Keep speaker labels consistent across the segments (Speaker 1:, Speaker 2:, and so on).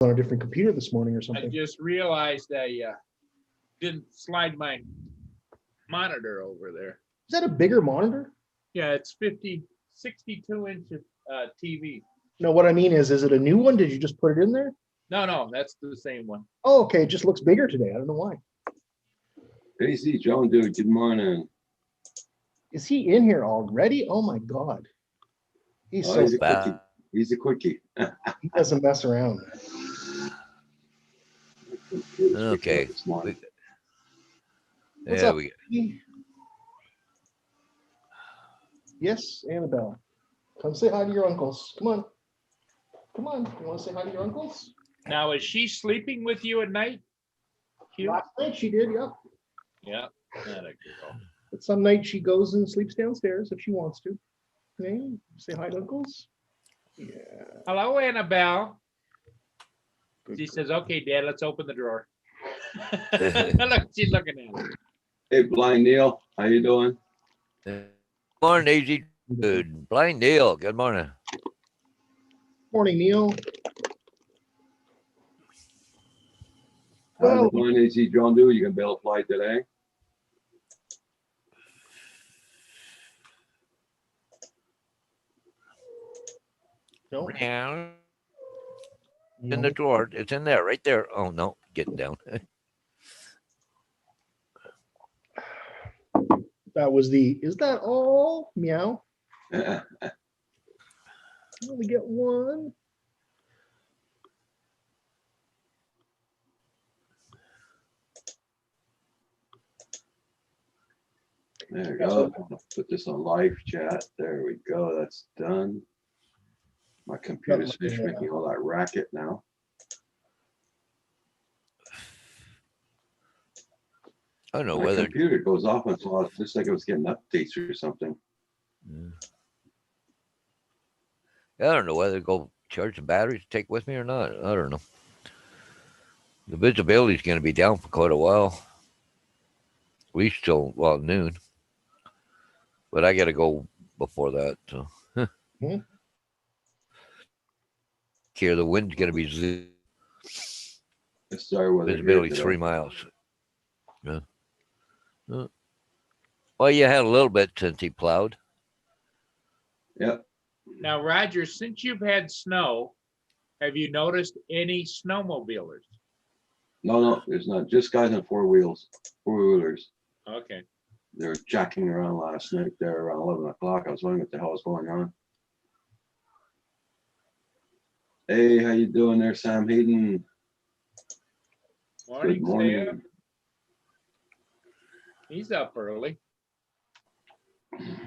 Speaker 1: on a different computer this morning or
Speaker 2: I
Speaker 1: something.
Speaker 2: just realized I didn't slide my monitor over there.
Speaker 1: Is that a bigger monitor?
Speaker 2: Yeah, it's 62-inch TV.
Speaker 1: No, what I mean is it a new one? Did you just put it in there?
Speaker 2: No, that's the same one.
Speaker 1: Oh, okay. It just looks bigger today. I don't know why.
Speaker 3: Casey, John, dude, good morning.
Speaker 1: Is he in here already? Oh my God. He's
Speaker 3: Oh,
Speaker 1: so
Speaker 3: he's a
Speaker 4: bad.
Speaker 3: quickie. He's a quickie.
Speaker 1: he doesn't mess around.
Speaker 4: Okay.
Speaker 3: This morning.
Speaker 1: What's
Speaker 4: Yeah,
Speaker 1: up?
Speaker 4: we
Speaker 1: Yes, Annabelle. Come say hi to your uncles. Come on. Come on. You want to say hi to your uncles?
Speaker 2: Now, is she sleeping with you at night? Hugh?
Speaker 1: Last night she did, yep.
Speaker 2: Yeah. That a girl.
Speaker 1: But some nights she goes and sleeps downstairs if she wants to. Okay. Say hi to uncles. Yeah.
Speaker 2: Hello, Annabelle.
Speaker 1: Good
Speaker 2: She
Speaker 1: girl.
Speaker 2: says, "Okay, Dad, let's open the drawer." Look, she's looking at it.
Speaker 3: Hey, Blind Neil, how you doing?
Speaker 4: morning, Easy. Good. Blind Neil. Good morning.
Speaker 1: Morning, Neil.
Speaker 3: How's
Speaker 1: Well,
Speaker 3: it going, AC John? Do you gonna be able to fly today?
Speaker 1: no.
Speaker 4: Meow. In
Speaker 1: No.
Speaker 4: the drawer. It's in there, right there. Oh no, getting down.
Speaker 1: That was the, is that all? Meow. I only get one.
Speaker 3: There we go. I'm gonna put this on live chat. There we go. That's done. My computer's finished making all that racket now.
Speaker 4: I don't know
Speaker 3: My
Speaker 4: whether.
Speaker 3: computer goes off until it's just like it was getting updates or something.
Speaker 4: I don't know whether to go charge the batteries to take with me or not. I don't know. The visibility is going to be down for quite a while. At least till noon. But I got to go before that. So.
Speaker 1: Hmm.
Speaker 4: Here, the wind's going to be
Speaker 3: It's sorry weather here
Speaker 4: visibility
Speaker 3: today.
Speaker 4: 3 miles. Yeah. Well, you had a little bit since he plowed.
Speaker 3: Yep.
Speaker 2: Now, Roger, since you've had snow, have you noticed any snowmobilers?
Speaker 3: No, there's not. Just guys on four wheelers.
Speaker 2: Okay.
Speaker 3: They were jacking around last night there around 11 o'clock. I was wondering what the hell was going on. Hey, how you doing there, Sam Hayden?
Speaker 2: Morning,
Speaker 3: Good morning.
Speaker 2: Sam. He's up early.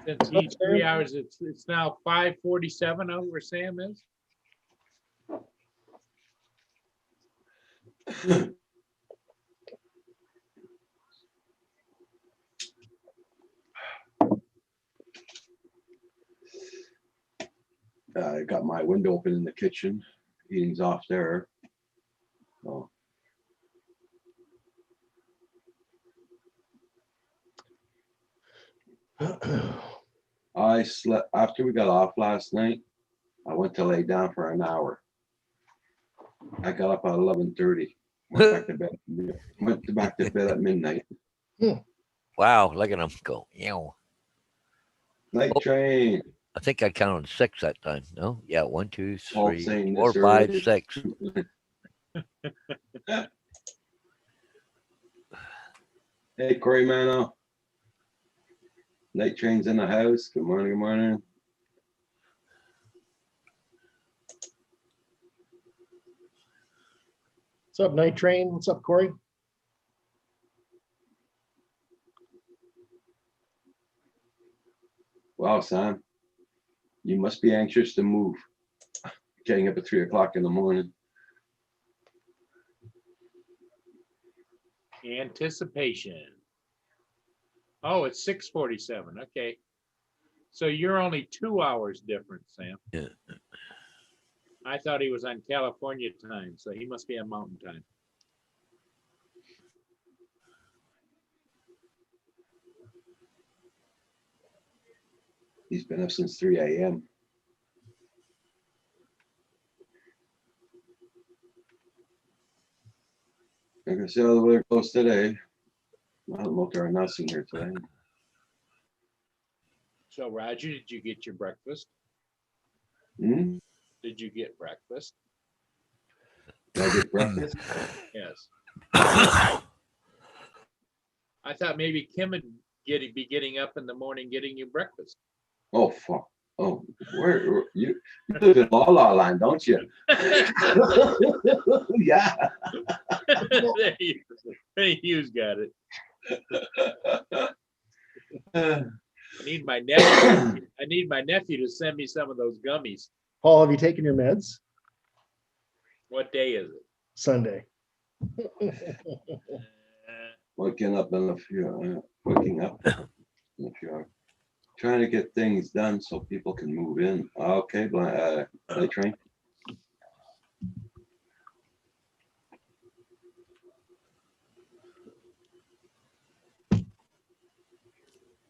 Speaker 2: Since he's 3 hours, it's now 5:47 over where Sam is.
Speaker 3: I got my window open in the kitchen. Heating's off there. So I slept after we got off last night. I went to lay down for an hour. I got up at 11:30. Went back to bed. Went back to bed at midnight.
Speaker 4: Wow, look at him go. Ew.
Speaker 3: Night
Speaker 4: Oh.
Speaker 3: train.
Speaker 4: I think I counted 6 that time. No? Yeah, 1, 2,
Speaker 3: All
Speaker 4: 3,
Speaker 3: saying
Speaker 4: 4,
Speaker 3: this
Speaker 4: 5,
Speaker 3: early.
Speaker 4: 6.
Speaker 3: Hey, Corey Mano. Night train's in the house. Good morning, good morning.
Speaker 1: What's up, Night Train? What's up, Corey?
Speaker 3: Wow, Sam. You must be anxious to move. Getting up at 3 o'clock in the morning.
Speaker 2: Anticipation. Oh, it's 6:47. Okay. So you're only 2 hours different, Sam.
Speaker 4: Yeah.
Speaker 2: I thought he was on California time, so he must be on Mountain Time.
Speaker 3: He's been up since 3 a.m. I can see how the weather goes today. I don't know if they're announcing here today.
Speaker 2: So Roger, did you get your breakfast?
Speaker 3: Hmm?
Speaker 2: Did you get breakfast?
Speaker 3: Did I get breakfast?
Speaker 2: Yes. I thought maybe Kim would be getting up in the morning, getting you breakfast.
Speaker 3: Oh, fuck. Oh, where you live in La La Land, don't you? Yeah.
Speaker 2: Hughes got it. I need my nephew. I need my nephew to send me some of those gummies.
Speaker 1: Paul, have you taken your meds?
Speaker 2: What day is it?
Speaker 1: Sunday.
Speaker 3: Waking up in a few, waking up in a few hours. Trying to get things done so people can move in. Okay, night train.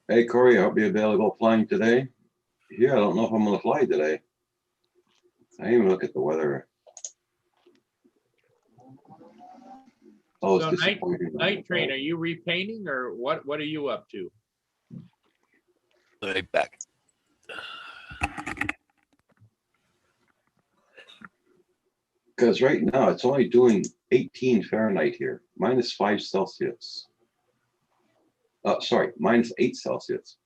Speaker 3: Hey, Corey, I'll be available flying today. Here, I don't know if I'm gonna fly today. I didn't even look at the weather. Oh,
Speaker 2: So
Speaker 3: it's disappointing.
Speaker 2: Night train, are you repainting or what? What are you up to?
Speaker 4: Right back.
Speaker 3: Because right now it's only doing 18 Fahrenheit here, -5 Celsius. Sorry, -8 Celsius.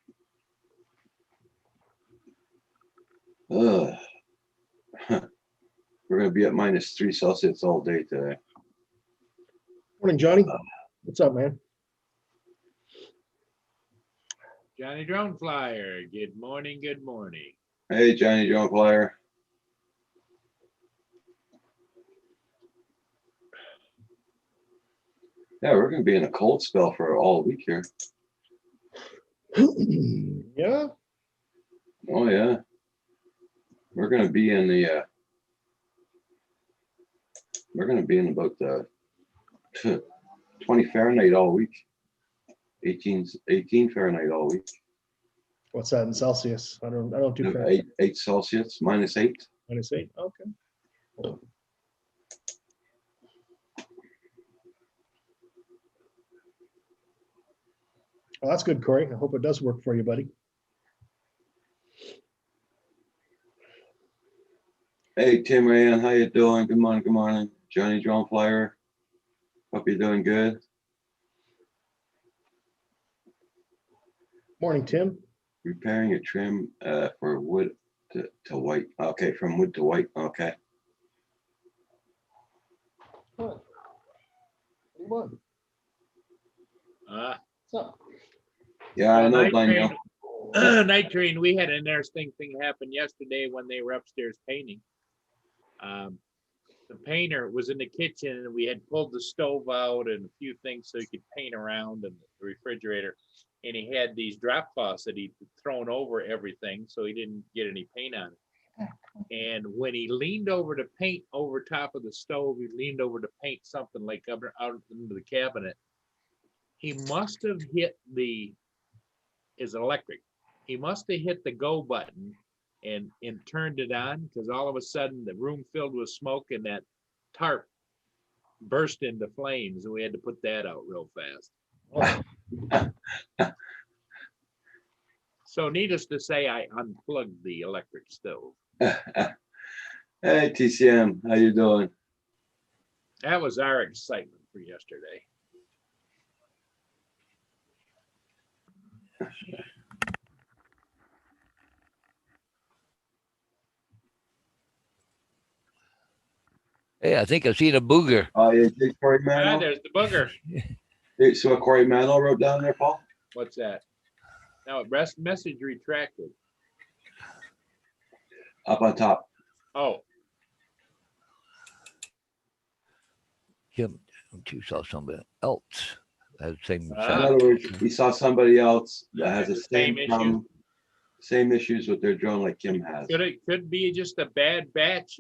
Speaker 3: Ugh. We're gonna be at -3 Celsius all day today.
Speaker 1: Morning, Johnny. What's up, man?
Speaker 2: Johnny Drone Flyer. Good morning. Good morning.
Speaker 3: Hey, Johnny John Flyer. Yeah, we're gonna be in a cold spell for all week here.
Speaker 1: Yeah.
Speaker 3: Oh yeah. We're gonna be in the we're gonna be in about the 20 Fahrenheit all week. 18 Fahrenheit all week.
Speaker 1: What's that in Celsius? I don't do
Speaker 3: No,
Speaker 1: Fahrenheit.
Speaker 3: 8 Celsius, -8.
Speaker 1: -8. Okay. Well, that's good, Corey. I hope it does work for you, buddy.
Speaker 3: Hey, Tim Ryan, how you doing? Good morning, good morning. Johnny Drone Flyer. Hope you're doing good.
Speaker 1: Morning, Tim.
Speaker 3: Repairing a trim for wood to white. Okay, from wood to white. Okay.
Speaker 1: What do you want?
Speaker 2: Uh,
Speaker 1: What's up?
Speaker 3: Yeah, I
Speaker 2: Well,
Speaker 3: know,
Speaker 2: Night
Speaker 3: Daniel.
Speaker 2: Night train. We had an interesting thing happen yesterday when they were upstairs painting. The painter was in the kitchen and we had pulled the stove out and a few things so he could paint around and the refrigerator. And he had these drop cloths that he'd thrown over everything so he didn't get any paint on it. And when he leaned over to paint over top of the stove, he leaned over to paint something like out into the cabinet. He must have hit his electric. He must have hit the go button and turned it on because all of a sudden the room filled with smoke and that tarp burst into flames and we had to put that out real fast. So needless to say, I unplugged the electric stove.
Speaker 3: Hey, TCM, how you doing?
Speaker 2: That was our excitement for yesterday.
Speaker 4: Hey, I think I've seen a booger.
Speaker 3: Oh, yeah, Corey
Speaker 2: Ah,
Speaker 3: Mantle.
Speaker 2: there's the booger.
Speaker 3: Hey, so what Corey Mantle wrote down there, Paul?
Speaker 2: What's that? No, message retracted.
Speaker 3: Up on top.
Speaker 2: Oh,
Speaker 4: Kim, you saw somebody else has the same.
Speaker 2: Ah.
Speaker 3: In other words, he saw somebody else that has the
Speaker 2: Same
Speaker 3: same
Speaker 2: issue.
Speaker 3: problem, same issues with their drone like Kim has.
Speaker 2: could be just a bad batch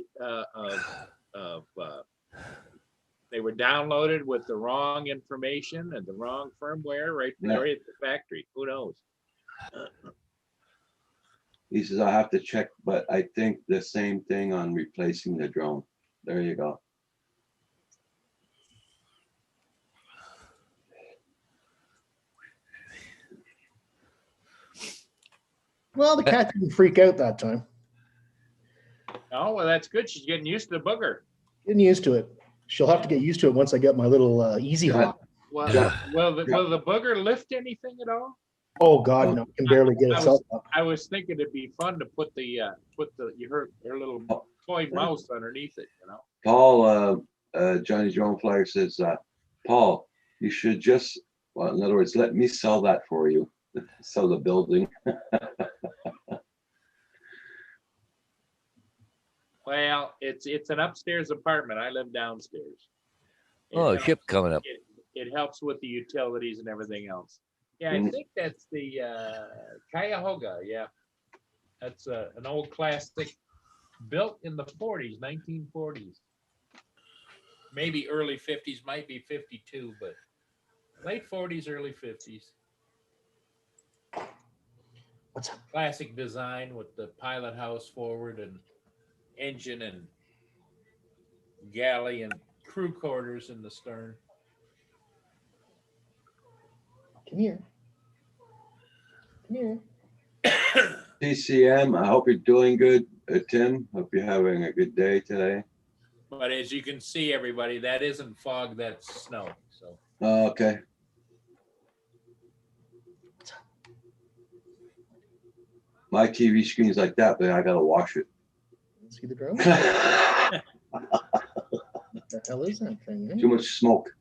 Speaker 2: they were downloaded with the wrong information and the wrong firmware right there at the factory. Who knows?
Speaker 3: He says, I have to check, but I think the same thing on replacing the drone. There you go.
Speaker 1: Well, the cat didn't freak out that time.
Speaker 2: Oh, well, that's good. She's getting used to the booger.
Speaker 1: Getting used to it. She'll have to get used to it once I get my little easy
Speaker 3: Yeah.
Speaker 1: hop.
Speaker 2: Well,
Speaker 3: Yeah.
Speaker 2: will the booger lift anything at all?
Speaker 1: Oh God, no, it can barely get itself up.
Speaker 2: I was thinking it'd be fun to put her little toy mouse underneath it, you know?
Speaker 3: Paul, Johnny Drone Flyer says, Paul, you should just, well, in other words, let me sell that for you. Sell the building.
Speaker 2: Well, it's an upstairs apartment. I live downstairs. It
Speaker 4: Oh,
Speaker 2: helps-
Speaker 4: ship coming up.
Speaker 2: It helps with the utilities and everything else. Yeah, I
Speaker 3: Mhm.
Speaker 2: think that's the Cuyahoga, yeah. That's an old classic, built in the 40s, 1940s. Maybe early 50s, might be 52, but late 40s, early 50s.
Speaker 1: What's up?
Speaker 2: Classic design with the pilot house forward and engine and galley and crew quarters in the stern.
Speaker 1: Come here. Come here.
Speaker 3: TCM, I hope you're doing good. Tim, hope you're having a good day today.
Speaker 2: But as you can see, everybody, that isn't fog, that's snow. So
Speaker 3: Okay. My TV screen's like that, but I gotta wash it.
Speaker 1: See the girl? What the hell is that thing?
Speaker 3: Too much smoke.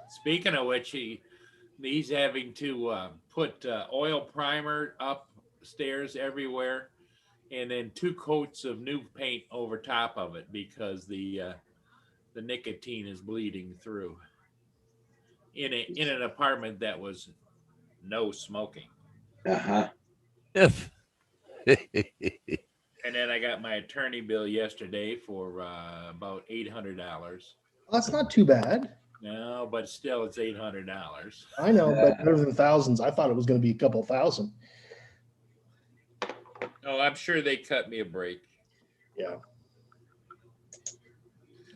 Speaker 2: speaking of which, he's having to put oil primer upstairs everywhere, and then 2 coats of new paint over top of it because the nicotine is bleeding through in an apartment that was no smoking.
Speaker 3: Uh-huh.
Speaker 2: And then I got my attorney bill yesterday for about $800.
Speaker 1: That's not too bad.
Speaker 2: No, but still, it's $800.
Speaker 1: I know, but better than thousands. I thought it was going to be a couple thousand.
Speaker 2: Oh, I'm sure they cut me a break.
Speaker 1: Yeah.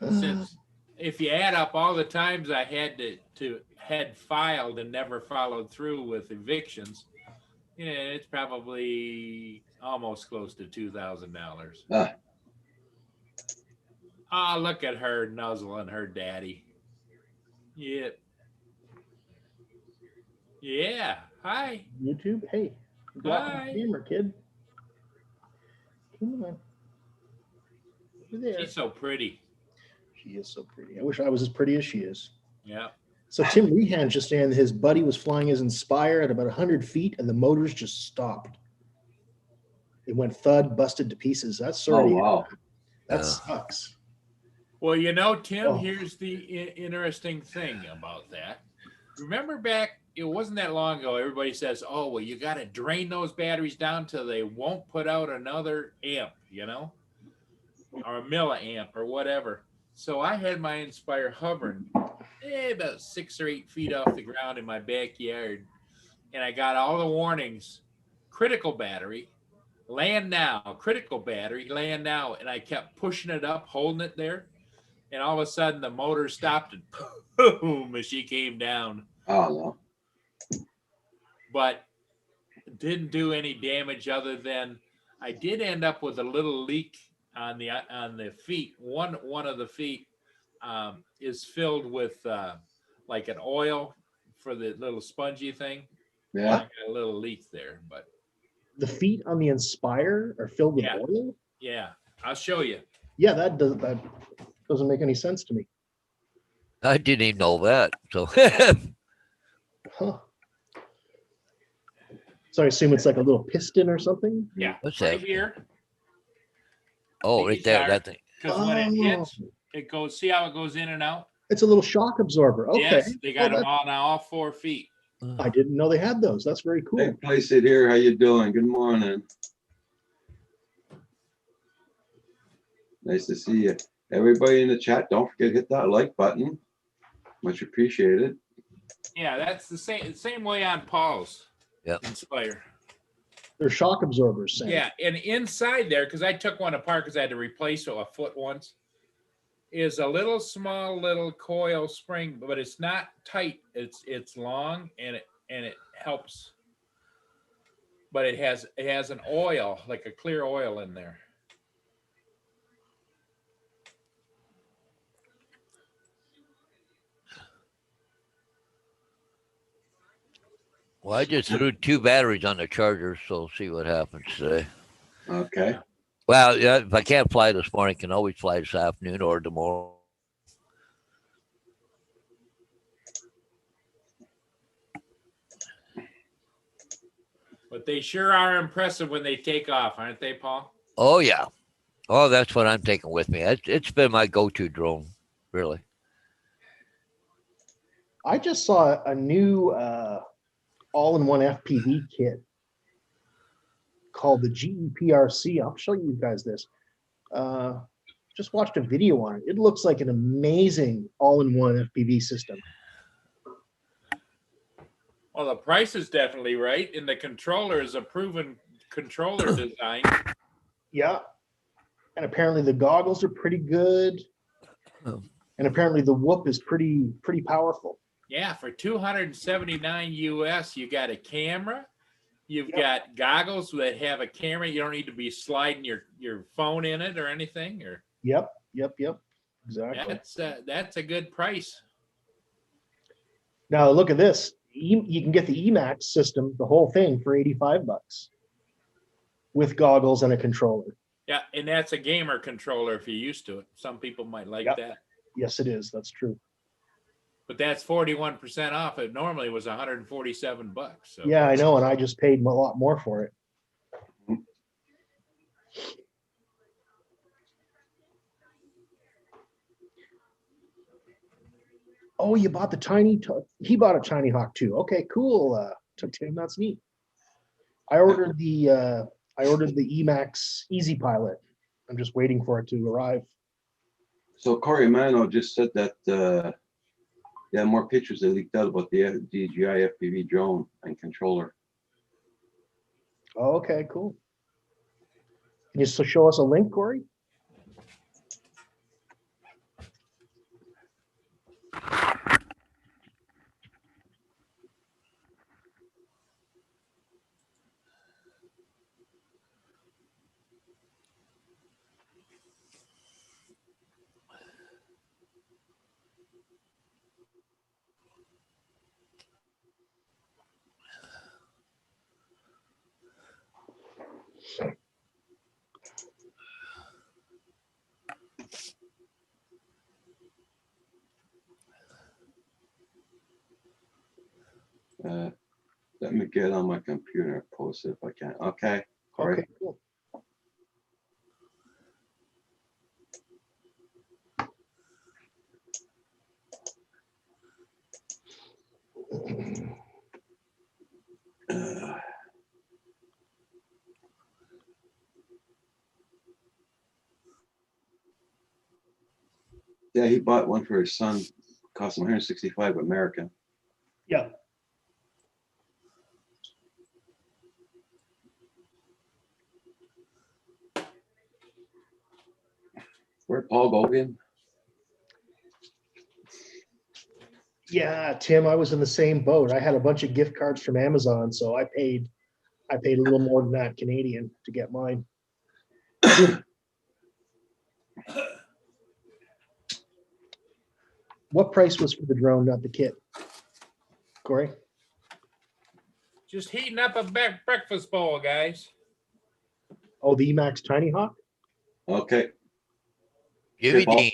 Speaker 2: Since if you add up all the times I had filed and never followed through with evictions, yeah, it's probably almost close to $2,000.
Speaker 3: Ah.
Speaker 2: Oh, look at her nuzzling her daddy. Yep. Yeah. Hi.
Speaker 1: YouTube, hey, block the
Speaker 2: Hi.
Speaker 1: camera, kid. Come on. Over there.
Speaker 2: She's so pretty.
Speaker 1: She is so pretty. I wish I was as pretty as she is.
Speaker 2: Yeah.
Speaker 1: So Tim Rehan just saying his buddy was flying his Inspire at about 100 feet and the motors just stopped. It went thud, busted to pieces. That's
Speaker 3: Oh,
Speaker 1: sorry.
Speaker 3: wow.
Speaker 1: That
Speaker 4: Yeah.
Speaker 1: sucks.
Speaker 2: Well, you know, Tim,
Speaker 1: Oh.
Speaker 2: here's the interesting thing about that. Remember back, it wasn't that long ago, everybody says, oh, well, you got to drain those batteries down till they won't put out another amp, you know, or a milliamp or whatever. So I had my Inspire hovering about 6 or 8 feet off the ground in my backyard. And I got all the warnings, critical battery, land now, critical battery, land now. And I kept pushing it up, holding it there. And all of a sudden the motor stopped and boom, and she came down.
Speaker 3: Oh, no.
Speaker 2: But didn't do any damage other than I did end up with a little leak on the feet. One of the feet is filled with like an oil for the little spongy thing. I
Speaker 3: Yeah.
Speaker 2: got a little leak there, but
Speaker 1: The feet on the Inspire are filled with
Speaker 2: Yeah.
Speaker 1: oil?
Speaker 2: yeah, I'll show you.
Speaker 1: Yeah, that doesn't make any sense to me.
Speaker 4: I didn't even know that. So
Speaker 1: Huh. So I assume it's like a little piston or something?
Speaker 2: Yeah,
Speaker 4: What's
Speaker 2: right
Speaker 4: that?
Speaker 2: here.
Speaker 4: Oh, right there,
Speaker 2: These are-
Speaker 4: that thing.
Speaker 2: Because when it
Speaker 1: Oh.
Speaker 2: hits, it goes. See how it goes in and out?
Speaker 1: It's a little shock absorber. Okay.
Speaker 2: Yes, they got
Speaker 1: Well,
Speaker 2: them all now, all 4 feet.
Speaker 1: I didn't know they had those. That's very cool.
Speaker 3: Hey, place it here. How you doing? Good morning. Nice to see you. Everybody in the chat, don't forget to hit that like button. Much appreciated.
Speaker 2: Yeah, that's the same way on Paul's.
Speaker 4: Yep.
Speaker 2: Inspire.
Speaker 1: They're shock absorbers, Sam.
Speaker 2: Yeah, and inside there, because I took one apart because I had to replace a foot once. is a little small little coil spring, but it's not tight. It's long and it helps. But it has an oil, like a clear oil in there.
Speaker 4: Well, I just threw 2 batteries on the charger, so see what happens today.
Speaker 3: Okay.
Speaker 4: Well, yeah, if I can't fly this morning, I can always fly this afternoon or tomorrow.
Speaker 2: But they sure are impressive when they take off, aren't they, Paul?
Speaker 4: Oh yeah. Oh, that's what I'm taking with me. It's been my go-to drone, really.
Speaker 1: I just saw a new all-in-one FPV kit called the GEPRC. I'll show you guys this. Just watched a video on it. It looks like an amazing all-in-one FPV system.
Speaker 2: Well, the price is definitely right, and the controller is a proven controller design.
Speaker 1: Yeah. And apparently the goggles are pretty good.
Speaker 4: Oh.
Speaker 1: And apparently the whoop is pretty powerful.
Speaker 2: Yeah, for $279 US, you got a camera. You've
Speaker 1: Yep.
Speaker 2: got goggles that have a camera. You don't need to be sliding your phone in it or anything. Or
Speaker 1: Yep. Exactly.
Speaker 2: that's a good price.
Speaker 1: Now look at this. You can get the Emax system, the whole thing, for $85 with goggles and a controller.
Speaker 2: Yeah, and that's a gamer controller if you're used to it. Some people might like
Speaker 1: Yep.
Speaker 2: that.
Speaker 1: Yes, it is. That's true.
Speaker 2: But that's 41% off. It normally was $147. So
Speaker 1: Yeah, I know, and I just paid a lot more for it. Oh, you bought the he bought a Tiny Hawk too. Okay, cool. Tim, that's neat. I ordered the Emax Easy Pilot. I'm just waiting for it to arrive.
Speaker 3: So Corey Mano just said that yeah, more pictures that leaked out about the DJI FPV drone and controller.
Speaker 1: Oh, okay, cool. Can you show us a link, Corey?
Speaker 3: Let me get on my computer and post it if I can. Okay, Corey.
Speaker 1: Okay, cool.
Speaker 3: Yeah, he bought one for his son. Cost him 165 American.
Speaker 1: Yeah.
Speaker 3: Where'd Paul go again?
Speaker 1: Yeah, Tim, I was in the same boat. I had a bunch of gift cards from Amazon, so I paid a little more than that Canadian to get mine. What price was for the drone, not the kit? Corey?
Speaker 2: just heating up a breakfast bowl, guys.
Speaker 1: Oh, the Emax Tiny Hawk?
Speaker 3: Okay,
Speaker 4: Jimmy
Speaker 3: Paul.
Speaker 4: Dean.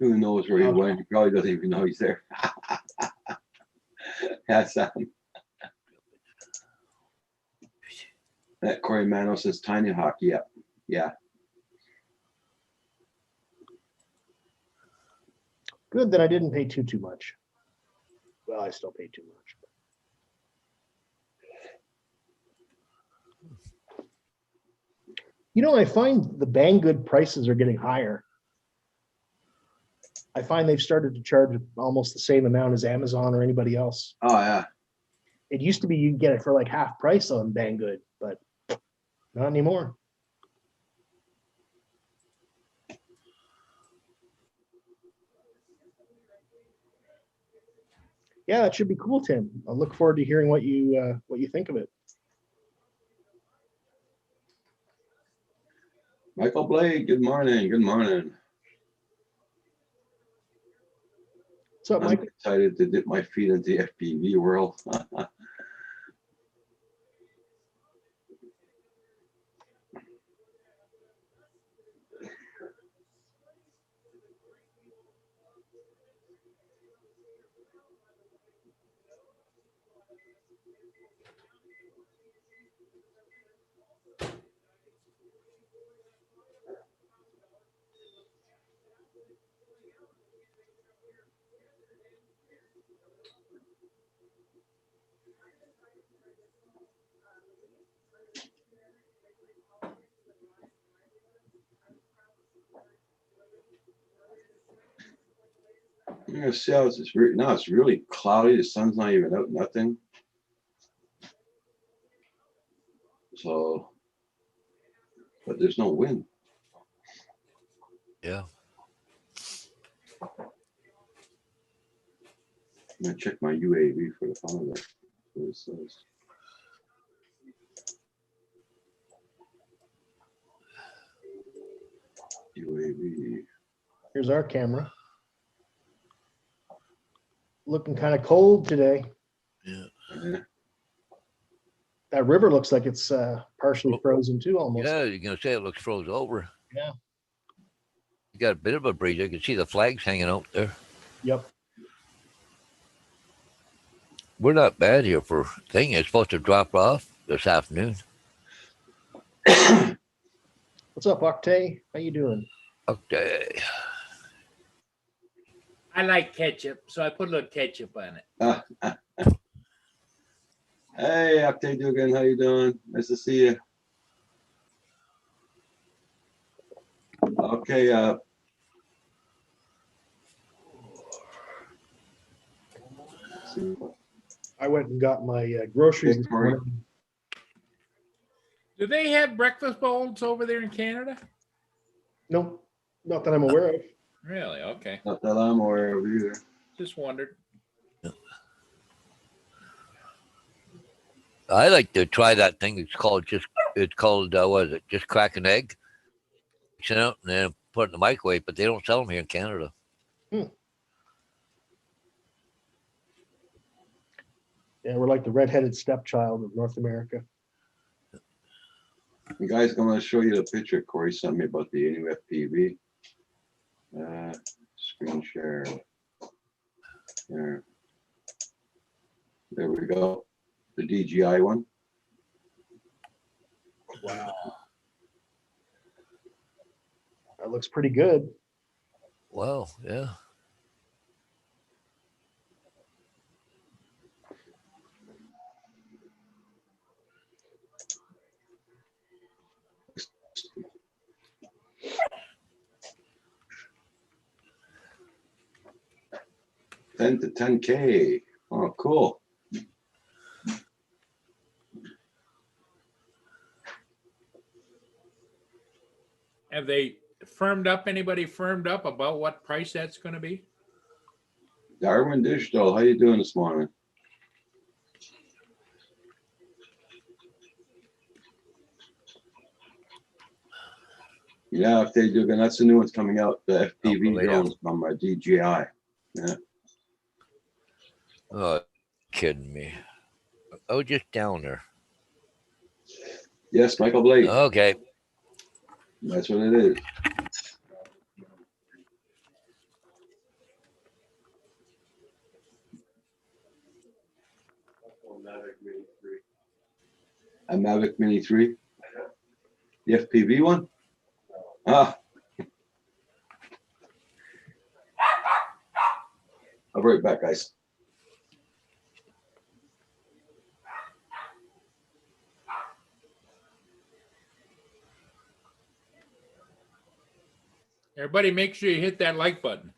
Speaker 3: who knows where he went? He probably doesn't even know he's there. That's that Corey Mano says Tiny Hawk. Yeah, yeah.
Speaker 1: Good that I didn't pay too much. Well, I still pay too much. You know, I find the Banggood prices are getting higher. I find they've started to charge almost the same amount as Amazon or anybody else.
Speaker 3: Oh, yeah.
Speaker 1: It used to be you'd get it for like half price on Banggood, but not anymore. Yeah, that should be cool, Tim. I'll look forward to hearing what you think of it.
Speaker 3: Michael Blake, good morning. Good morning.
Speaker 1: What's up,
Speaker 3: I'm
Speaker 1: Mike?
Speaker 3: excited to dip my feet into the FPV world. I'm gonna see how it's now. It's really cloudy. The sun's not even out. Nothing. So, but there's no wind.
Speaker 4: Yeah.
Speaker 3: I'm gonna check my UAV for the fun of it. What it says. UAV.
Speaker 1: Here's our camera. Looking kind of cold today.
Speaker 3: Yeah.
Speaker 1: That river looks like it's partially frozen too, almost.
Speaker 4: Yeah, you're gonna say it looks froze over.
Speaker 1: Yeah.
Speaker 4: You got a bit of a breeze. I can see the flags hanging out there.
Speaker 1: Yep.
Speaker 4: We're not bad here for thing. It's supposed to drop off this afternoon.
Speaker 1: What's up, Octay? How you doing?
Speaker 4: Okay.
Speaker 2: I like ketchup, so I put a little ketchup on it.
Speaker 3: Hey, Octay Dugan, how you doing? Nice to see you. Okay,
Speaker 1: I went and got my groceries this
Speaker 3: Victoria.
Speaker 1: morning.
Speaker 2: Do they have breakfast bowls over there in Canada?
Speaker 1: Nope, not that I'm aware of.
Speaker 2: Really? Okay.
Speaker 3: Not that I'm aware of either.
Speaker 2: Just wondered.
Speaker 4: I like to try that thing. It's called what is it? Just crack an egg. Mix it out and then put it in the microwave, but they don't sell them here in Canada.
Speaker 1: Yeah, we're like the redheaded stepchild of North America.
Speaker 3: The guy's gonna show you the picture Corey sent me about the new FPV. Screen share. There we go. The DJI one.
Speaker 1: Wow. That looks pretty good.
Speaker 4: Wow, yeah.
Speaker 3: $10 to $10K. Oh, cool.
Speaker 2: Have they firmed up, anybody firmed up about what price that's going to be?
Speaker 3: Darwin Digital, how you doing this morning? Yeah, if they do, then that's the new one's coming out, the FPV
Speaker 4: later.
Speaker 3: drones from DJI. Yeah.
Speaker 4: Oh, kidding me. Oh, just down there.
Speaker 3: Yes, Michael Blake.
Speaker 4: Okay.
Speaker 3: That's what it is. A Mavic Mini 3. The FPV one? Ah. I'll be right back, guys.
Speaker 2: Everybody make sure you hit that like button.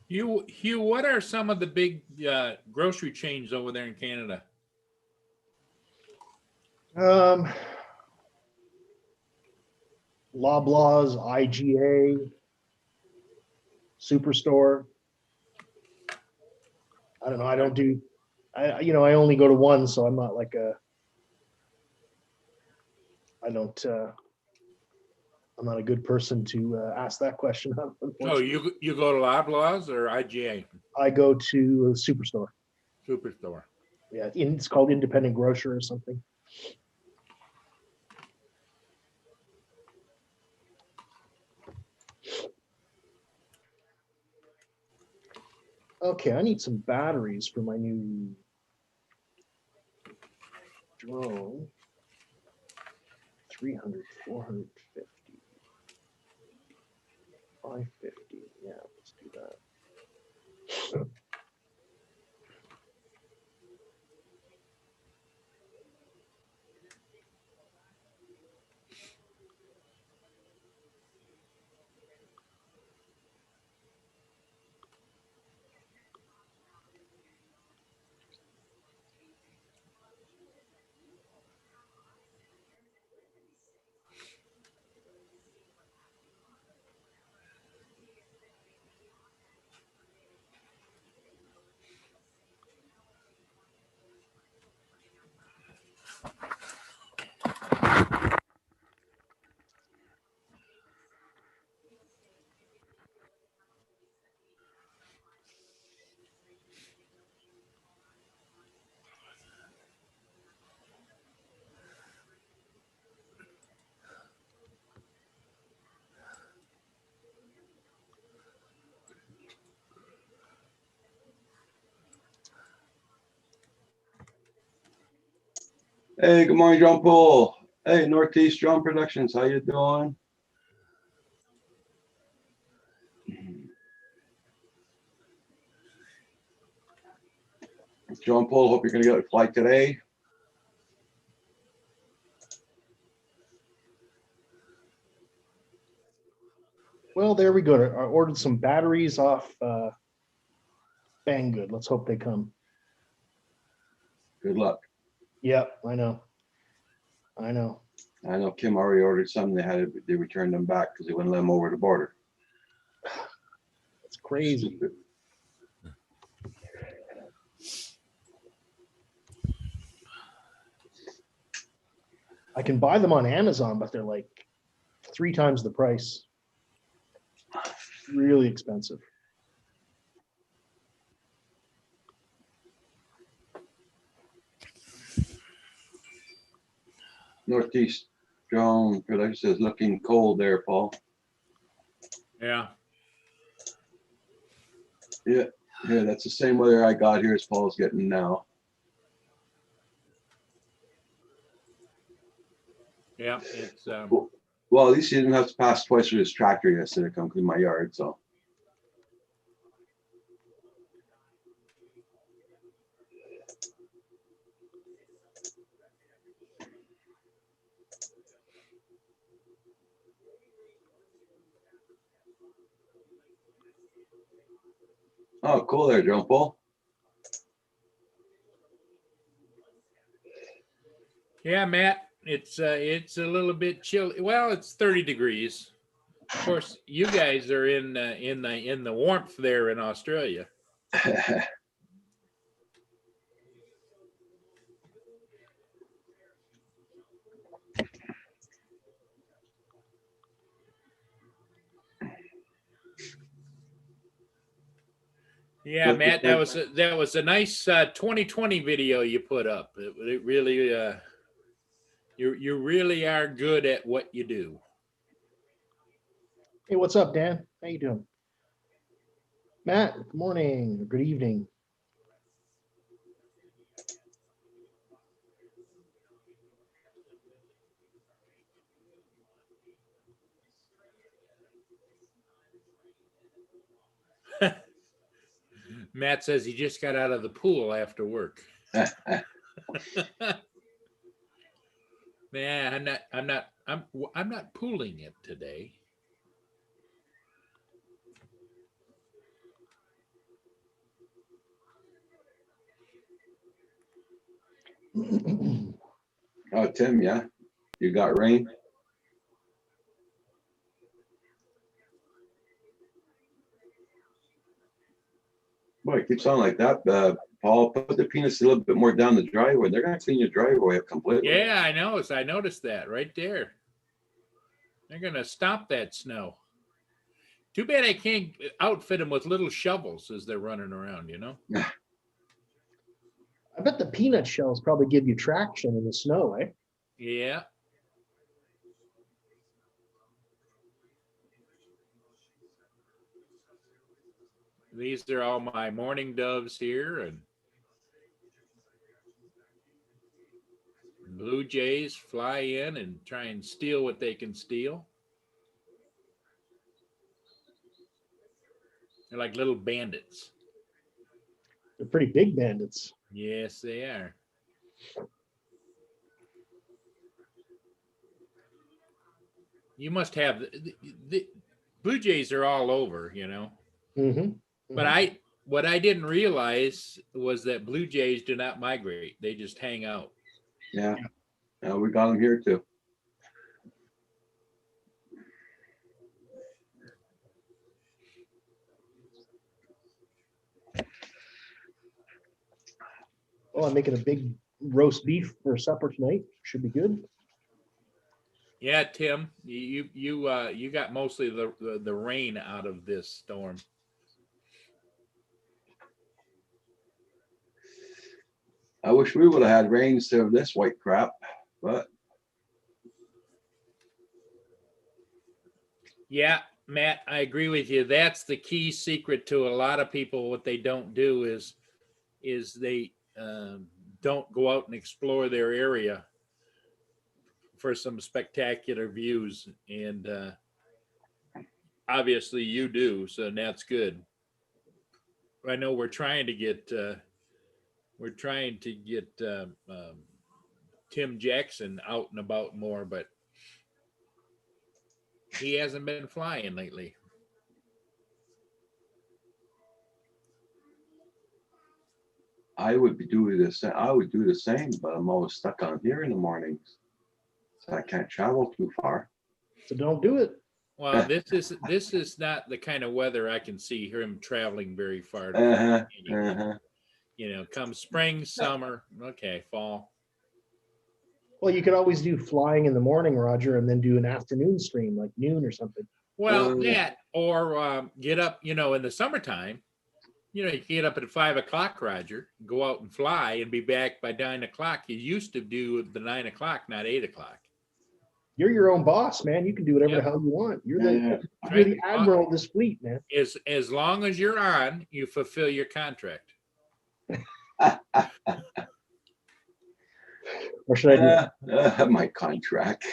Speaker 2: Hugh, what are some of the big grocery chains over there in Canada?
Speaker 1: Loblaws, IGA, Superstore. I don't know. I don't do. I only go to one, so I'm not like a. I don't. I'm not a good person to ask that question.
Speaker 2: Oh,
Speaker 1: Unfortunately.
Speaker 2: you go to Loblaws or IGA?
Speaker 1: I go to Superstore.
Speaker 2: Superstore.
Speaker 1: Yeah, it's called Independent Grocer or something. Okay, I need some batteries for my new drone. 300, 450, 550. Yeah, let's do that.
Speaker 3: Hey, good morning, John Paul. Hey, Northeast Drum Productions, how you doing? John Paul, hope you're gonna get a flight today.
Speaker 1: Well, there we go. I ordered some batteries off Banggood. Let's hope they come.
Speaker 3: Good luck.
Speaker 1: Yep, I know. I know.
Speaker 3: I know Kim already ordered some. They returned them back because they wouldn't let them over the border.
Speaker 1: It's crazy.
Speaker 3: Stupid.
Speaker 1: I can buy them on Amazon, but they're like 3 times the price. Really expensive.
Speaker 3: Northeast Drum Productions is looking cold there, Paul.
Speaker 2: Yeah.
Speaker 3: Yeah, that's the same weather I got here as Paul's getting now.
Speaker 2: Yeah, it's
Speaker 3: Well, at least he didn't have to pass twice through his tractor yesterday to come clean my yard, so. Oh, cool there, Joe Paul.
Speaker 2: Yeah, Matt, it's a little bit chilly. Well, it's 30 degrees. Of course, you guys are in the warmth there in Australia. Yeah, Matt, that was a nice 2020 video you put up. It really you really are good at what you do.
Speaker 1: Hey, what's up, Dan? How you doing? Matt, good morning, good evening.
Speaker 2: Matt says he just got out of the pool after work. Man, I'm not pooling it today.
Speaker 3: Oh, Tim, yeah, you got rain? Boy, it keeps on like that. Paul, put the peanuts a little bit more down the driveway. They're gonna clean your driveway up completely.
Speaker 2: Yeah, I know. I noticed that right there. They're gonna stop that snow. Too bad I can't outfit them with little shovels as they're running around, you know?
Speaker 1: I bet the peanut shells probably give you traction in the snow, eh?
Speaker 2: Yeah. These are all my mourning doves here, and blue jays fly in and try and steal what they can steal. They're like little bandits.
Speaker 1: They're pretty big bandits.
Speaker 2: Yes, they are. You must have the blue jays are all over, you know.
Speaker 1: Mm-hmm.
Speaker 2: But what I didn't realize was that blue jays do not migrate; they just hang out.
Speaker 3: Yeah, we got them here too.
Speaker 1: Oh, I'm making a big roast beef for supper tonight. Should be good.
Speaker 2: Yeah, Tim, you got mostly the rain out of this storm.
Speaker 3: I wish we would have had rain instead of this white crap, but
Speaker 2: Yeah, Matt, I agree with you. That's the key secret to a lot of people. What they don't do is they don't go out and explore their area for some spectacular views, and obviously you do, so that's good. I know we're trying to get Tim Jackson out and about more, but he hasn't been flying lately.
Speaker 3: I would do the same, but I'm always stuck on here in the mornings. So I can't travel too far.
Speaker 1: So don't do it.
Speaker 2: Well, this is not the kind of weather I can see him traveling very far. You know, come spring, summer, okay, fall.
Speaker 1: Well, you could always do flying in the morning, Roger, and then do an afternoon stream like noon or something.
Speaker 2: Well, that or get up, you know, in the summertime. You know, you get up at 5 o'clock, Roger, go out and fly and be back by 9 o'clock. You used to do the 9 o'clock, not 8 o'clock.
Speaker 1: You're your own boss, man. You can do whatever the hell you want. You're the admiral of this fleet, man.
Speaker 2: As long as you're on, you fulfill your contract.
Speaker 1: Or should I do?
Speaker 3: My contract.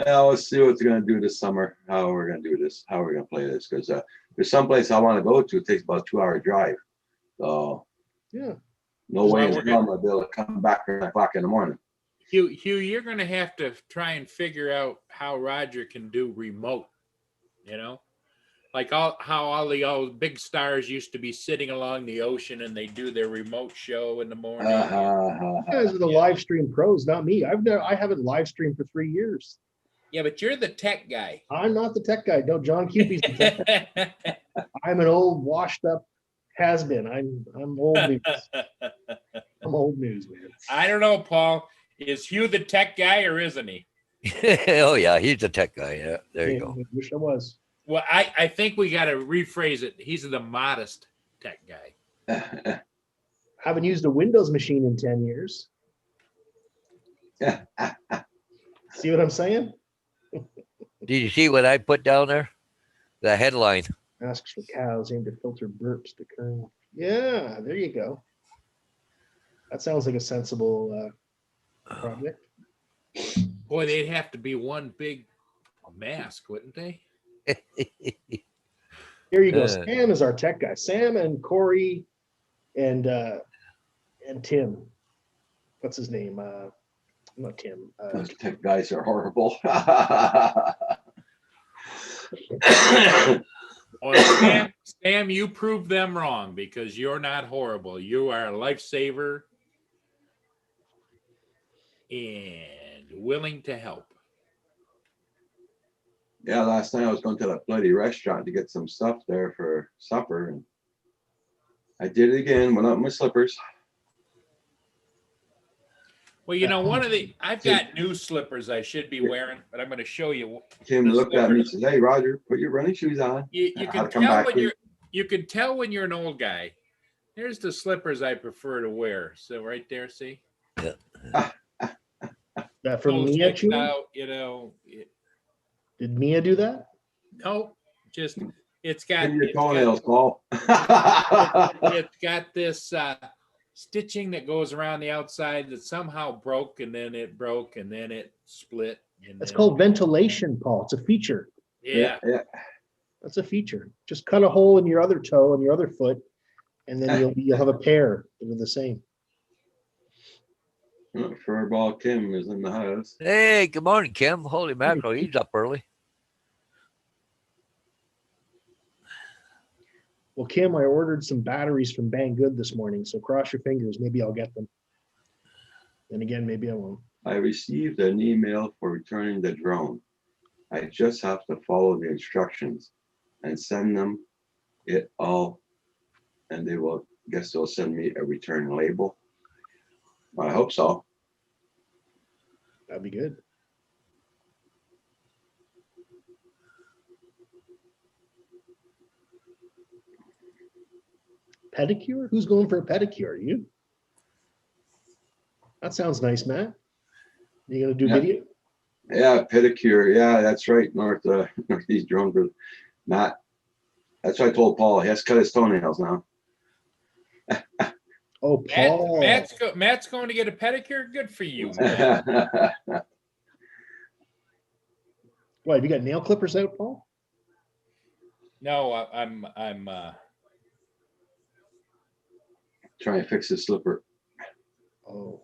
Speaker 3: Let's see what they're gonna do this summer. How we're gonna do this? How we're gonna play this? Because there's some place I want to go to. It takes about a 2-hour drive. So
Speaker 1: Yeah.
Speaker 3: no way in hell I'll be able to come back at 9 o'clock in the morning.
Speaker 2: Hugh, you're gonna have to try and figure out how Roger can do remote, you know? Like how all the old big stars used to be sitting along the ocean and they do their remote show in the morning.
Speaker 1: You guys are the live stream pros, not me. I haven't live streamed for 3 years.
Speaker 2: Yeah, but you're the tech guy.
Speaker 1: I'm not the tech guy. No, John Cupid's the tech guy. I'm an old washed up has-been. I'm old news. I'm old news, man.
Speaker 2: I don't know, Paul. Is Hugh the tech guy or isn't he?
Speaker 4: Oh yeah, he's a tech guy. Yeah, there you
Speaker 1: Yeah,
Speaker 4: go.
Speaker 1: I wish I was.
Speaker 2: Well, I think we got to rephrase it. He's the modest tech guy.
Speaker 1: Haven't used a Windows machine in 10 years. See what I'm saying?
Speaker 4: Did you see what I put down there? The headline.
Speaker 1: Asks for cows aimed to filter burps to kernel. Yeah, there you go. That sounds like a sensible project.
Speaker 2: Boy, they'd have to be one big mask, wouldn't they?
Speaker 1: Here you go.
Speaker 4: Uh.
Speaker 1: Sam is our tech guy. Sam and Corey and Tim. What's his name? Not Tim.
Speaker 3: Those tech guys are horrible.
Speaker 2: Well, Sam, you proved them wrong because you're not horrible. You are a lifesaver and willing to help.
Speaker 3: Yeah, last night I was going to that bloody restaurant to get some stuff there for supper, and I did it again. Went out in my slippers.
Speaker 2: Well, you know, I've got new slippers I should be wearing, but I'm going to show you.
Speaker 3: Tim
Speaker 2: The
Speaker 3: looked at me and
Speaker 2: slippers.
Speaker 3: said, "Hey, Roger, put your running shoes on."
Speaker 2: You
Speaker 3: I had
Speaker 2: can
Speaker 3: to come
Speaker 2: tell
Speaker 3: back
Speaker 2: when
Speaker 3: in.
Speaker 2: you can tell when you're an old guy. Here's the slippers I prefer to wear. So right there, see?
Speaker 1: That from
Speaker 2: Toes
Speaker 1: Mia
Speaker 2: sticks
Speaker 1: too?
Speaker 2: out, you know.
Speaker 1: Did Mia do that?
Speaker 2: No, just it's got
Speaker 3: Give me your
Speaker 2: it's got-
Speaker 3: toenails, Paul.
Speaker 2: it's got this stitching that goes around the outside that somehow broke and then it broke and then it split. And
Speaker 1: That's
Speaker 2: then-
Speaker 1: called ventilation, Paul. It's a feature.
Speaker 2: Yeah.
Speaker 3: Yeah.
Speaker 1: That's a feature. Just cut a hole in your other toe and your other foot, and then you'll have a pair that are the same.
Speaker 3: Furball Kim is in the house.
Speaker 4: Hey, good morning, Kim. Holy mackerel, he's up early.
Speaker 1: Well, Kim, I ordered some batteries from Banggood this morning, so cross your fingers. Maybe I'll get them. And again, maybe I won't.
Speaker 3: I received an email for returning the drone. I just have to follow the instructions and send them it all, and they will, guess they'll send me a return label. I hope so.
Speaker 1: That'd be good. Pedicure? Who's going for a pedicure? You? That sounds nice, Matt. You gonna do
Speaker 3: Yeah.
Speaker 1: video?
Speaker 3: Yeah, pedicure. Yeah, that's right. Northeast drone group. Matt. That's what I told Paul. He has to cut his toenails now.
Speaker 1: Oh, Paul.
Speaker 2: Matt's going to get a pedicure. Good for you, man.
Speaker 1: Why, have you got nail clippers out, Paul?
Speaker 2: No, I'm
Speaker 3: Trying to fix his slipper.
Speaker 1: Oh,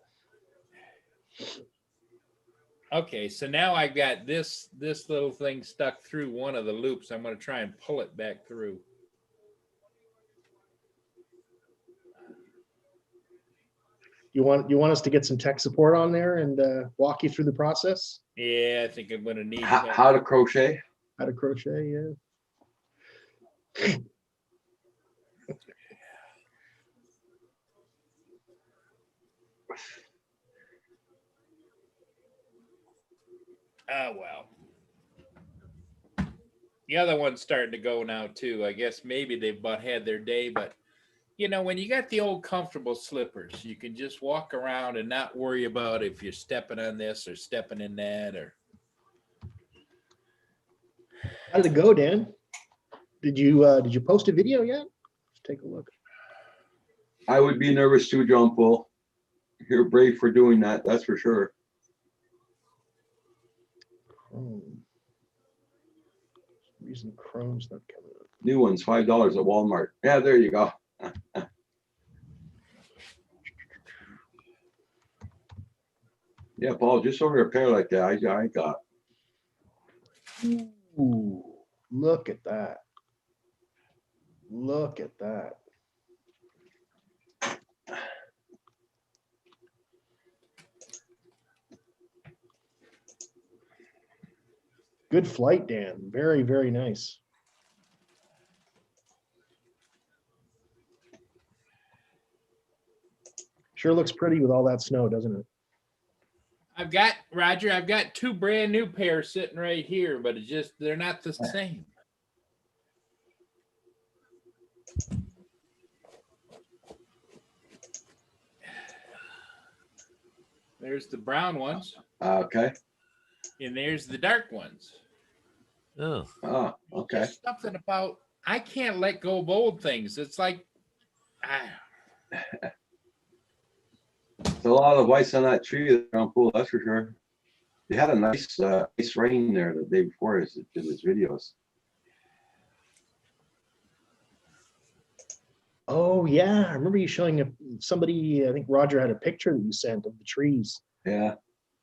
Speaker 2: okay. So now I've got this little thing stuck through one of the loops. I'm going to try and pull it back through.
Speaker 1: you want us to get some tech support on there and walk you through the process?
Speaker 2: Yeah, I think I'm going to need
Speaker 3: How to crochet?
Speaker 1: How to crochet? Yeah.
Speaker 2: Oh, well. The other one's starting to go now too. I guess maybe they've about had their day, but you know, when you got the old comfortable slippers, you can just walk around and not worry about if you're stepping on this or stepping in that or.
Speaker 1: How did it go, Dan? Did you post a video yet? Let's take a look.
Speaker 3: I would be nervous too, John Paul. You're brave for doing that, that's for sure.
Speaker 1: Chrome. For some reason Chrome's not coming up.
Speaker 3: New ones, $5 at Walmart. Yeah, there you go. Yeah, Paul, just order a pair like that. I got.
Speaker 1: Ooh, look at that. Look at that. Good flight, Dan. Very, very nice. Sure looks pretty with all that snow, doesn't it?
Speaker 2: I've got two brand new pairs sitting right here, but it's just they're not the same. There's the brown ones,
Speaker 3: Okay.
Speaker 2: and there's the dark ones.
Speaker 4: Oh,
Speaker 3: Oh, okay.
Speaker 2: There's something about I can't let go of old things. It's like
Speaker 3: There's a lot of whites on that tree around pool, that's for sure. They had a nice rain there the day before in his videos.
Speaker 1: Oh yeah, I remember you showing somebody. I think Roger had a picture that you sent of the trees.
Speaker 3: Yeah.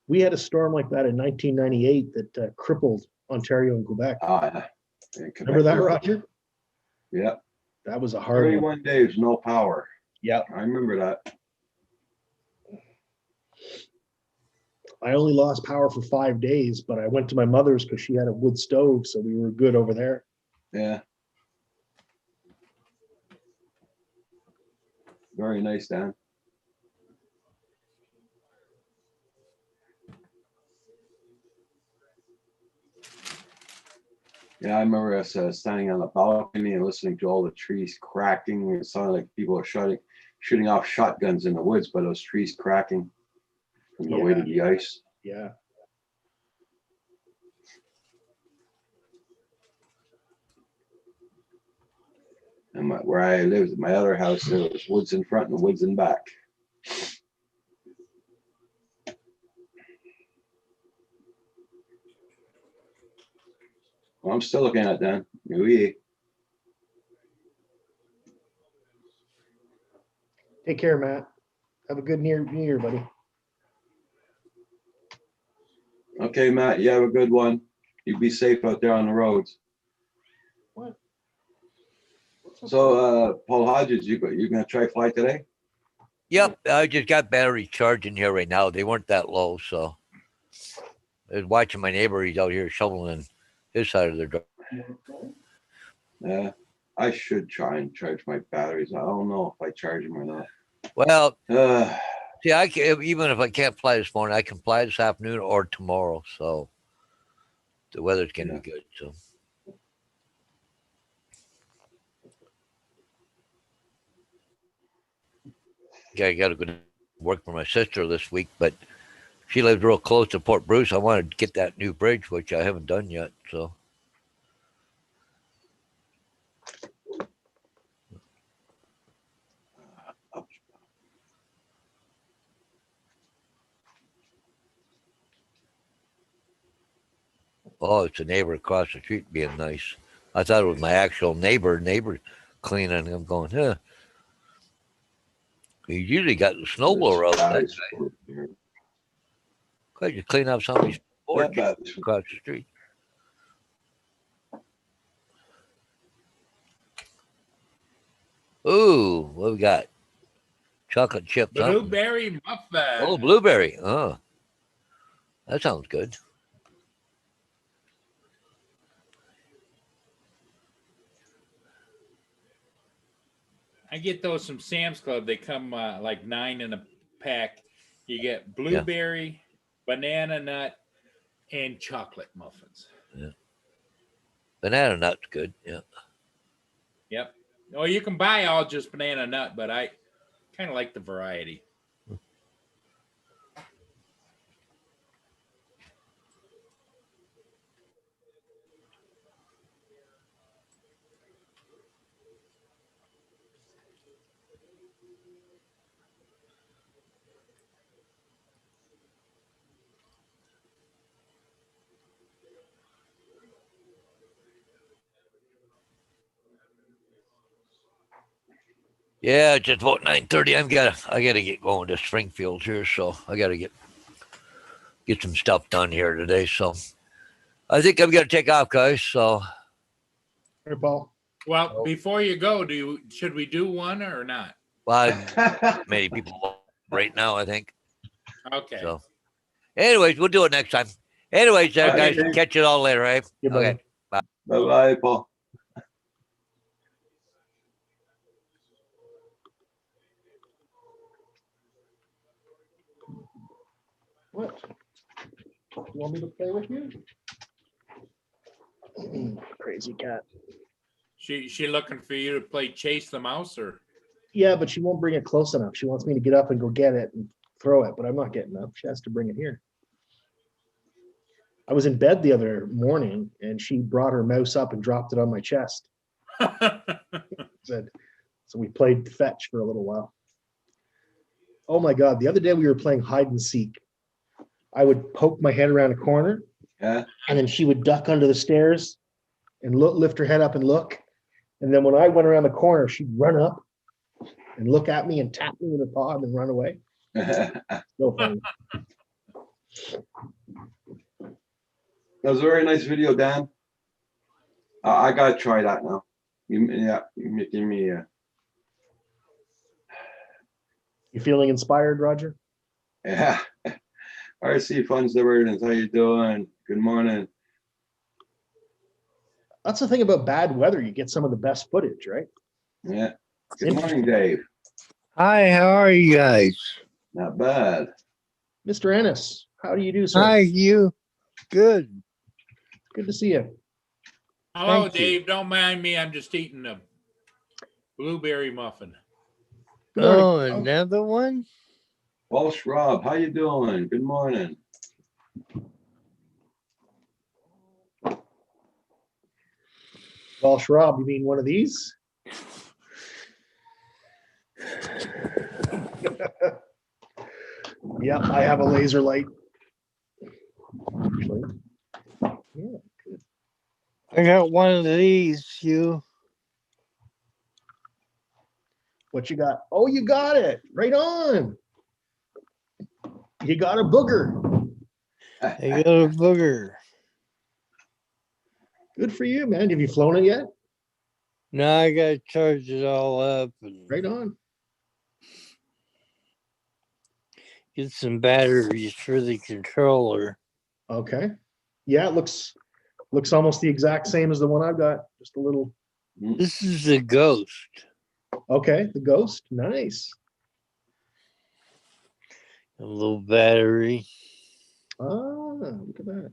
Speaker 1: We had a storm like that in 1998 that crippled Ontario and Quebec.
Speaker 3: Yeah.
Speaker 1: Remember that, Roger?
Speaker 3: Yeah.
Speaker 1: That was a hard one.
Speaker 3: 31 days, no power.
Speaker 1: Yep.
Speaker 3: I remember that.
Speaker 1: I only lost power for 5 days, but I went to my mother's because she had a wood stove, so we were good over there.
Speaker 3: Yeah. Very nice, Dan. Yeah, I remember us standing on the balcony and listening to all the trees cracking. It sounded like people were shooting off shotguns in the woods, but those trees cracking from the weight of the ice.
Speaker 1: Yeah.
Speaker 3: And where I lived, my other house, there was woods in front and woods in back. Well, I'm still looking at that. Oui.
Speaker 1: Take care, Matt. Have a good New Year, buddy.
Speaker 3: Okay, Matt, you have a good one. You be safe out there on the roads.
Speaker 1: What?
Speaker 3: So, Paul Hodges, you gonna try fly today?
Speaker 4: yep. I just got batteries charging here right now. They weren't that low, so I was watching my neighbor. He's out here shoveling his side of the drive.
Speaker 3: Yeah, I should try and charge my batteries. I don't know if I charge them or not.
Speaker 4: Well,
Speaker 3: Uh,
Speaker 4: see, I can, even if I can't fly this morning, I can fly this afternoon or tomorrow. So the weather's gonna be good. So yeah, I got to go to work for my sister this week, but she lives real close to Port Bruce. I wanted to get that new bridge, which I haven't done yet. So oh, it's a neighbor across the street being nice. I thought it was my actual neighbor cleaning. I'm going, huh? He usually got the snowblower out. That guy. Could you clean up somebody's porch across the street? Ooh, what we got? Chocolate chip something.
Speaker 2: blueberry muffin.
Speaker 4: Oh, blueberry. Oh, that sounds good.
Speaker 2: I get those from Sam's Club. They come like 9 in a pack. You get blueberry, banana nut, and chocolate muffins.
Speaker 4: Banana nut's good. Yeah.
Speaker 2: Yep. Oh, you can buy all just banana nut, but I kind of like the variety.
Speaker 4: Yeah, just about 9:30. I gotta get going to Springfield here, so I gotta get get some stuff done here today. So I think I'm gonna take off, guys. So
Speaker 1: Hey, Paul.
Speaker 2: Well,
Speaker 4: Oh.
Speaker 2: before you go, should we do one or not?
Speaker 4: many people right now, I think.
Speaker 2: Okay.
Speaker 4: So anyways, we'll do it next time. Anyways,
Speaker 3: Okay,
Speaker 4: guys,
Speaker 3: Dave.
Speaker 4: catch you all later, right?
Speaker 1: Yeah, buddy.
Speaker 4: Okay.
Speaker 3: Bye-bye, Paul.
Speaker 1: What? You want me to play with you? Crazy cat.
Speaker 2: She looking for you to play chase the mouse or?
Speaker 1: Yeah, but she won't bring it close enough. She wants me to get up and go get it and throw it, but I'm not getting up. She has to bring it here. I was in bed the other morning and she brought her mouse up and dropped it on my chest. Said, so we played fetch for a little while. Oh my God. The other day we were playing hide and seek. I would poke my head around a corner
Speaker 3: Yeah.
Speaker 1: and then she would duck under the stairs and lift her head up and look. And then when I went around the corner, she'd run up and look at me and tap me with her paw and then run away. So funny.
Speaker 3: That was a very nice video, Dan. I gotta try that now. Yeah, you're making me.
Speaker 1: You feeling inspired, Roger?
Speaker 3: Yeah. RC Funds the word. How you doing? Good morning.
Speaker 1: That's the thing about bad weather. You get some of the best footage, right?
Speaker 3: Yeah. Good morning, Dave.
Speaker 5: Hi, how are you guys?
Speaker 3: Not bad.
Speaker 1: Mr. Ennis, how do you do, sir?
Speaker 5: Hi, you. Good.
Speaker 1: Good to see you.
Speaker 2: Hello,
Speaker 5: Thank you.
Speaker 2: Dave. Don't mind me. I'm just eating a blueberry muffin.
Speaker 1: Good morning.
Speaker 5: Oh, another one?
Speaker 3: Walsh Rob, how you doing? Good morning.
Speaker 1: Walsh Rob, you mean one of these? Yeah, I have a laser light. Actually. Yeah, good.
Speaker 5: I got one of these, you.
Speaker 1: What you got? Oh, you got it. Right on. You got a booger.
Speaker 5: I got a booger.
Speaker 1: Good for you, man. Have you flown it yet?
Speaker 5: Now I gotta charge it all up and
Speaker 1: Right on.
Speaker 5: get some batteries for the controller.
Speaker 1: Okay. Yeah, it looks almost the exact same as the one I've got. Just a little.
Speaker 5: This is the Ghost.
Speaker 1: Okay, the Ghost. Nice.
Speaker 5: A little battery.
Speaker 1: Ah, look at that.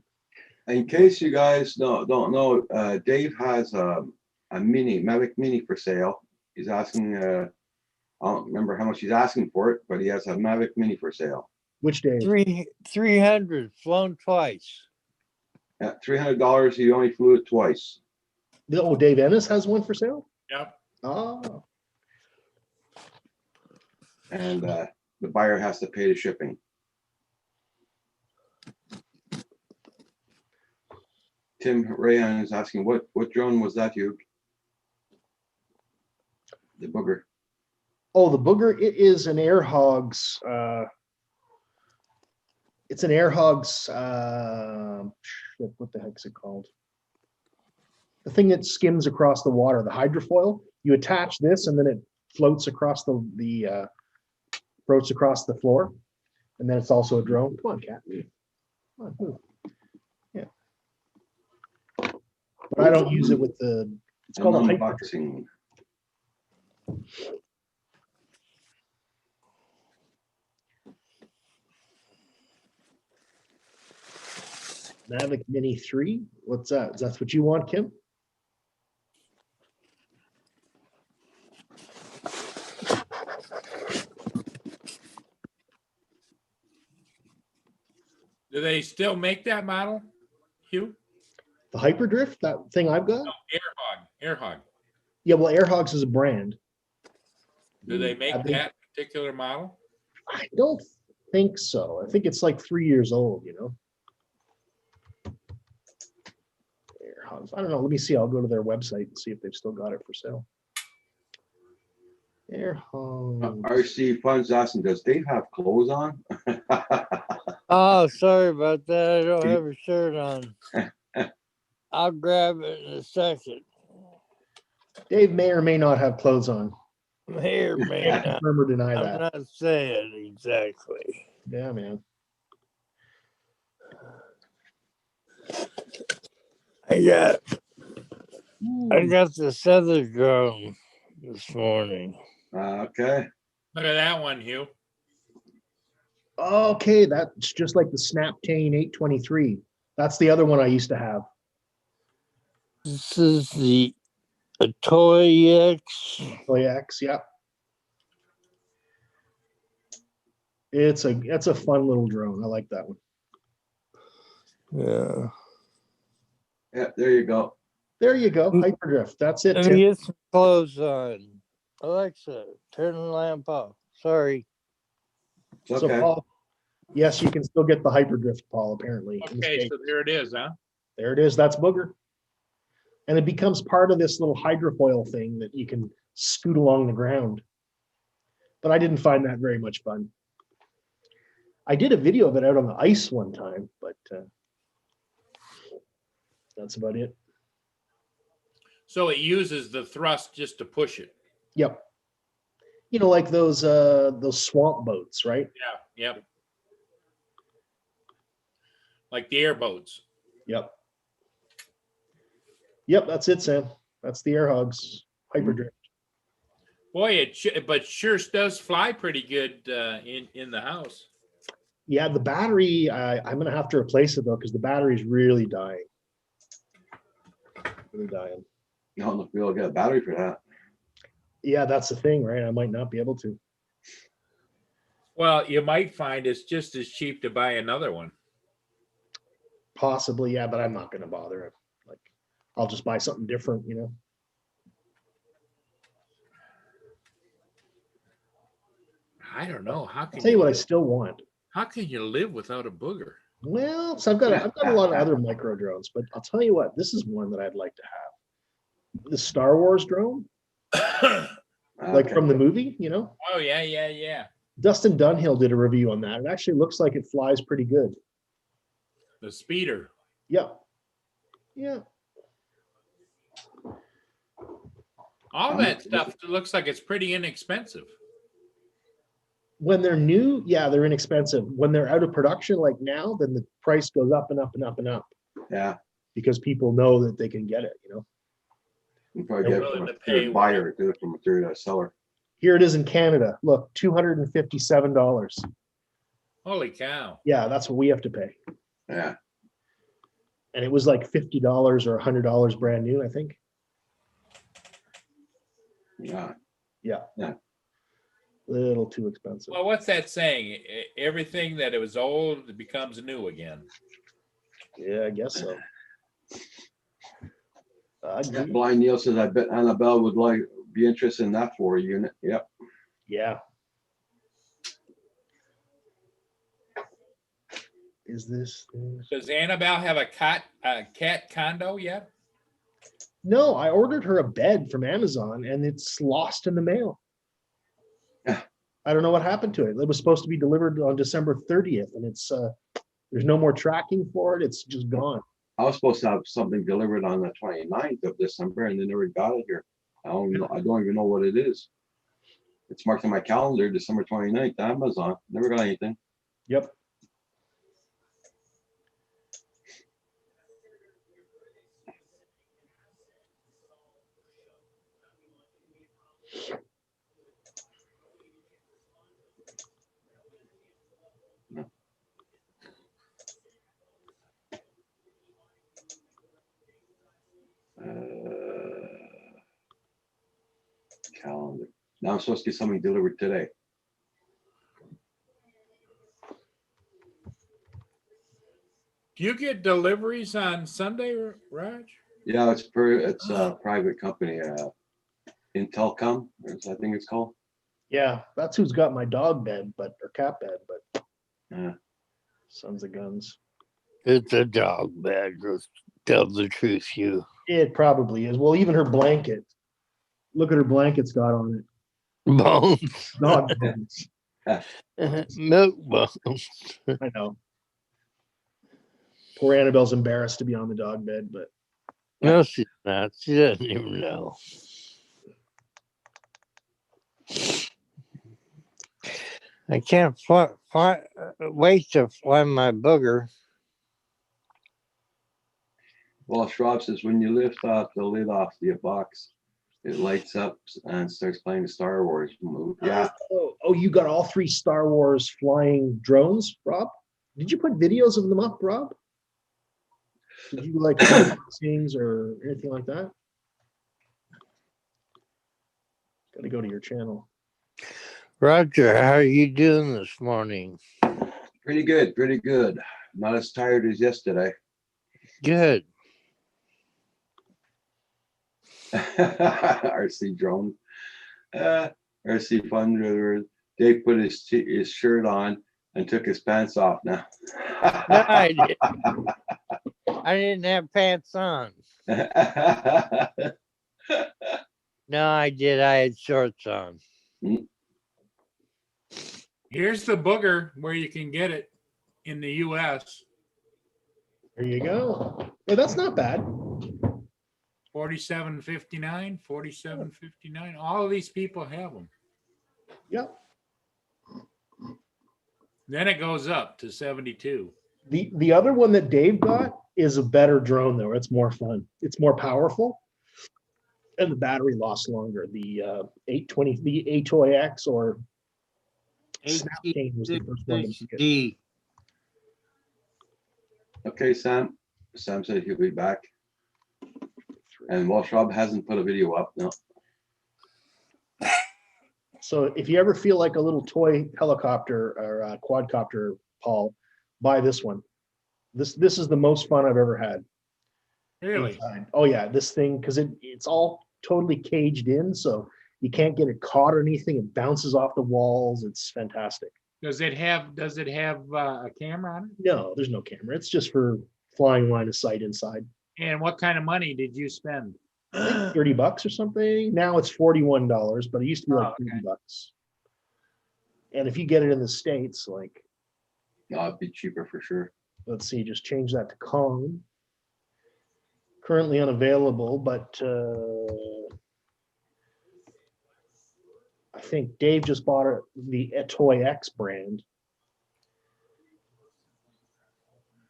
Speaker 3: In case you guys don't know, Dave has a Mavic Mini for sale. He's asking, I don't remember how much he's asking for it, but he has a Mavic Mini for sale.
Speaker 1: Which day?
Speaker 5: 300 flown twice.
Speaker 3: At $300, he only flew it twice.
Speaker 1: Oh, Dave Ennis has one for sale?
Speaker 2: Yep.
Speaker 1: Oh,
Speaker 3: And the buyer has to pay the shipping. Tim Rayan is asking, what drone was that, Hugh? The booger.
Speaker 1: oh, the booger. It is an Air Hogs. It's an Air Hogs. Shit, what the heck's it called? The thing that skims across the water, the hydrofoil. You attach this, and then it floats across the floor, and then it's also a drone. Come on, cat. Come on, move. Yeah. But I don't use it with the. It's called a
Speaker 3: An
Speaker 1: hyper.
Speaker 3: unboxing.
Speaker 1: Mavic Mini 3. What's that? Is that what you want, Kim?
Speaker 2: Do they still make that model, Hugh?
Speaker 1: The Hyperdrift, that thing I've got?
Speaker 2: No, Airhog.
Speaker 1: Yeah, well, Air Hogs is a brand.
Speaker 2: Do they make
Speaker 1: I think-
Speaker 2: that particular model?
Speaker 1: I don't think so. I think it's like 3 years old, you know? Air Hogs. I don't know. Let me see. I'll go to their website and see if they've still got it for sale. Air Hogs.
Speaker 3: RC Funds asking, does Dave have clothes on?
Speaker 5: Oh, sorry about that. I don't
Speaker 3: You-
Speaker 5: have a shirt on. I'll grab it in a second.
Speaker 1: Dave may or may not have clothes on.
Speaker 5: Here,
Speaker 1: Can't
Speaker 5: man.
Speaker 1: confirm or deny
Speaker 5: I'm
Speaker 1: that.
Speaker 5: not saying exactly.
Speaker 1: Yeah, man.
Speaker 5: I got the feather drone this morning.
Speaker 3: Okay.
Speaker 2: Look at that one, Hugh.
Speaker 1: Okay, that's just like the Snaptane 823. That's the other one I used to have.
Speaker 5: This is the Atoy X.
Speaker 1: OX, yeah. It's a fun little drone. I like that one.
Speaker 5: Yeah.
Speaker 3: Yeah, there you go.
Speaker 1: There you go. Hyperdrift. That's it,
Speaker 5: Let me
Speaker 1: Tim.
Speaker 5: get some clothes on. Alexa, turn the lamp off. Sorry.
Speaker 3: It's
Speaker 1: So
Speaker 3: okay.
Speaker 1: Paul, yes, you can still get the Hyperdrift, Paul, apparently. in the
Speaker 2: Okay,
Speaker 1: States.
Speaker 2: so there it is, huh?
Speaker 1: There it is. That's Booger. And it becomes part of this little hydrofoil thing that you can scoot along the ground. But I didn't find that very much fun. I did a video of it out on the ice one time, but that's about it.
Speaker 2: So it uses the thrust just to push it.
Speaker 1: Yep. You know, like those swamp boats, right?
Speaker 2: Yeah, yep. Like the airboats.
Speaker 1: Yep. Yep, that's it, Sam. That's the Air Hogs Hyperdrift.
Speaker 2: Boy, but sure does fly pretty good in the house.
Speaker 1: Yeah, the battery, I'm gonna have to replace it though, because the battery's really dying. Really dying.
Speaker 3: I don't know if we'll get a battery for that.
Speaker 1: Yeah, that's the thing, right? I might not be able to.
Speaker 2: Well, you might find it's just as cheap to buy another one.
Speaker 1: Possibly, yeah, but I'm not gonna bother. Like, I'll just buy something different, you know?
Speaker 2: I don't know. How
Speaker 1: I'll
Speaker 2: can
Speaker 1: tell you what I still want.
Speaker 2: how can you live without a booger?
Speaker 1: Well, so I've got a lot of other micro drones, but I'll tell you what, this is one that I'd like to have. The Star Wars drone, like
Speaker 3: Okay.
Speaker 1: from the movie, you know?
Speaker 2: Oh yeah, yeah.
Speaker 1: Dustin Dunhill did a review on that. It actually looks like it flies pretty good.
Speaker 2: The speeder.
Speaker 1: Yeah. Yeah.
Speaker 2: All that stuff looks like it's pretty inexpensive.
Speaker 1: When they're new, yeah, they're inexpensive. When they're out of production, like now, then the price goes up and up and up and up
Speaker 3: Yeah.
Speaker 1: because people know that they can get it, you know?
Speaker 3: You probably
Speaker 2: They're
Speaker 3: get it from
Speaker 2: willing
Speaker 3: a
Speaker 2: to pay
Speaker 3: third buyer, get it from a third seller.
Speaker 1: Here it is in Canada. Look, $257.
Speaker 2: Holy cow.
Speaker 1: Yeah, that's what we have to pay.
Speaker 3: Yeah.
Speaker 1: And it was like $50 or $100 brand new, I think.
Speaker 3: Yeah.
Speaker 1: Yeah.
Speaker 3: Yeah.
Speaker 1: Little too expensive.
Speaker 2: Well, what's that saying? Everything that it was old becomes new again.
Speaker 1: Yeah, I guess so.
Speaker 3: Yeah, Blind Neil says, I bet Annabelle would be interested in that 4 unit. Yep.
Speaker 1: Yeah. Is this?
Speaker 2: Does Annabelle have a cat condo yet?
Speaker 1: No, I ordered her a bed from Amazon and it's lost in the mail.
Speaker 3: Yeah.
Speaker 1: I don't know what happened to it. It was supposed to be delivered on December 30th and it's there's no more tracking for it. It's just gone.
Speaker 3: I was supposed to have something delivered on the 29th of December and they never got it here. I don't know. I don't even know what it is. It's marked on my calendar, December 29th, Amazon. Never got anything.
Speaker 1: Yep.
Speaker 3: Calendar. Now I'm supposed to get something delivered today.
Speaker 2: Do you get deliveries on Sunday, Raj?
Speaker 3: Yeah, it's a private company, Intelcom, I think it's called.
Speaker 1: Yeah, that's who's got my dog bed, or cat bed, but
Speaker 3: Yeah.
Speaker 1: sons of guns.
Speaker 5: It's a dog bed. Just tell the truth, you.
Speaker 1: It probably is. Well, even her blanket. Look at her blanket's got on it.
Speaker 5: Bones.
Speaker 1: Dog bones.
Speaker 5: Milk bones.
Speaker 1: I know. Poor Annabelle's embarrassed to be on the dog bed, but
Speaker 5: No, she's not. She doesn't even know. I can't wait to fly my booger.
Speaker 3: Well, Schwab says when you lift off the lid off the box, it lights up and starts playing the Star Wars movie. Yeah,
Speaker 1: oh, you got all 3 Star Wars flying drones, Rob? Did you put videos of them up, Rob? Did you like things or anything like that? Got to go to your channel.
Speaker 5: Roger, how are you doing this morning?
Speaker 3: pretty good, pretty good. Not as tired as yesterday.
Speaker 5: Good.
Speaker 3: RC drone. RC Fun. Dave put his shirt on and took his pants off now.
Speaker 5: No, I didn't. I didn't have pants on. No, I did. I had shorts on.
Speaker 6: Here's the booger where you can get it in the US.
Speaker 1: There you go. Yeah, that's not bad.
Speaker 6: $47.59, $47.59. All of these people have them.
Speaker 1: Yep.
Speaker 6: Then it goes up to 72.
Speaker 1: The other one that Dave got is a better drone though. It's more fun. It's more powerful. And the battery lasts longer. The 820, the Atoy X or Snapchat was the first one to make it.
Speaker 5: HD.
Speaker 3: Okay, Sam. Sam said he'll be back. And Walsh Rob hasn't put a video up. No.
Speaker 1: So if you ever feel like a little toy helicopter or a quadcopter, Paul, buy this one. This is the most fun I've ever had.
Speaker 6: Really?
Speaker 1: Inside. Oh yeah, this thing, because it's all totally caged in, so you can't get it caught or anything. It bounces off the walls. It's fantastic.
Speaker 6: Does it have a camera on it?
Speaker 1: No, there's no camera. It's just for flying line of sight inside.
Speaker 6: And what kind of money did you spend?
Speaker 1: I think $30 or something. Now it's $41, but it used to be like
Speaker 6: Oh, okay.
Speaker 1: $30. And if you get it in the States, like,
Speaker 3: No, it'd be cheaper for sure.
Speaker 1: let's see, just change that to Kong. Currently unavailable, but I think Dave just bought the Atoy X brand.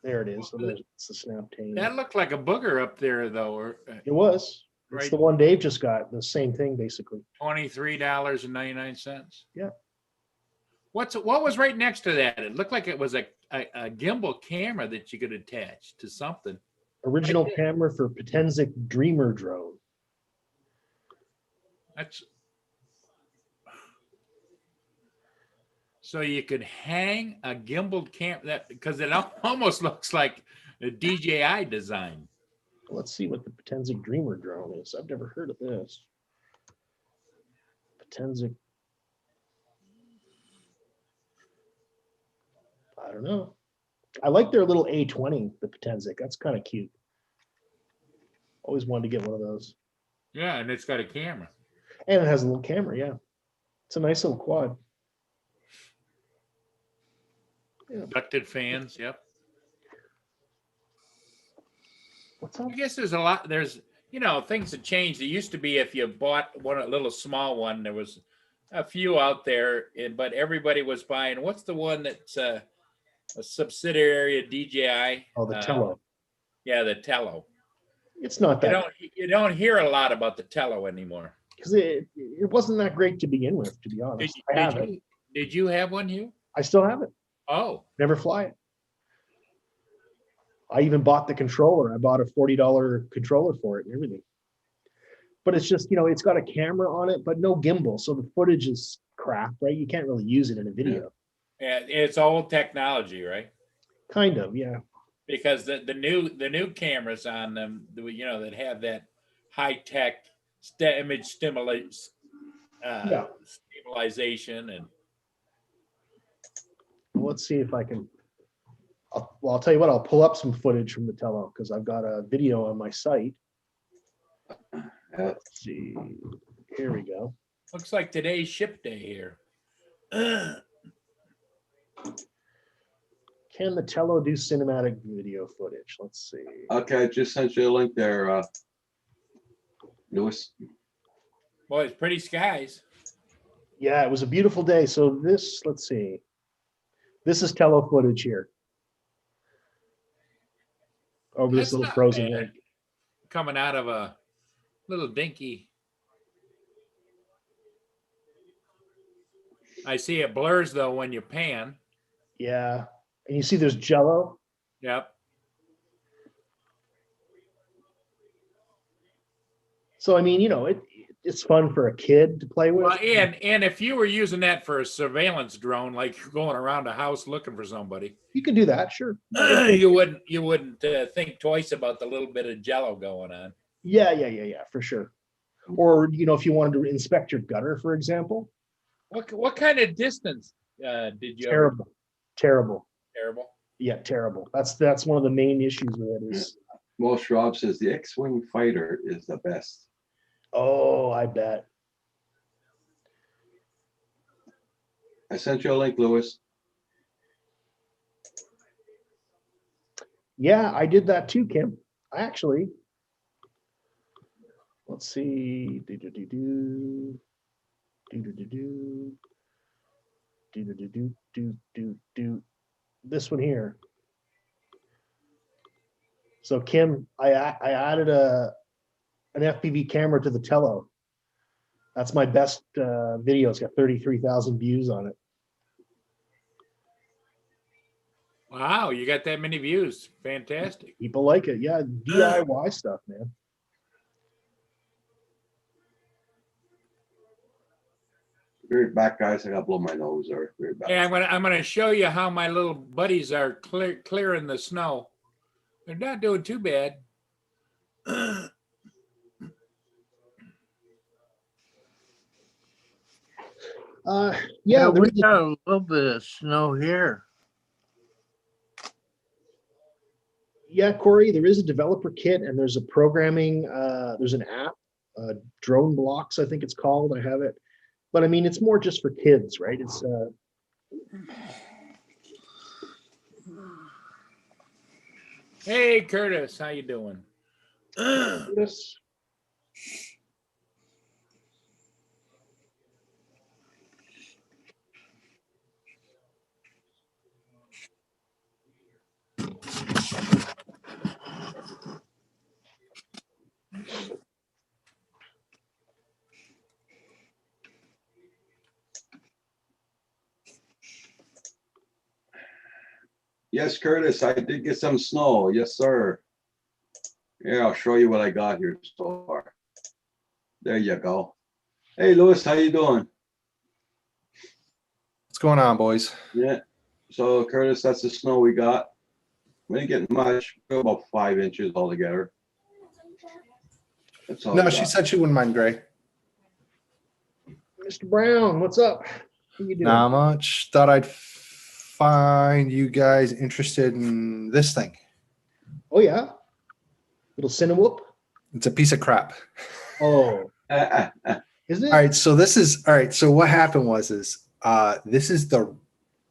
Speaker 1: There it is. So it's the Snap Tame.
Speaker 6: That looked like a booger up there though, or
Speaker 1: It was. It's
Speaker 6: right,
Speaker 1: the one Dave just got. The same thing, basically.
Speaker 6: $23.99.
Speaker 1: Yeah.
Speaker 6: What was right next to that? It looked like it was a gimbal camera that you could attach to something.
Speaker 1: Original
Speaker 6: Right there.
Speaker 1: camera for Potenzic Dreamer drone.
Speaker 6: That's so you could hang a gimbal camera that because it almost looks like a DJI design.
Speaker 1: Let's see what the Potenzic Dreamer drone is. I've never heard of this. Potenzic. I don't know. I like their little A20, the Potenzic. That's kind of cute. Always wanted to get one of those.
Speaker 6: Yeah, and it's got a camera.
Speaker 1: And it has a little camera, yeah. It's a nice little quad.
Speaker 6: Ducted fans, yep.
Speaker 1: What's up?
Speaker 6: I guess there's a lot. There's things have changed. It used to be if you bought a little small one, there was a few out there, but everybody was buying. What's the one that's a subsidiary of DJI?
Speaker 1: Oh, the Tello.
Speaker 6: Yeah, the Tello.
Speaker 1: It's not that
Speaker 6: You don't hear a lot about the Tello anymore.
Speaker 1: because it wasn't that great to begin with, to be honest. I have it.
Speaker 6: Did you have one, Hugh?
Speaker 1: I still have it.
Speaker 6: Oh,
Speaker 1: Never fly it. I even bought the controller. I bought a $40 controller for it and everything. But it's just, it's got a camera on it, but no gimbal. So the footage is crap, right? You can't really use it in a video.
Speaker 6: yeah, it's old technology, right?
Speaker 1: Kind of, yeah.
Speaker 6: Because the new cameras on them, that have that high tech image stabilization and.
Speaker 1: Let's see if I can. I'll tell you what, I'll pull up some footage from the Tello because I've got a video on my site. Let's see. Here we go.
Speaker 6: Looks like today's ship day here.
Speaker 1: Can the Tello do cinematic video footage? Let's see.
Speaker 3: Okay, I just sent you a link there, Lewis.
Speaker 6: Boy, it's pretty skies.
Speaker 1: Yeah, it was a beautiful day. So this, let's see. This is Tello footage here. Over this
Speaker 6: That's
Speaker 1: little
Speaker 6: not
Speaker 1: frozen
Speaker 6: bad.
Speaker 1: lake.
Speaker 6: Coming out of a little dinky. I see it blurs though when you pan.
Speaker 1: Yeah. And you see there's Jello.
Speaker 6: Yep.
Speaker 1: So, I mean, you know, it's fun for a kid to play with.
Speaker 6: Well, and if you were using that for a surveillance drone, like you're going around a house looking for somebody,
Speaker 1: You can do that, sure.
Speaker 6: you wouldn't think twice about the little bit of Jello going on.
Speaker 1: Yeah, for sure. Or, you know, if you wanted to inspect your gutter, for example.
Speaker 6: What kind of distance did you?
Speaker 1: Terrible.
Speaker 6: Terrible.
Speaker 1: Yeah, terrible. That's one of the main issues with it is,
Speaker 3: Most Rob says the X-Wing fighter is the best.
Speaker 1: oh, I bet.
Speaker 3: I sent you a link, Lewis.
Speaker 1: Yeah, I did that too, Kim. I actually, let's see. This one here. So Kim, I added an FPV camera to the Tello. That's my best video. It's got 33,000 views on it.
Speaker 6: Wow, you got that many views. Fantastic.
Speaker 1: People like it. Yeah, DIY stuff, man.
Speaker 3: Be right back, guys. I gotta blow my nose. Or be right back.
Speaker 6: Hey, I'm gonna show you how my little buddies are clearing the snow. They're not doing too bad.
Speaker 1: Yeah, there
Speaker 5: we
Speaker 1: is a-
Speaker 5: got a little bit of snow here.
Speaker 1: yeah, Corey, there is a developer kit and there's a programming, there's an app, Drone Blocks, I think it's called. I have it. But I mean, it's more just for kids, right? It's
Speaker 6: Hey, Curtis, how you doing?
Speaker 1: this.
Speaker 3: Yes, Curtis, I did get some snow. Yes, sir. Yeah, I'll show you what I got here so far. There you go. Hey, Lewis, how you doing?
Speaker 7: What's going on, boys?
Speaker 3: Yeah. So, Curtis, that's the snow we got. We didn't get much, about 5 inches altogether. That's all.
Speaker 7: No,
Speaker 3: we
Speaker 7: she
Speaker 3: got.
Speaker 7: said she wouldn't mind gray.
Speaker 1: Mr. Brown, what's up? How you doing?
Speaker 7: Not much. Thought I'd find you guys interested in this thing.
Speaker 1: Oh yeah, little Cinewhoop.
Speaker 7: It's a piece of crap.
Speaker 1: Oh, is it?
Speaker 7: All right, so this is all right. So what happened was this is the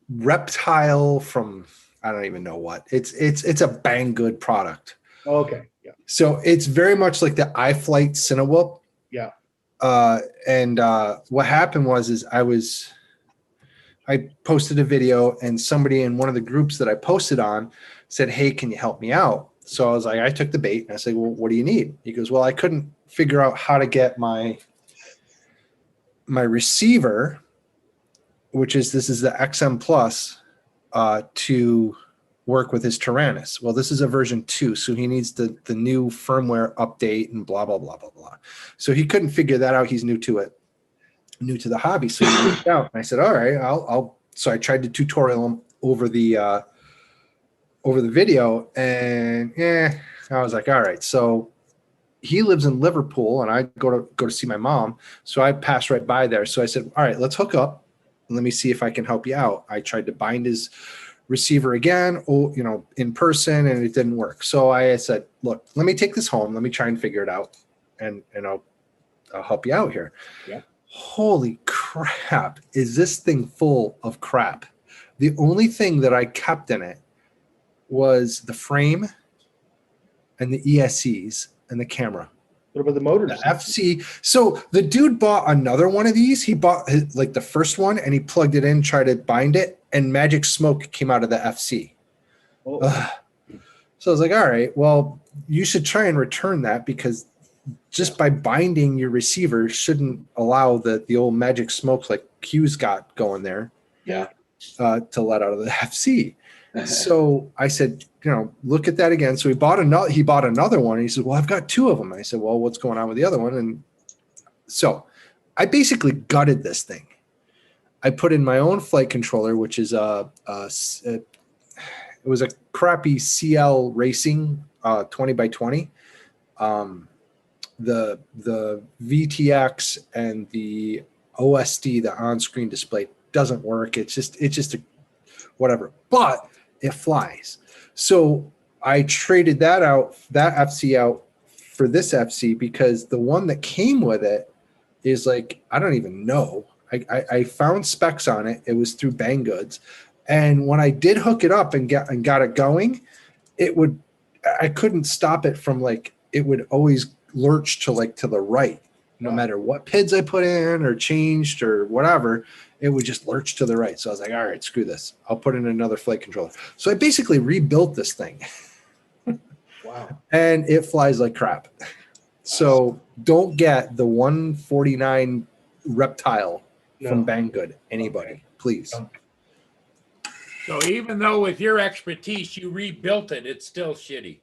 Speaker 7: reptile from I don't even know what. It's a Banggood product.
Speaker 1: Okay, yeah.
Speaker 7: So it's very much like the iFlight Cinewhoop.
Speaker 1: Yeah.
Speaker 7: And what happened was I posted a video and somebody in one of the groups that I posted on said, "Hey, can you help me out?" So I was like, I took the bait and I said, "Well, what do you need?" He goes, "Well, I couldn't figure out how to get my receiver, this is the XM Plus, to work with his Tyrannus. Well, this is a version 2, so he needs the new firmware update and blah, blah, blah, blah, blah." So he couldn't figure that out. He's new to it, new to the hobby. So he reached out and I said, all right, so I tried to tutorial him over the video and I was like, all right. So he lives in Liverpool and I go to see my mom. So I passed right by there. So I said, all right, let's hook up and let me see if I can help you out. I tried to bind his receiver again, in person, and it didn't work. So I said, look, let me take this home. Let me try and figure it out and I'll help you out here.
Speaker 1: Yeah.
Speaker 7: Holy crap. Is this thing full of crap? The only thing that I kept in it was the frame and the ESCs and the camera.
Speaker 1: What about the motors?
Speaker 7: The FC. So the dude bought another one of these. He bought like the first one and he plugged it in, tried to bind it, and magic smoke came out of the FC.
Speaker 1: Oh,
Speaker 7: So I was like, all right, well, you should try and return that because just by binding your receiver shouldn't allow the old magic smoke like Q's got going there
Speaker 3: Yeah.
Speaker 7: to let out of the FC. So I said, look at that again. So he bought another one. And he said, well, I've got two of them. And I said, well, what's going on with the other one? And so I basically gutted this thing. I put in my own flight controller, which is it was a crappy CL Racing 20x20. The VTX and the OSD, the on-screen display, doesn't work. It's just a whatever, but it flies. So I traded that FC out for this FC because the one that came with it is like, I don't even know. I found specs on it. It was through Banggood. And when I did hook it up and got it going, I couldn't stop it from it would always lurch to the right. No matter what PIDs I put in or changed or whatever, it would just lurch to the right. So I was like, all right, screw this. I'll put in another flight controller. So I basically rebuilt this thing.
Speaker 1: wow.
Speaker 7: And it flies like crap. So don't get the 149 Reptile from Banggood, anybody, please.
Speaker 6: So even though with your expertise you rebuilt it, it's still shitty.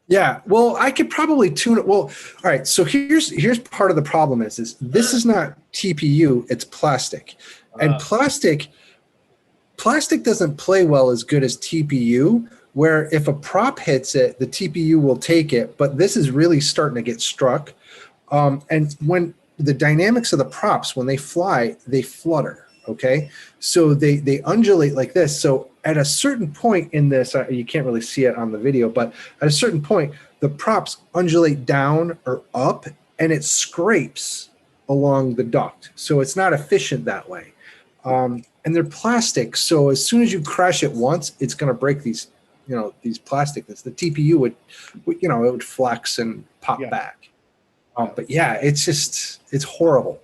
Speaker 7: Yeah, well, I could probably tune it. Well, all right. So here's part of the problem is this is not TPU, it's plastic, and plastic doesn't play well as good as TPU. Where if a prop hits it, the TPU will take it, but this is really starting to get struck. And when the dynamics of the props, when they fly, they flutter. Okay, so they undulate like this. So at a certain point in this, you can't really see it on the video, but at a certain point, the props undulate down or up, and it scrapes along the duct. So it's not efficient that way. And they're plastic, so as soon as you crash it once, it's going to break these plastic. The TPU would it would flex and pop back. But yeah, it's horrible.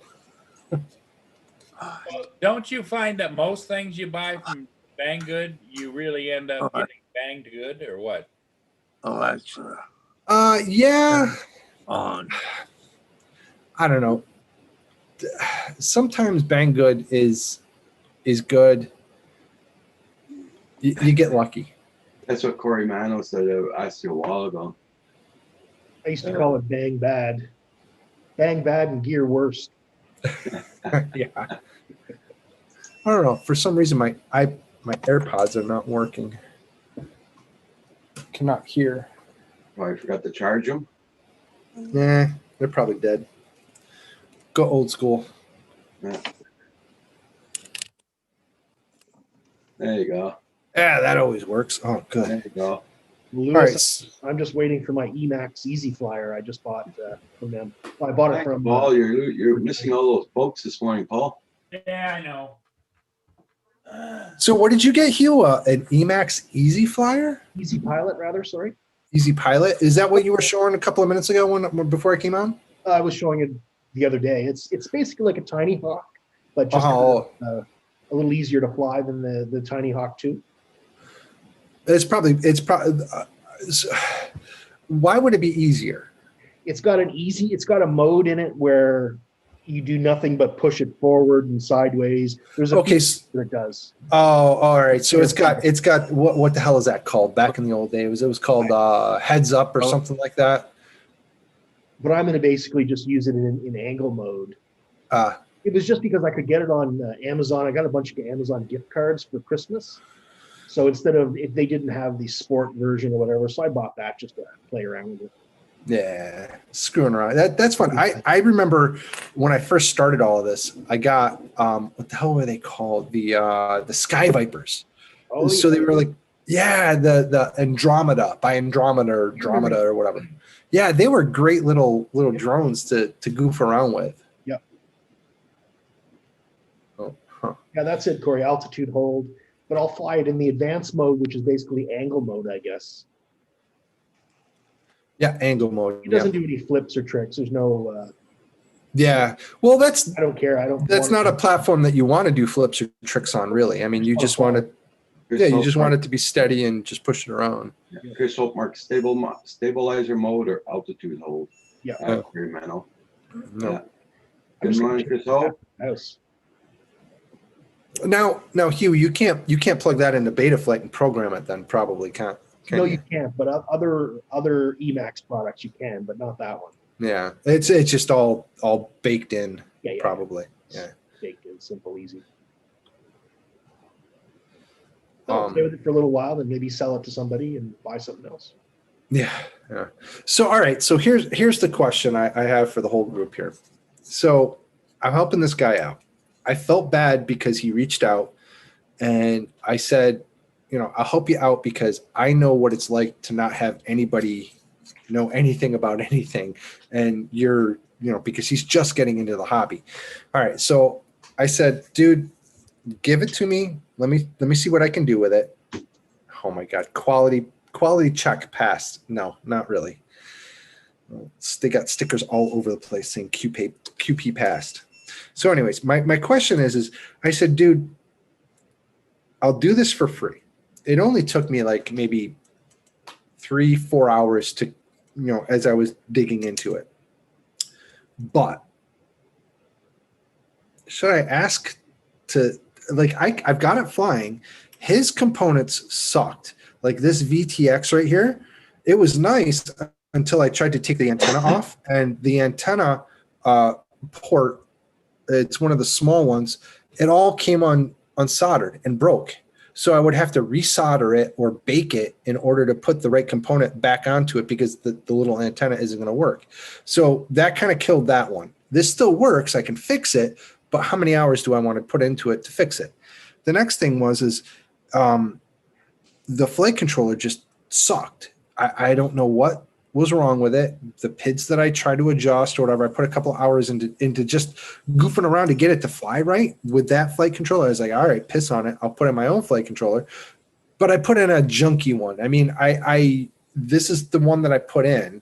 Speaker 6: Well, don't you find that most things you buy from Banggood, you really end up getting banged good, or what?
Speaker 8: Alexa
Speaker 7: Yeah.
Speaker 8: on.
Speaker 7: I don't know. Sometimes Banggood is good. You get lucky.
Speaker 3: That's what Corey Mano said. I asked you a while ago.
Speaker 1: I used to call it bang bad. Bang bad and gear worst.
Speaker 7: Yeah. I don't know. For some reason, my AirPods are not working. Cannot hear.
Speaker 3: Oh, I forgot to charge them.
Speaker 7: Nah, they're probably dead. Go old school.
Speaker 3: Yeah. There you go.
Speaker 7: Yeah, that always works. Oh, good.
Speaker 3: There you go.
Speaker 1: Lewis,
Speaker 7: All right.
Speaker 1: I'm just waiting for my Emax Easy Flyer I just bought from them. Well, I bought it from
Speaker 3: Paul, you're missing all those folks this morning, Paul.
Speaker 6: Yeah, I know.
Speaker 7: So what did you get, Hugh? An Emax Easy Flyer?
Speaker 1: Easy Pilot, rather. Sorry,
Speaker 7: Easy Pilot? Is that what you were showing a couple of minutes ago before I came on?
Speaker 1: I was showing it the other day. It's basically like a Tiny Hawk, but just a little easier to fly than the Tiny Hawk 2.
Speaker 7: It's probably. Why would it be easier?
Speaker 1: It's got a mode in it where you do nothing but push it forward and sideways. There's a feature that it does.
Speaker 7: Oh, all right. So it's got what the hell is that called? Back in the old days, it was called heads up or something like that.
Speaker 1: But I'm going to basically just use it in angle mode. It was just because I could get it on Amazon. I got a bunch of Amazon gift cards for Christmas. So instead of, if they didn't have the sport version or whatever, so I bought that just to play around with it.
Speaker 7: Yeah, screwing around. That's fun. I remember when I first started all of this, I got what the hell were they called? The Sky Vipers.
Speaker 1: Oh,
Speaker 7: so they were like, yeah, the Andromeda by Andromeda or whatever. Yeah, they were great little drones to goof around with.
Speaker 1: Yep.
Speaker 7: Oh, huh.
Speaker 1: Yeah, that's it, Corey. Altitude hold. but I'll fly it in the advanced mode, which is basically angle mode, I guess.
Speaker 7: Yeah, angle mode.
Speaker 1: It
Speaker 7: Yeah.
Speaker 1: doesn't do any flips or tricks. There's no,
Speaker 7: Yeah. Well, that's
Speaker 1: I don't care. I don't.
Speaker 7: that's
Speaker 1: want
Speaker 7: not a platform that you want to do flips or tricks on, really. I mean, you just want it. Yeah, you just want it to be steady and just push it around.
Speaker 3: Chris Holtmark, stabilizer mode or altitude hold.
Speaker 1: Yeah.
Speaker 3: Experimental.
Speaker 7: No.
Speaker 3: Yeah. Good morning, Chris Holt.
Speaker 1: House.
Speaker 7: Now, Hugh, you can't plug that into Betaflight and program it. Then probably can't. Can
Speaker 1: No,
Speaker 7: you?
Speaker 1: you can't. But other Emacs products you can, but not that one.
Speaker 7: Yeah, it's just all baked in,
Speaker 1: Yeah, yeah.
Speaker 7: probably. Yeah.
Speaker 1: Baked in, simple, easy.
Speaker 7: Um,
Speaker 1: Stay with it for a little while, then maybe sell it to somebody and buy something else.
Speaker 7: Yeah. So, all right. So here's the question I have for the whole group here. So I'm helping this guy out. I felt bad because he reached out and I said, I'll help you out because I know what it's like to not have anybody know anything about anything. And you're, because he's just getting into the hobby. All right. So I said, dude, give it to me. Let me see what I can do with it. Oh my God. Quality check passed. No, not really. They got stickers all over the place saying QP passed. So anyways, my question is I said, dude, I'll do this for free. It only took me like maybe 3-4 hours to, as I was digging into it. But should I ask to, like, I've got it flying. His components sucked. Like this VTX right here, it was nice until I tried to take the antenna off, and the antenna port, it's one of the small ones, it all came unsoldered and broke. So I would have to resolder it or bake it in order to put the right component back onto it because the little antenna isn't going to work. So that kind of killed that one. This still works. I can fix it, but how many hours do I want to put into it to fix it? The next thing was the flight controller just sucked. I don't know what was wrong with it. The PIDs that I tried to adjust or whatever, I put a couple hours into just goofing around to get it to fly right with that flight controller. I was like, all right, piss on it. I'll put in my own flight controller. But I put in a junky one. I mean, this is the one that I put in.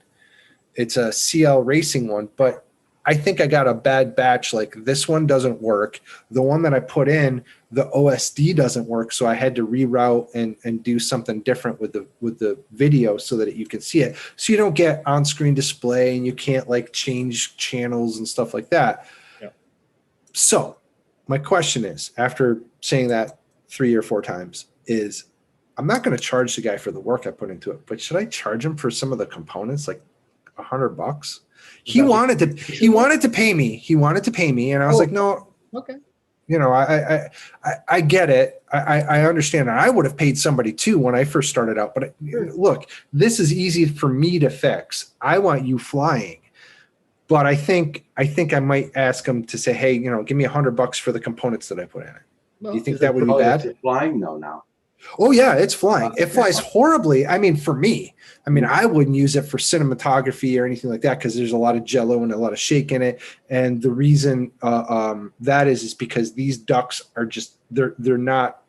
Speaker 7: It's a CL Racing one, but I think I got a bad batch. Like this one doesn't work. The one that I put in, the OSD doesn't work. So I had to reroute and do something different with the video so that you can see it. So you don't get on-screen display and you can't like change channels and stuff like that.
Speaker 1: Yeah.
Speaker 7: So my question is, after saying that 3 or 4 times, is I'm not going to charge the guy for the work I put into it, but should I charge him for some of the components, like $100? He wanted to pay me. He wanted to pay me. And I was like, no,
Speaker 1: Okay.
Speaker 7: I get it. I understand. And I would have paid somebody too when I first started out. But look, this is easy for me to fix. I want you flying. But I think I might ask him to say, hey, give me $100 for the components that I put in it.
Speaker 1: Well,
Speaker 7: Do you think that would be bad?
Speaker 3: It's flying though now.
Speaker 7: Oh yeah, it's flying. It flies horribly. I mean, for me, I wouldn't use it for cinematography or anything like that because there's a lot of jello and a lot of shake in it. And the reason that is because these ducks are just they're not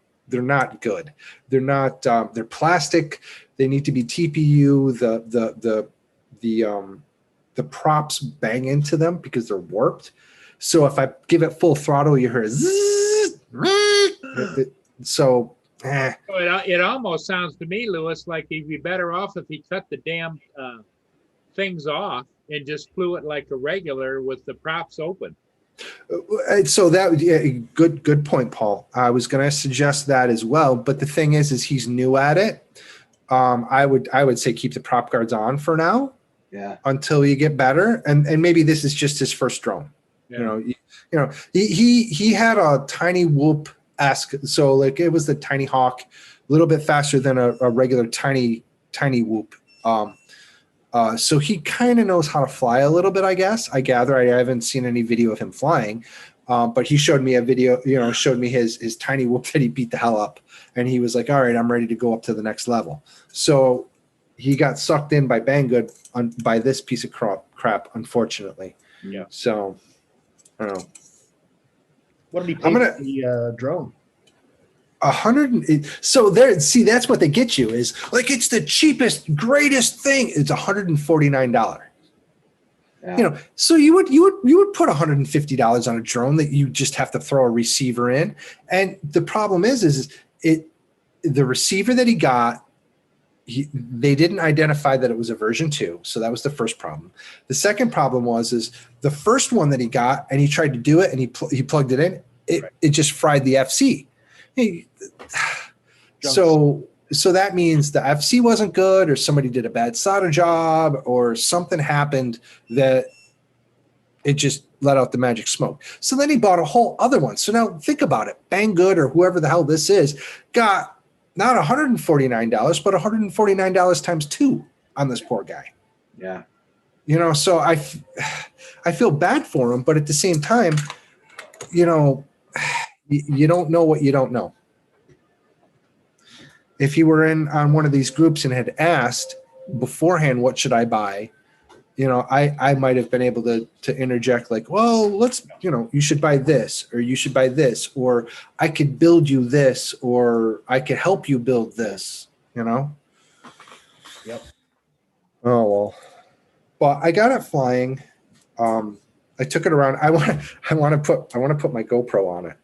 Speaker 7: good. They're not. They're plastic. They need to be TPU. The props bang into them because they're warped. So if I give it full throttle, you hear zzz, so.
Speaker 6: It almost sounds to me, Lewis, like he'd be better off if he cut the damn things off and just flew it like a regular with the props open.
Speaker 7: So that good point, Paul. I was going to suggest that as well, but the thing is he's new at it. I would say keep the prop guards on for now.
Speaker 3: Yeah.
Speaker 7: Until you get better, and maybe this is just his first drone.
Speaker 6: Yeah.
Speaker 7: He had a tiny whoop. So like it was the Tiny Hawk, a little bit faster than a regular tiny whoop. So he kind of knows how to fly a little bit, I guess. I gather. I haven't seen any video of him flying, but he showed me a video. Showed me his tiny whoop that he beat the hell up, and he was like, "All right, I'm ready to go up to the next level." So he got sucked in by Banggood by this piece of crap, unfortunately.
Speaker 6: Yeah.
Speaker 7: So I don't know.
Speaker 1: What did he pay
Speaker 7: I'm gonna-
Speaker 1: for the drone?
Speaker 7: So there, see, that's what they get you is like, it's the cheapest, greatest thing. It's $149.
Speaker 3: Yeah.
Speaker 7: You know, so you would put $150 on a drone that you just have to throw a receiver in. And the problem is the receiver that he got, they didn't identify that it was a version 2. So that was the first problem. The second problem is the first one that he got and he tried to do it and he plugged it in. It just fried the FC. So that means the FC wasn't good, or somebody did a bad solder job, or something happened that it just let out the magic smoke. So then he bought a whole other one. So now think about it. Banggood or whoever the hell this is got not $149, but $149 times 2 on this poor guy.
Speaker 3: Yeah.
Speaker 7: You know, so I feel bad for him, but at the same time, you know, you don't know what you don't know. If you were on one of these groups and had asked beforehand, what should I buy? You know, I might have been able to interject like, well, you should buy this, or you should buy this, or I could build you this, or I could help you build this, you know?
Speaker 1: Yep.
Speaker 7: Oh, well, but I got it flying. I took it around. I want to put my GoPro on it.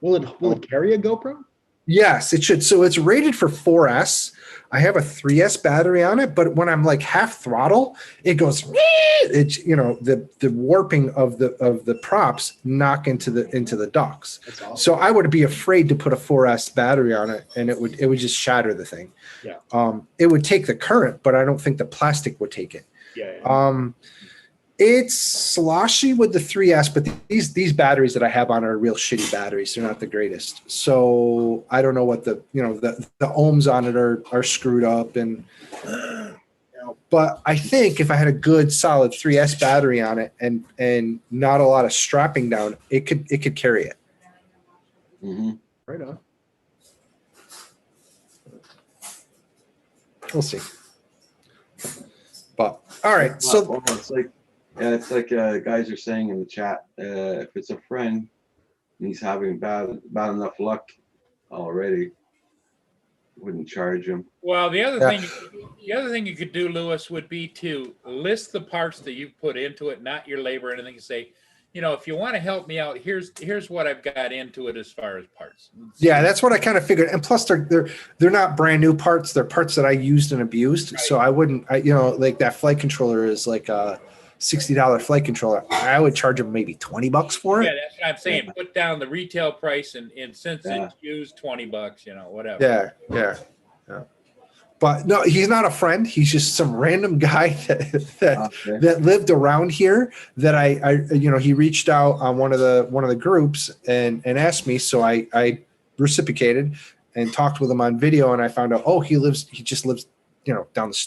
Speaker 1: Will it carry a GoPro?
Speaker 7: Yes, it should. So it's rated for 4S. I have a 3S battery on it, but when I'm like half throttle, it goes. It's, you know, the warping of the props knock into the docks.
Speaker 1: That's awesome.
Speaker 7: So I would be afraid to put a 4S battery on it, and it would just shatter the thing.
Speaker 1: Yeah.
Speaker 7: It would take the current, but I don't think the plastic would take it.
Speaker 1: Yeah.
Speaker 7: It's sloshy with the 3S, but these batteries that I have on are real shitty batteries. They're not the greatest. So I don't know what the ohms on it are screwed up, and but I think if I had a good solid 3S battery on it and not a lot of strapping down, it could carry it.
Speaker 3: Mm-hmm.
Speaker 1: Right on.
Speaker 7: We'll see. But all right, so
Speaker 3: Well, it's like guys are saying in the chat. If it's a friend, and he's having bad enough luck already, wouldn't charge him.
Speaker 6: Well, the other thing you could do, Lewis, would be to list the parts that you've put into it, not your labor or anything. Say, you know, if you want to help me out, here's what I've got into it as far as parts.
Speaker 7: yeah, that's what I kind of figured. And plus, they're not brand new parts. They're parts that I used and abused.
Speaker 6: Right.
Speaker 7: So I wouldn't, like that flight controller is like a $60 flight controller. I would charge them maybe $20 for it.
Speaker 6: Yeah, that's what I'm saying. Put down the retail price, and since
Speaker 3: Yeah.
Speaker 6: it's used, $20, you know, whatever.
Speaker 7: Yeah. But no, he's not a friend. He's just some random guy that lived around here. That I he reached out on one of the groups and asked me. So I reciprocated and talked with him on video. And I found out, he just lives,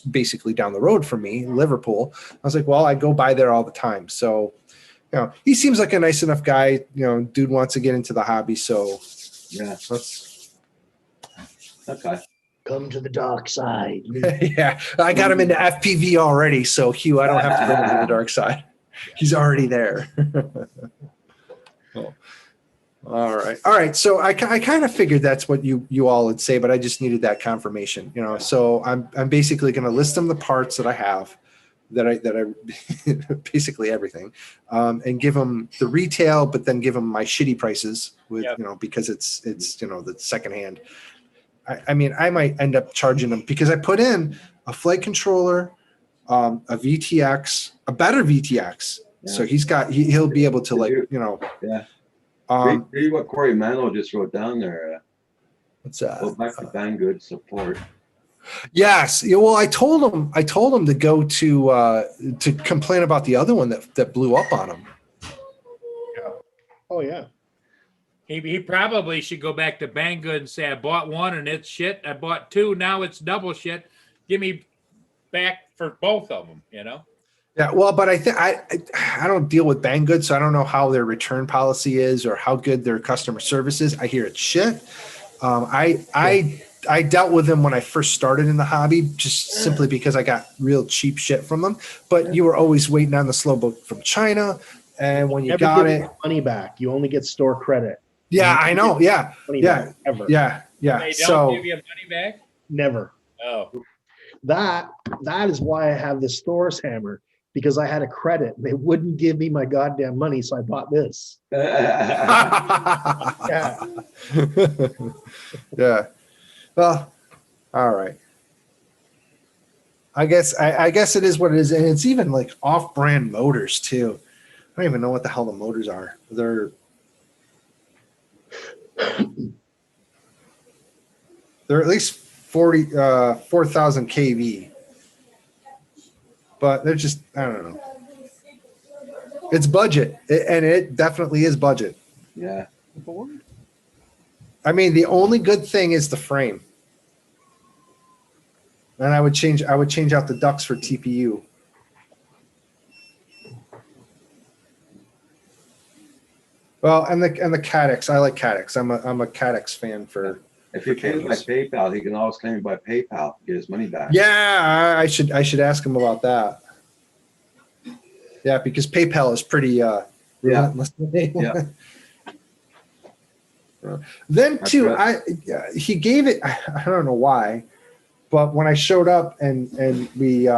Speaker 7: basically down the road from me, in Liverpool. I was like, well, I go by there all the time. So, he seems like a nice enough guy. Dude wants to get into the hobby. So
Speaker 3: Yeah.
Speaker 7: let's.
Speaker 3: Okay.
Speaker 1: Come to the dark side.
Speaker 7: Yeah, I got him into FPV already, so Hugh, I don't have to bring him to the dark side. He's already there. All right. So I kind of figured that's what you all would say, but I just needed that confirmation. So I'm basically going to list them the parts that I have, that I basically everything, and give them the retail, but then give them my shitty prices with because it's the secondhand. I mean, I might end up charging them because I put in a flight controller, a VTX, a better VTX.
Speaker 3: Yeah.
Speaker 7: So he'll be able to
Speaker 3: Yeah. Read what Corey Mano just wrote down there.
Speaker 7: What's that?
Speaker 3: Go back to Banggood support.
Speaker 7: Yes. Yeah, well, I told him to go to complain about the other one that blew up on him.
Speaker 1: Oh yeah.
Speaker 6: He probably should go back to Banggood and say, I bought one and it's shit. I bought two. Now it's double shit. Give me back for both of them,
Speaker 7: Yeah, well, but I think I don't deal with Banggood, so I don't know how their return policy is or how good their customer service is. I hear it's shit. I dealt with them when I first started in the hobby, just simply because I got real cheap shit from them. But you were always waiting on the slow boat from China, and when you
Speaker 1: Never
Speaker 7: got
Speaker 1: give
Speaker 7: it,
Speaker 1: your money back. You only get store credit.
Speaker 7: Yeah, I know. Yeah,
Speaker 1: money
Speaker 7: yeah,
Speaker 1: back, ever.
Speaker 7: yeah, yeah.
Speaker 6: They don't
Speaker 7: So
Speaker 6: give you money back?
Speaker 1: Never.
Speaker 6: Oh,
Speaker 1: That is why I have this Thor's hammer, because I had a credit. They wouldn't give me my goddamn money, so I bought this. Yeah.
Speaker 7: yeah. Well, all right. I guess it is what it is, and it's even like off-brand motors too. I don't even know what the hell the motors are. They're at least 4,000 kV, but they're just, I don't know. It's budget, and it definitely is budget.
Speaker 3: Yeah.
Speaker 7: I mean, the only good thing is the frame. And I would change out the ducts for TPU. Well, and the Cadex. I like Cadex. I'm a Cadex fan for.
Speaker 3: If you pay by PayPal, he can always claim it by PayPal, get his money back.
Speaker 7: Yeah, I should ask him about that. Yeah, because PayPal is pretty relentless.
Speaker 3: Yeah.
Speaker 7: Then
Speaker 3: That's
Speaker 7: too,
Speaker 3: right.
Speaker 7: he gave it. I don't know why, but when I showed up and we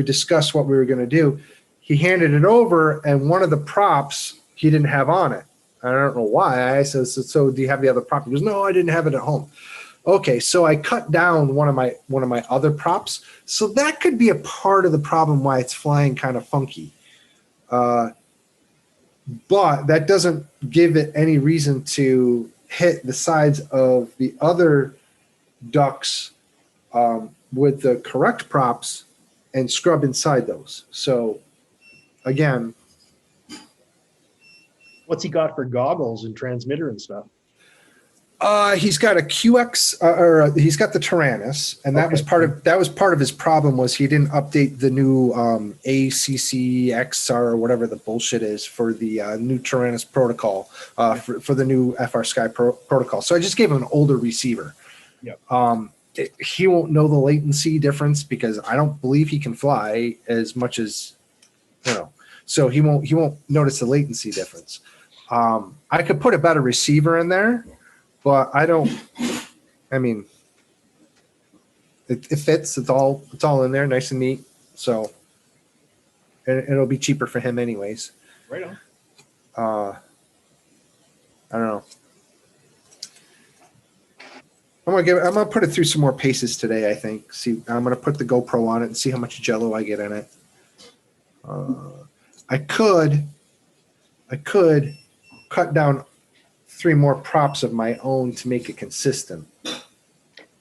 Speaker 7: discussed what we were going to do, he handed it over, and one of the props he didn't have on it. I don't know why. I said, so do you have the other prop? He goes, no, I didn't have it at home. Okay, so I cut down one of my other props. So that could be a part of the problem why it's flying kind of funky. But that doesn't give it any reason to hit the sides of the other ducts with the correct props and scrub inside those. So again,
Speaker 1: What's he got for goggles and transmitter and stuff?
Speaker 7: he's got a QX, he's got the Tyrannus, and that was part of his problem was he didn't update the new ACCXR or whatever the bullshit is for the new Tyrannus protocol for the new FR Sky protocol. So I just gave him an older receiver.
Speaker 1: Yep.
Speaker 7: He won't know the latency difference because I don't believe he can fly as much as so he won't notice the latency difference. I could put a better receiver in there. But I mean, it fits. It's all in there, nice and neat. So it'll be cheaper for him anyways.
Speaker 1: Right on.
Speaker 7: I don't know. I'm gonna put it through some more paces today. I think. See, I'm gonna put the GoPro on it and see how much jello I get in it. I could cut down 3 more props of my own to make it consistent.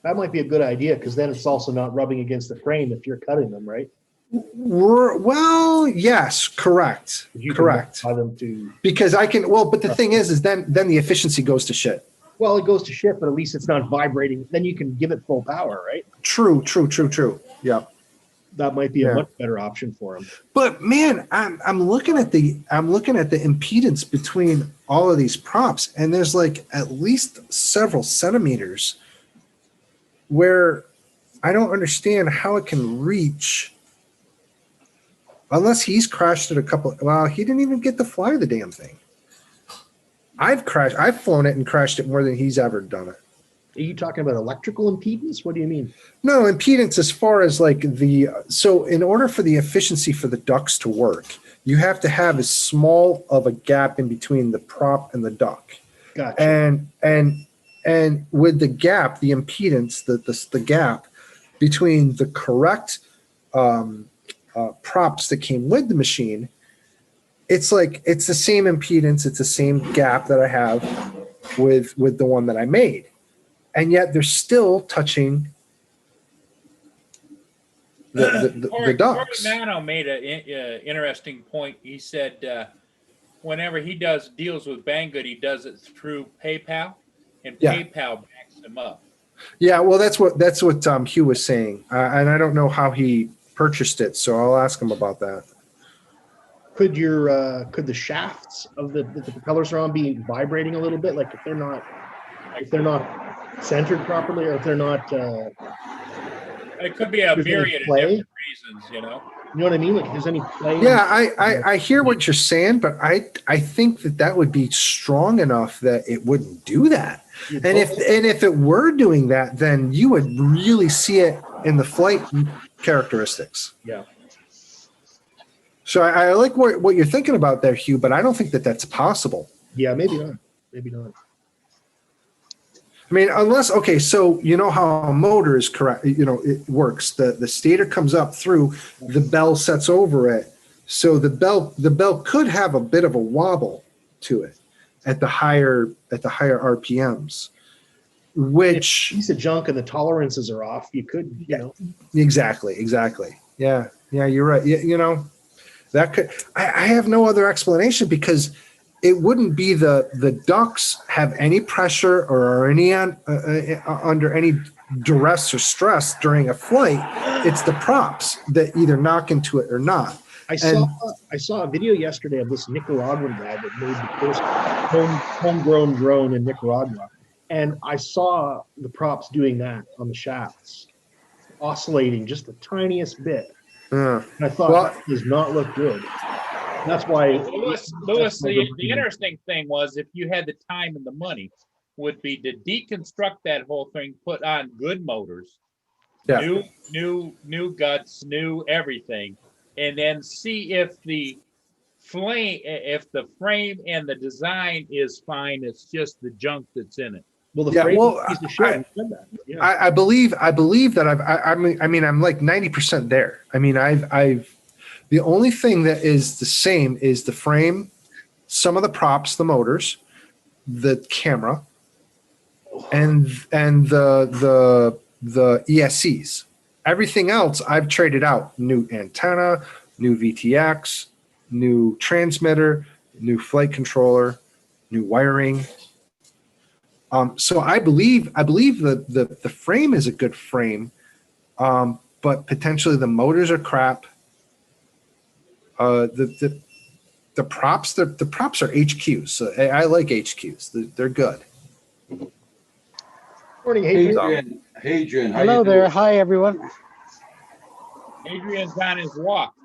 Speaker 1: That might be a good idea because then it's also not rubbing against the frame if you're cutting them, right?
Speaker 7: Well, yes, correct.
Speaker 1: You can
Speaker 7: Correct.
Speaker 1: modify them to.
Speaker 7: Because I can, well, but the thing is then the efficiency goes to shit.
Speaker 1: Well, it goes to shit, but at least it's not vibrating. Then you can give it full power, right?
Speaker 7: True. Yeah.
Speaker 1: That might be
Speaker 7: Yeah.
Speaker 1: a much better option for him.
Speaker 7: But man, I'm looking at the impedance between all of these props, and there's like at least several centimeters where I don't understand how it can reach. Unless he's crashed it a couple. Well, he didn't even get to fly the damn thing. I've flown it and crashed it more than he's ever done it.
Speaker 1: Are you talking about electrical impedance? What do you mean?
Speaker 7: No, impedance as far as like so in order for the efficiency for the ducts to work, you have to have as small of a gap in between the prop and the duct.
Speaker 1: Gotcha.
Speaker 7: And with the gap, the impedance, the gap between the correct props that came with the machine, it's the same impedance, it's the same gap that I have with the one that I made. And yet they're still touching the ducts.
Speaker 6: Corey Mano made an interesting point. He said whenever he deals with Banggood, he does it through PayPal, and
Speaker 7: Yeah.
Speaker 6: PayPal backs him up.
Speaker 7: Yeah, well, that's what Hugh was saying, and I don't know how he purchased it, so I'll ask him about that.
Speaker 1: Could the shafts of the propellers are on be vibrating a little bit? Like if they're not centered properly, or if they're not
Speaker 6: It could be a
Speaker 1: There's any
Speaker 6: myriad of
Speaker 1: play?
Speaker 6: different reasons,
Speaker 1: You know what I mean? Like, if there's any play.
Speaker 7: Yeah, I hear what you're saying, but I think that would be strong enough that it wouldn't do that. And if it were doing that, then you would really see it in the flight characteristics.
Speaker 1: Yeah.
Speaker 7: So I like what you're thinking about there, Hugh, but I don't think that that's possible.
Speaker 1: Yeah, maybe not. Maybe not.
Speaker 7: I mean, unless, okay, so you know how a motor is correct, it works. The stator comes up through, the bell sets over it. So the bell could have a bit of a wobble to it at the higher RPMs, which
Speaker 1: Piece of junk and the tolerances are off. You could,
Speaker 7: exactly. Yeah, you're right. That could, I have no other explanation because it wouldn't be the ducts have any pressure or are any under any duress or stress during a flight. It's the props that either knock into it or not.
Speaker 1: I saw a video yesterday of this Nicaraguan guy that made the first homegrown drone in Nicaragua, and I saw the props doing that on the shafts, oscillating just the tiniest bit. And I thought that does not look good. That's why,
Speaker 6: Lewis, the interesting thing was if you had the time and the money, would be to deconstruct that whole thing, put on good motors, new guts, new everything, and then see if the frame and the design is fine. It's just the junk that's in it.
Speaker 1: Well, the frame is a piece of shit. You said that. Yeah.
Speaker 7: I believe that I'm like 90% there. I mean, the only thing that is the same is the frame, some of the props, the motors, the camera, and the ESCs. Everything else I've traded out. New antenna, new VTX, new transmitter, new flight controller, new wiring. So I believe the frame is a good frame, but potentially the motors are crap. The props are HQs. So I like HQs. They're good.
Speaker 1: Morning,
Speaker 3: Adrian. Adrian, how
Speaker 9: Hello
Speaker 3: you
Speaker 9: there.
Speaker 3: doing?
Speaker 9: Hi, everyone.
Speaker 6: Adrian's on his walk,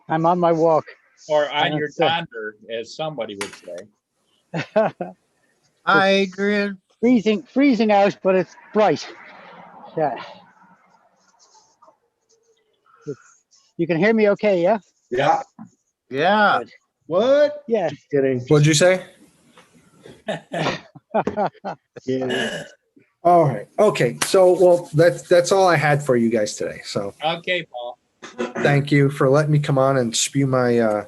Speaker 9: I'm on my walk.
Speaker 6: or on your
Speaker 9: That's
Speaker 6: donder, as somebody would say.
Speaker 8: Hi, Adrian.
Speaker 9: Freezing out, but it's bright. Yeah. You can hear me okay, yeah?
Speaker 3: Yeah.
Speaker 8: Yeah.
Speaker 1: What?
Speaker 9: Yeah.
Speaker 1: Just kidding.
Speaker 7: What'd you say?
Speaker 1: Yeah.
Speaker 7: All right. Okay. So, well, that's all I had for you guys today. So
Speaker 6: Okay, Paul.
Speaker 7: thank you for letting me come on and spew my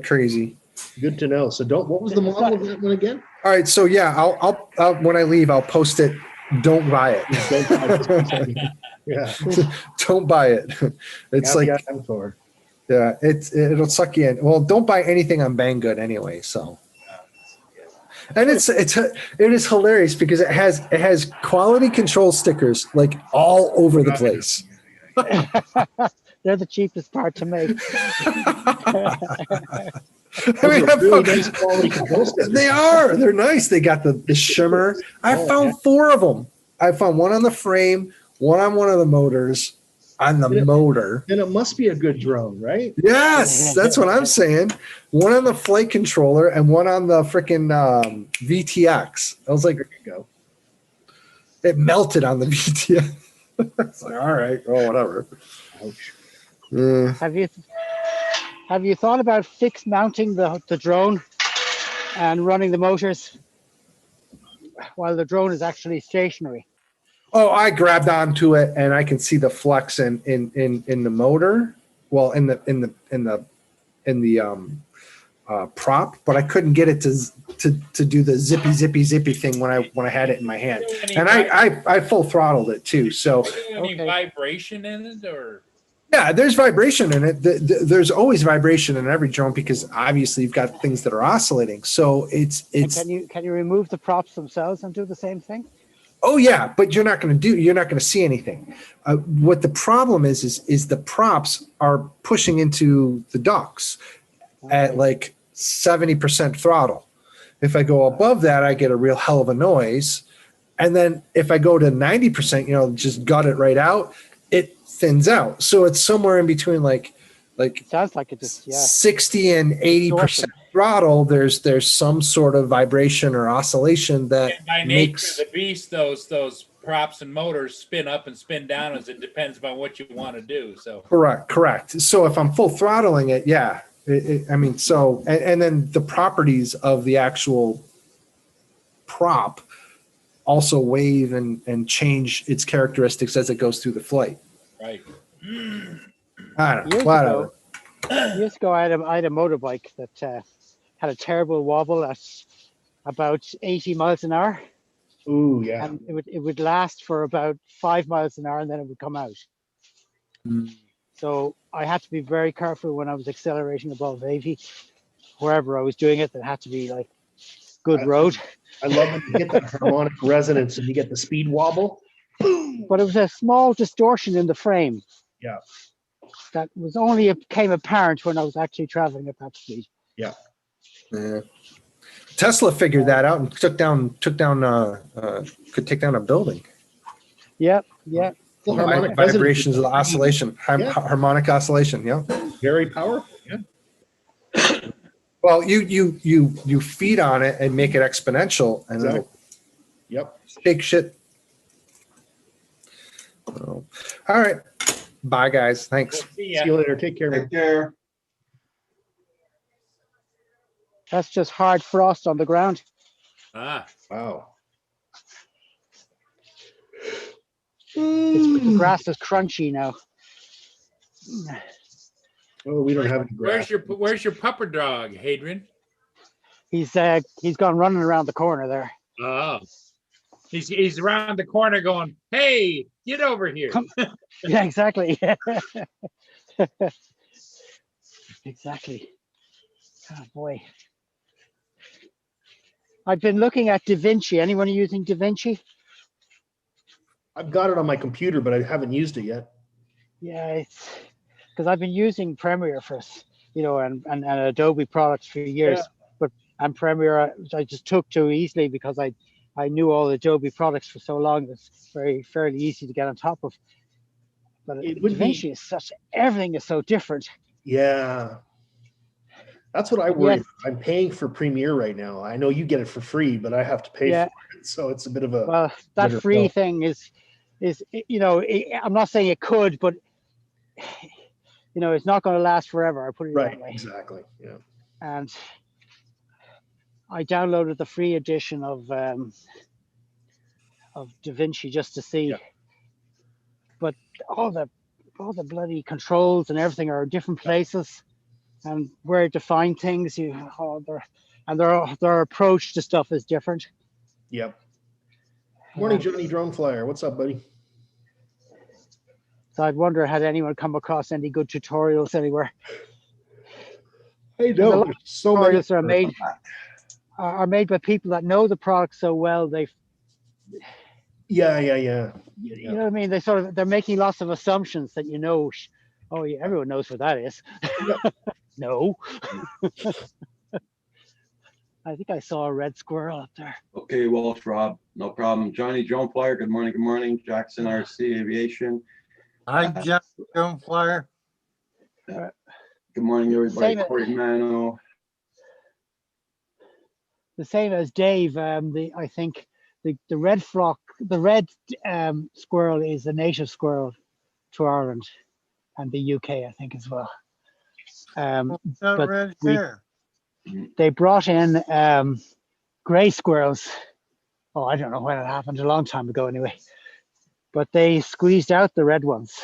Speaker 7: crazy.
Speaker 1: Good to know. So what was the model of that one again?
Speaker 7: All right. So yeah, I'll when I leave, I'll post it. Don't buy it.
Speaker 1: Don't buy it. Yeah.
Speaker 7: Don't buy it. It's like,
Speaker 1: for.
Speaker 7: yeah, it'll suck you in. Well, don't buy anything on Banggood anyway. So, and it is hilarious because it has quality control stickers like all over the place.
Speaker 9: They're the cheapest part to make.
Speaker 7: I mean,
Speaker 1: really nice quality control stickers.
Speaker 7: they are. They're nice. They got the shimmer. I found 4 of them. I found one on the frame, one on one of the motors, on the motor.
Speaker 1: Then it must be a good drone, right?
Speaker 7: Yes, that's what I'm saying. One on the flight controller and one on the freaking VTX. I was like,
Speaker 1: There you go.
Speaker 7: it melted on the VTX. It's like, all right, oh, whatever.
Speaker 1: Ouch.
Speaker 9: Have you thought about fixed mounting the drone and running the motors while the drone is actually stationary?
Speaker 7: Oh, I grabbed onto it and I can see the flex in the motor. Well, in the prop, but I couldn't get it to do the zippy thing when I had it in my hand. And I full throttled it too. So
Speaker 6: Any vibration in it, or?
Speaker 7: yeah, there's vibration in it. There's always vibration in every drone because obviously you've got things that are oscillating. So it's.
Speaker 9: And can you remove the props themselves and do the same thing?
Speaker 7: Oh yeah, but you're not going to see anything. What the problem is the props are pushing into the ducts at like 70% throttle. If I go above that, I get a real hell of a noise. And then if I go to 90%, just gut it right out, it thins out. So it's somewhere in between like
Speaker 9: Sounds like it just, yeah.
Speaker 7: 60 and 80% throttle. There's some sort of vibration or oscillation that
Speaker 6: And by nature
Speaker 7: makes
Speaker 6: of the beast, those props and motors spin up and spin down as it depends upon what you want to do. So
Speaker 7: correct. So if I'm full throttling it, yeah. I mean, so, and then the properties of the actual prop also wave and change its characteristics as it goes through the flight.
Speaker 6: right.
Speaker 7: I don't know.
Speaker 9: Years
Speaker 7: Whatever.
Speaker 9: Years ago, I had a motorbike that had a terrible wobble at about 80 miles an hour,
Speaker 1: Ooh, yeah.
Speaker 9: and it would last for about 5 miles an hour, and then it would come out.
Speaker 7: Mm.
Speaker 9: So I had to be very careful when I was accelerating above 80, wherever I was doing it. There had to be like good road.
Speaker 1: I love when you get that harmonic resonance and you get the speed wobble.
Speaker 9: But it was a small distortion in the frame.
Speaker 1: Yeah.
Speaker 9: That was only became apparent when I was actually traveling at that speed.
Speaker 7: Yeah. Tesla figured that out and could take down a building.
Speaker 9: Yeah.
Speaker 1: Well, harmonic
Speaker 7: Vibrations of the
Speaker 1: resonance is
Speaker 7: oscillation,
Speaker 1: Yeah.
Speaker 7: harmonic oscillation. Yeah.
Speaker 1: very powerful. Yeah.
Speaker 7: Well, you feed on it and make it exponential, and
Speaker 1: Exactly.
Speaker 7: it'll
Speaker 1: Yep.
Speaker 7: shake shit. So, all right. Bye, guys. Thanks.
Speaker 6: See
Speaker 1: See
Speaker 6: ya.
Speaker 1: you later. Take care, man.
Speaker 3: Take care.
Speaker 9: That's just hard frost on the ground.
Speaker 6: Ah,
Speaker 1: Wow.
Speaker 9: The grass is crunchy now.
Speaker 1: Oh, we don't have any grass.
Speaker 6: where's your pupper dog, Hadrian?
Speaker 9: He's gone running around the corner there.
Speaker 6: Oh, he's around the corner going, "Hey, get over here!"
Speaker 9: Come- Yeah, exactly. Exactly. Oh boy. I've been looking at DaVinci. Anyone using DaVinci?
Speaker 1: I've got it on my computer, but I haven't used it yet.
Speaker 9: Yeah, it's because I've been using Premiere for, and Adobe products for years.
Speaker 1: Yeah.
Speaker 9: And Premiere, I just took to easily because I knew all the Adobe products for so long. It's fairly easy to get on top of. But
Speaker 1: It would
Speaker 9: DaVinci
Speaker 1: be-
Speaker 9: is everything is so different.
Speaker 1: Yeah. That's what I worry
Speaker 9: Yes.
Speaker 1: about. I'm paying for Premiere right now. I know you get it for free, but I have to pay
Speaker 9: Yeah.
Speaker 1: for it. So it's a bit of a
Speaker 9: Well, that
Speaker 1: better
Speaker 9: free
Speaker 1: go.
Speaker 9: thing is I'm not saying it could, but it's not going to last forever. I put it
Speaker 1: right.
Speaker 9: that way.
Speaker 1: Exactly. Yeah.
Speaker 9: And I downloaded the free edition of DaVinci just to see.
Speaker 1: Yeah.
Speaker 9: But all the bloody controls and everything are different places, and where to find things, their approach to stuff is different.
Speaker 1: Yep. Morning, Johnny Drone Flyer. What's up, buddy?
Speaker 9: So I'd wonder, had anyone come across any good tutorials anywhere?
Speaker 1: Hey,
Speaker 9: a
Speaker 1: no,
Speaker 9: lot
Speaker 1: there's so many.
Speaker 9: Tutorials are made by people that know the product so well.
Speaker 1: Yeah.
Speaker 9: You know what I mean? They're making lots of assumptions that oh yeah, everyone knows what that is. No. I think I saw a red squirrel up there.
Speaker 3: Okay, Walsh, Rob, no problem. Johnny Drone Flyer, good morning, good morning. Jackson RC Aviation.
Speaker 8: Hi, John, Drone Flyer.
Speaker 3: Good morning, everybody.
Speaker 9: Same-
Speaker 3: Corey Mano.
Speaker 9: The same as Dave. I think the red squirrel is a native squirrel to Ireland and the UK, I think, as well.
Speaker 8: That
Speaker 9: But
Speaker 8: red
Speaker 9: we-
Speaker 8: hair.
Speaker 9: They brought in gray squirrels. Oh, I don't know when it happened, a long time ago anyway. But they squeezed out the red ones.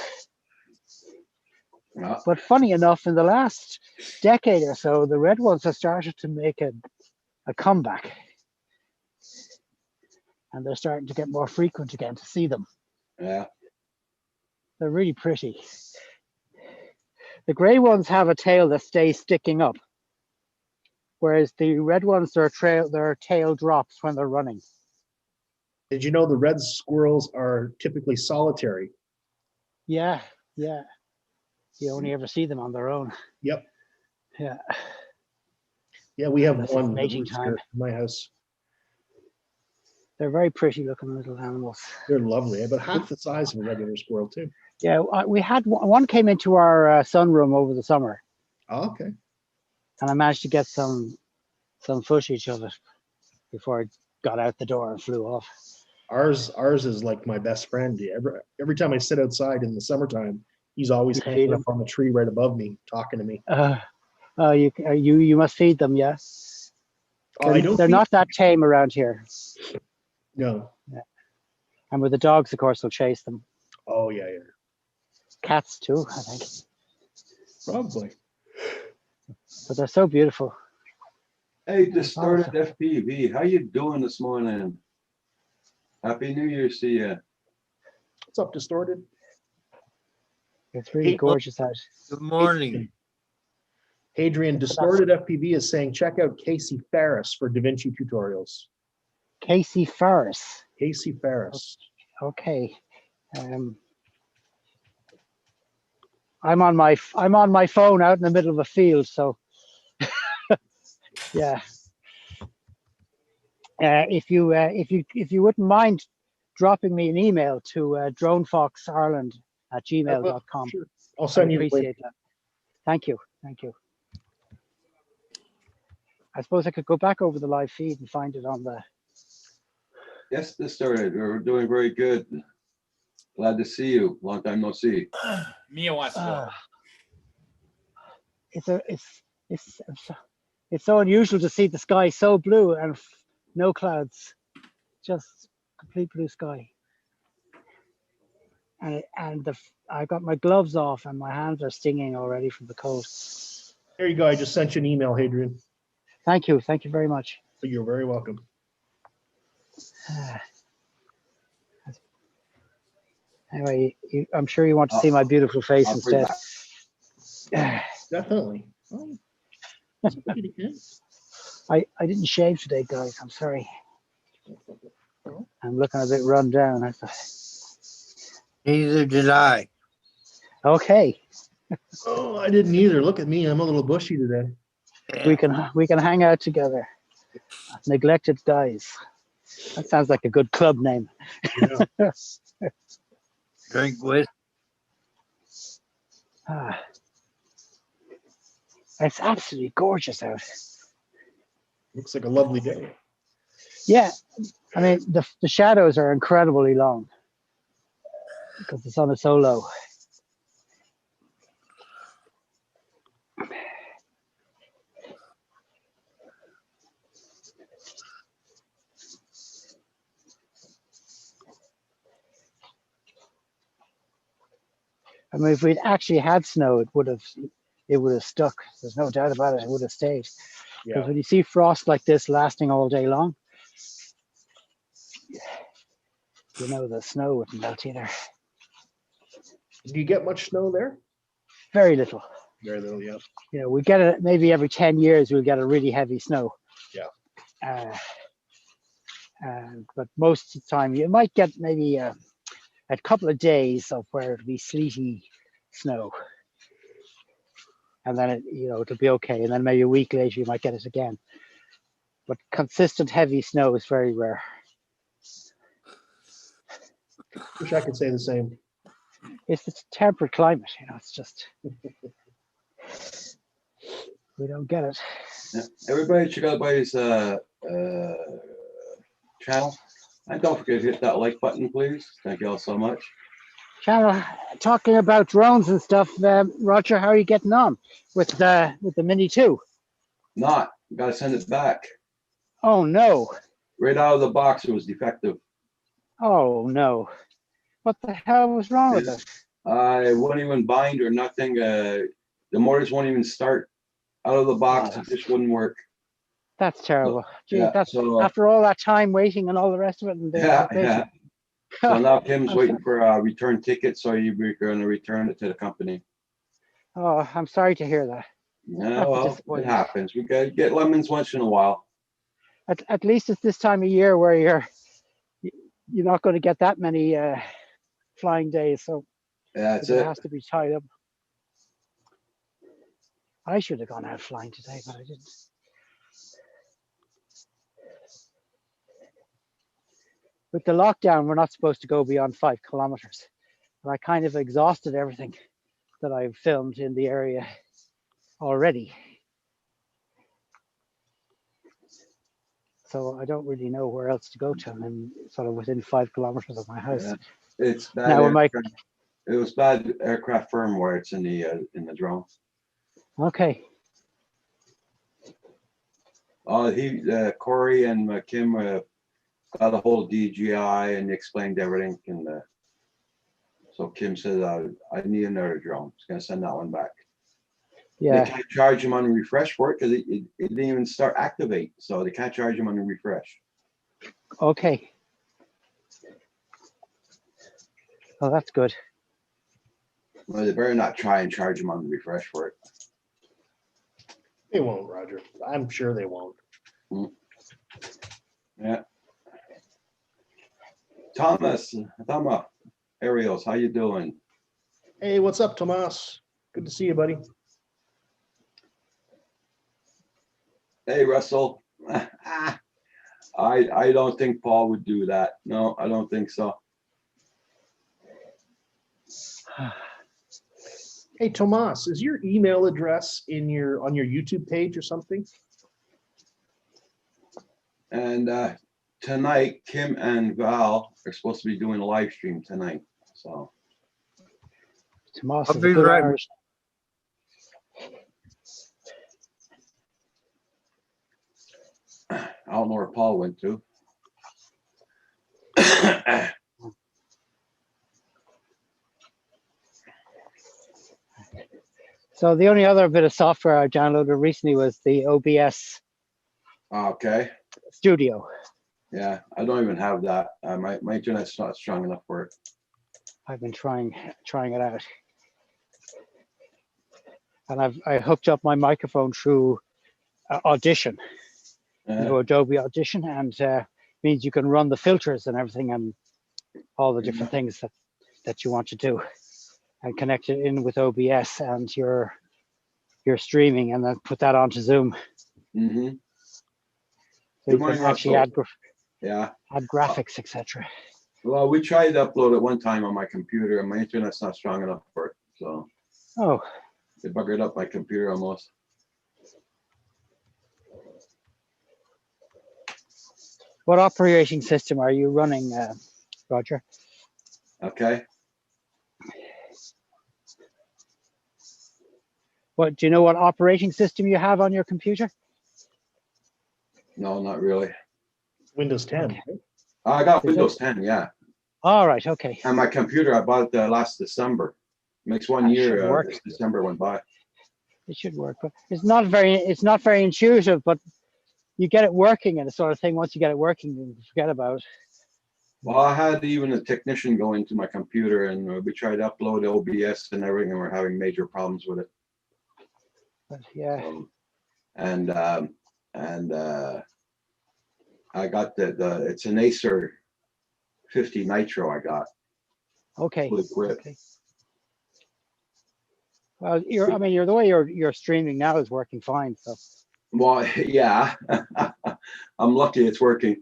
Speaker 3: Yeah.
Speaker 9: But funny enough, in the last decade or so, the red ones have started to make a comeback. And they're starting to get more frequent again to see them.
Speaker 3: Yeah.
Speaker 9: They're really pretty. The gray ones have a tail that stays sticking up, whereas the red ones, their tail drops when they're running.
Speaker 1: Did you know the red squirrels are typically solitary?
Speaker 9: Yeah. You only ever see them on their own.
Speaker 1: Yep.
Speaker 9: Yeah.
Speaker 1: Yeah, we have
Speaker 9: Unless it's
Speaker 1: one that
Speaker 9: mating
Speaker 1: lives
Speaker 9: time.
Speaker 1: here in my house.
Speaker 9: They're very pretty looking little animals.
Speaker 1: They're lovely, but half the size of a regular squirrel too.
Speaker 9: Yeah, we had one came into our sunroom over the summer,
Speaker 1: Oh, okay.
Speaker 9: and I managed to get some footage of it before it got out the door and flew off.
Speaker 1: Ours is like my best friend. Every time I sit outside in the summertime, he's always
Speaker 9: You feed
Speaker 1: hanging
Speaker 9: him?
Speaker 1: up on the tree right above me, talking to me.
Speaker 9: You must feed them, yeah.
Speaker 1: Oh, I don't
Speaker 9: They're
Speaker 1: feed-
Speaker 9: not that tame around here,
Speaker 1: No.
Speaker 9: and with the dogs, of course, they'll chase them.
Speaker 1: Oh yeah, yeah.
Speaker 9: Cats too, I think.
Speaker 1: Probably.
Speaker 9: But they're so beautiful.
Speaker 3: Hey, Distorted FPV, how you doing this morning? Happy New Year's to you.
Speaker 1: What's up, Distorted?
Speaker 9: It's really
Speaker 1: Hey,
Speaker 9: gorgeous out.
Speaker 8: Good morning.
Speaker 1: Hadrian, Distorted FPV is saying check out Casey Ferris for DaVinci tutorials.
Speaker 9: Casey Ferris.
Speaker 1: Casey Ferris.
Speaker 9: Okay. I'm on my phone out in the middle of a field, so yeah. If you wouldn't mind dropping me an email to dronefoxireland@gmail.com.
Speaker 1: Sure. I'll send you the link.
Speaker 9: Appreciate that. Thank you. I suppose I could go back over the live feed and find it on the.
Speaker 3: Yes, Distorted, we're doing very good. Glad to see you. Long time no see.
Speaker 6: Mia wants to go.
Speaker 9: It's so unusual to see the sky so blue and no clouds, just complete blue sky. And I got my gloves off and my hands are stinging already from the cold.
Speaker 1: There you go. I just sent you an email, Hadrian.
Speaker 9: Thank you very much.
Speaker 1: You're very welcome.
Speaker 9: Anyway, I'm sure you want to see my beautiful face
Speaker 3: I'll bring
Speaker 9: instead.
Speaker 1: Definitely.
Speaker 9: I didn't shave today, guys. I'm sorry. I'm looking a bit run down.
Speaker 8: Neither did I.
Speaker 9: Okay,
Speaker 1: Oh, I didn't either. Look at me. I'm a little bushy today.
Speaker 9: we can hang out together. Neglected guys. That sounds like a good club name.
Speaker 1: Yeah.
Speaker 8: Drink with.
Speaker 9: It's absolutely gorgeous out.
Speaker 1: Looks like a lovely day.
Speaker 9: Yeah, I mean the shadows are incredibly long because the sun is so low. I mean, if we'd actually had snow, it would have stuck. There's no doubt about it. It would have stayed. Because
Speaker 1: Yeah.
Speaker 9: when you see frost like this lasting all day long, you know the snow wouldn't melt either.
Speaker 1: Do you get much snow there?
Speaker 9: Very little.
Speaker 1: Very little, yeah.
Speaker 9: You know, we get it maybe every 10 years. We'll get a really heavy snow.
Speaker 1: Yeah.
Speaker 9: But most of the time, you might get maybe a couple of days of where it'll be sleety snow, and then it'll be okay. And then maybe a week later, you might get it again. But consistent heavy snow is very rare.
Speaker 1: Wish I could say the same.
Speaker 9: It's a temperate climate, it's just we don't get it.
Speaker 3: Yeah. Everybody check out everybody's channel. And don't forget to hit that like button, please. Thank you all so much.
Speaker 9: Channel, talking about drones and stuff, Roger, how are you getting on with the Mini 2?
Speaker 3: Not. Gotta send it back.
Speaker 9: Oh no.
Speaker 3: Right out of the box, it was defective.
Speaker 9: Oh no. What the hell was wrong with it?
Speaker 3: I wouldn't even bind or nothing. The motors won't even start out of the box. It just wouldn't work.
Speaker 9: That's terrible. Gee,
Speaker 3: Yeah,
Speaker 9: that's
Speaker 3: so,
Speaker 9: after all that time waiting and all the rest of it. And
Speaker 3: yeah. So now Tim's waiting for a return ticket, so we're going to return it to the company.
Speaker 9: Oh, I'm sorry to hear that.
Speaker 3: Yeah, well, it happens. We got to get lemons once in a while.
Speaker 9: At least it's this time of year where you're not going to get that many flying days, so
Speaker 3: Yeah, that's
Speaker 9: it
Speaker 3: it.
Speaker 9: has to be tied up. I should have gone out flying today, but I didn't. With the lockdown, we're not supposed to go beyond 5 kilometers. And I kind of exhausted everything that I've filmed in the area already. So I don't really know where else to go to. I'm sort of within 5 kilometers of my house.
Speaker 3: Yeah. It's bad.
Speaker 9: Now, am I-
Speaker 3: It was bad aircraft firmware. It's in the drone.
Speaker 9: Okay.
Speaker 3: Corey and Kim got a hold of DJI and explained everything. And so Kim said, I need another drone. It's gonna send that one back.
Speaker 9: Yeah.
Speaker 3: They can't charge him on a refresh for it because it didn't even start activate. So they can't charge him on a refresh.
Speaker 9: Okay. Oh, that's good.
Speaker 3: Well, they better not try and charge him on the refresh for it.
Speaker 1: They won't, Roger. I'm sure they won't.
Speaker 3: Yeah. Thomas, Ariels, how you doing?
Speaker 1: Hey, what's up, Tomas? Good to see you, buddy.
Speaker 3: Hey, Russell. I don't think Paul would do that. No, I don't think so.
Speaker 1: Hey, Tomas, is your email address on your YouTube page or something?
Speaker 3: And tonight, Kim and Val are supposed to be doing a live stream tonight. So
Speaker 9: Tomas
Speaker 8: I'll
Speaker 9: is a
Speaker 8: be
Speaker 9: good
Speaker 8: right-
Speaker 9: Irish.
Speaker 3: I don't know where Paul went to.
Speaker 9: So the only other bit of software I downloaded recently was the OBS
Speaker 3: Okay.
Speaker 9: Studio.
Speaker 3: Yeah, I don't even have that. My internet's not strong enough for it.
Speaker 9: I've been trying it out, and I hooked up my microphone through Audition, Adobe Audition, and means you can run the filters and everything and all the different things that you want to do, and connect it in with OBS and your streaming, and then put that onto Zoom.
Speaker 3: Mm-hmm.
Speaker 9: So
Speaker 3: Good
Speaker 9: you
Speaker 3: morning,
Speaker 9: can actually
Speaker 3: Russell. Yeah.
Speaker 9: add graphics, etc.
Speaker 3: Well, we tried to upload it one time on my computer and my internet's not strong enough for it. So
Speaker 9: Oh,
Speaker 3: it buggered up my computer almost.
Speaker 9: what operating system are you running, Roger?
Speaker 3: Okay.
Speaker 9: What do you know? What operating system you have on your computer?
Speaker 3: No, not really.
Speaker 1: Windows 10.
Speaker 9: Okay.
Speaker 1: right?
Speaker 3: I got
Speaker 9: Is it?
Speaker 3: Windows 10, yeah.
Speaker 9: All right. Okay.
Speaker 3: And my computer, I bought it last December. Makes 1
Speaker 9: That
Speaker 3: year.
Speaker 9: should work.
Speaker 3: This December went by.
Speaker 9: It should work, but it's not very intuitive. But you get it working and the sort of thing. Once you get it working, you forget about it.
Speaker 3: Well, I had even a technician go into my computer and we tried to upload OBS and everything, and we're having major problems with it.
Speaker 9: But yeah.
Speaker 3: And I got it's an Acer 50 Nitro I got.
Speaker 9: Okay.
Speaker 3: Fully equipped.
Speaker 9: Okay. Well, you're the way you're streaming now is working fine. So
Speaker 3: Well, yeah, I'm lucky it's working.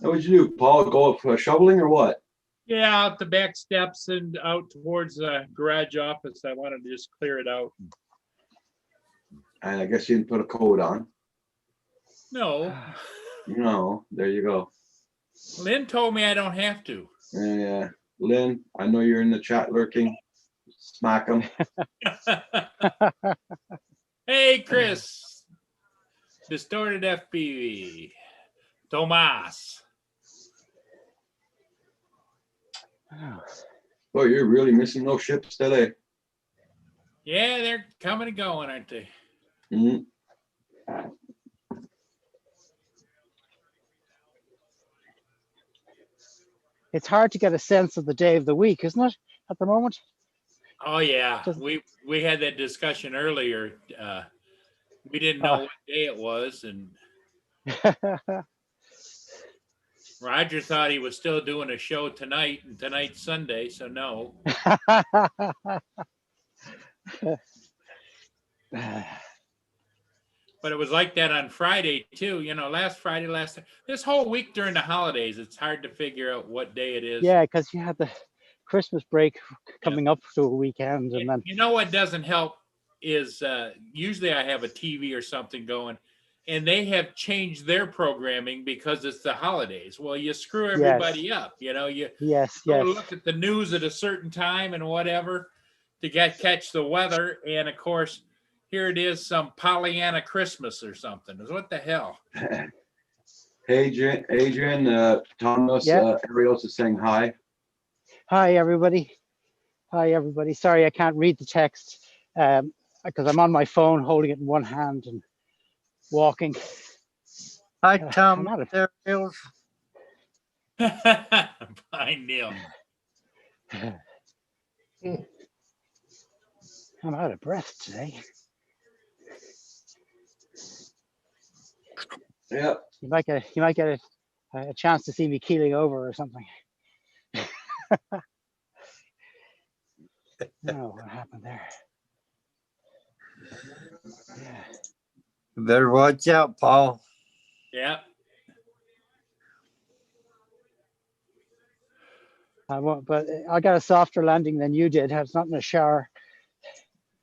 Speaker 3: What would you do, Paul? Go for shoveling or what?
Speaker 2: Yeah, out the back steps and out towards the garage office. I wanted to just clear it out.
Speaker 3: And I guess you didn't put a coat on.
Speaker 2: No,
Speaker 3: No, there you go.
Speaker 2: Lynn told me I don't have to.
Speaker 3: Yeah, Lynn, I know you're in the chat lurking. Smack them.
Speaker 2: Hey, Chris. Distorted FPV. Tomas.
Speaker 3: Oh, you're really missing those ships today.
Speaker 2: Yeah, they're coming and going, aren't they?
Speaker 3: Mhm.
Speaker 9: it's hard to get a sense of the day of the week, isn't it? At the moment.
Speaker 2: Oh yeah,
Speaker 9: Just-
Speaker 2: we had that discussion earlier. We didn't know what day it was, and Roger thought he was still doing a show tonight, and tonight's Sunday, so no. But it was like that on Friday too. You know, last Friday, this whole week during the holidays, it's hard to figure out what day it is.
Speaker 9: Yeah, because you had Christmas break coming up to a weekend, and then
Speaker 6: You know what doesn't help is usually I have a TV or something going, and they have changed their programming because it's the holidays. Well, you screw everybody up. You know, you
Speaker 9: yes,
Speaker 6: go
Speaker 9: yes,
Speaker 6: look at the news at a certain time and whatever to catch the weather, and of course, here it is, some Pollyanna Christmas or something. What the hell?
Speaker 3: Adrian, Thomas,
Speaker 9: Yeah.
Speaker 3: Arios is saying hi.
Speaker 9: Hi, everybody. Hi, everybody. Sorry, I can't read the text because I'm on my phone, holding it in one hand and walking.
Speaker 8: Hi,
Speaker 9: I'm
Speaker 8: Tom.
Speaker 9: out of,
Speaker 8: Ariels.
Speaker 6: Bye, Neil.
Speaker 9: I'm out of breath today.
Speaker 3: Yeah.
Speaker 9: You might get a chance to see me keeling over or something. No, what happened there? Yeah.
Speaker 8: You better watch out, Paul.
Speaker 6: Yeah.
Speaker 9: I won't, but I got a softer landing than you did. I was not in a shower.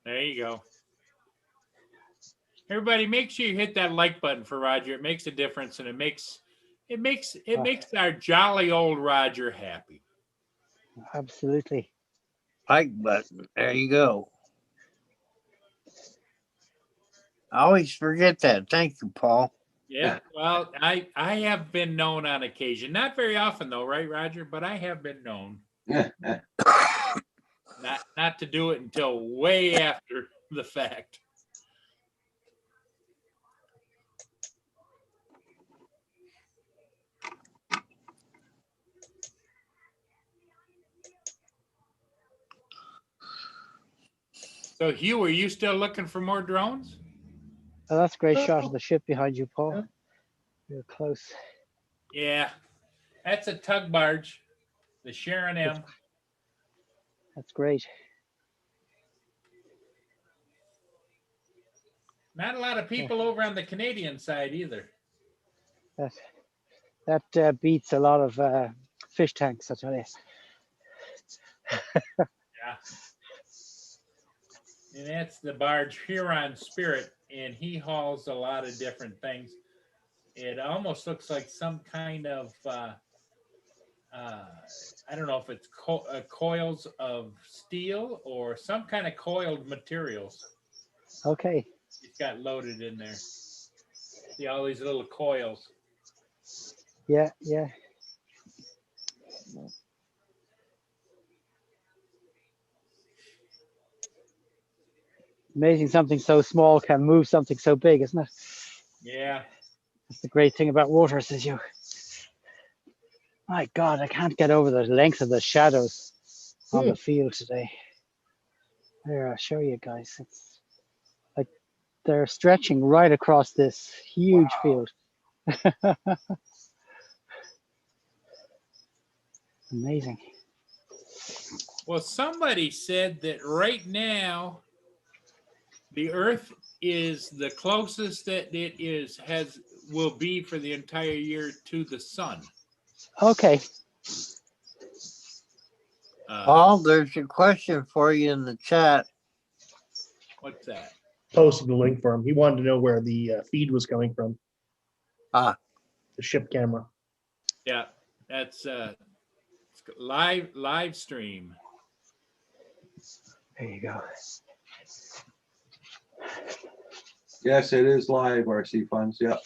Speaker 6: There you go. Everybody, make sure you hit that like button for Roger. It makes a difference, and it makes our jolly old Roger happy.
Speaker 9: Absolutely.
Speaker 8: Like button. There you go. I always forget that. Thank you, Paul.
Speaker 6: Yeah. Well, I have been known on occasion, not very often though, right, Roger? But I have been known not to do it until way after the fact. So, Hugh, are you still looking for more drones?
Speaker 9: Oh, that's a great shot of the ship behind you, Paul. You're close.
Speaker 6: Yeah, that's a tug barge, the Sharon M.
Speaker 9: That's great.
Speaker 6: Not a lot of people over on the Canadian side either.
Speaker 9: That beats a lot of fish tanks, I tell you.
Speaker 6: Yeah. And that's the barge Huron Spirit, and he hauls a lot of different things. It almost looks like some kind of, I don't know if it's coils of steel or some kind of coiled materials.
Speaker 9: Okay.
Speaker 6: He's got loaded in there. See all these little coils.
Speaker 9: Yeah, yeah. Amazing something so small can move something so big, isn't it?
Speaker 6: Yeah.
Speaker 9: That's the great thing about water, says you. My God, I can't get over the length of the shadows on the field today. There, I'll show you guys. It's like they're stretching right across this huge field. Amazing.
Speaker 6: Well, somebody said that right now the Earth is the closest that it will be for the entire year to the sun.
Speaker 9: Okay.
Speaker 8: Paul, there's a question for you in the chat.
Speaker 6: What's that?
Speaker 1: Posted the link for him. He wanted to know where the feed was coming from.
Speaker 8: Ah.
Speaker 1: The ship camera.
Speaker 6: Yeah, that's live stream.
Speaker 9: There you go.
Speaker 3: Yes, it is live, RC Funds. Yeah.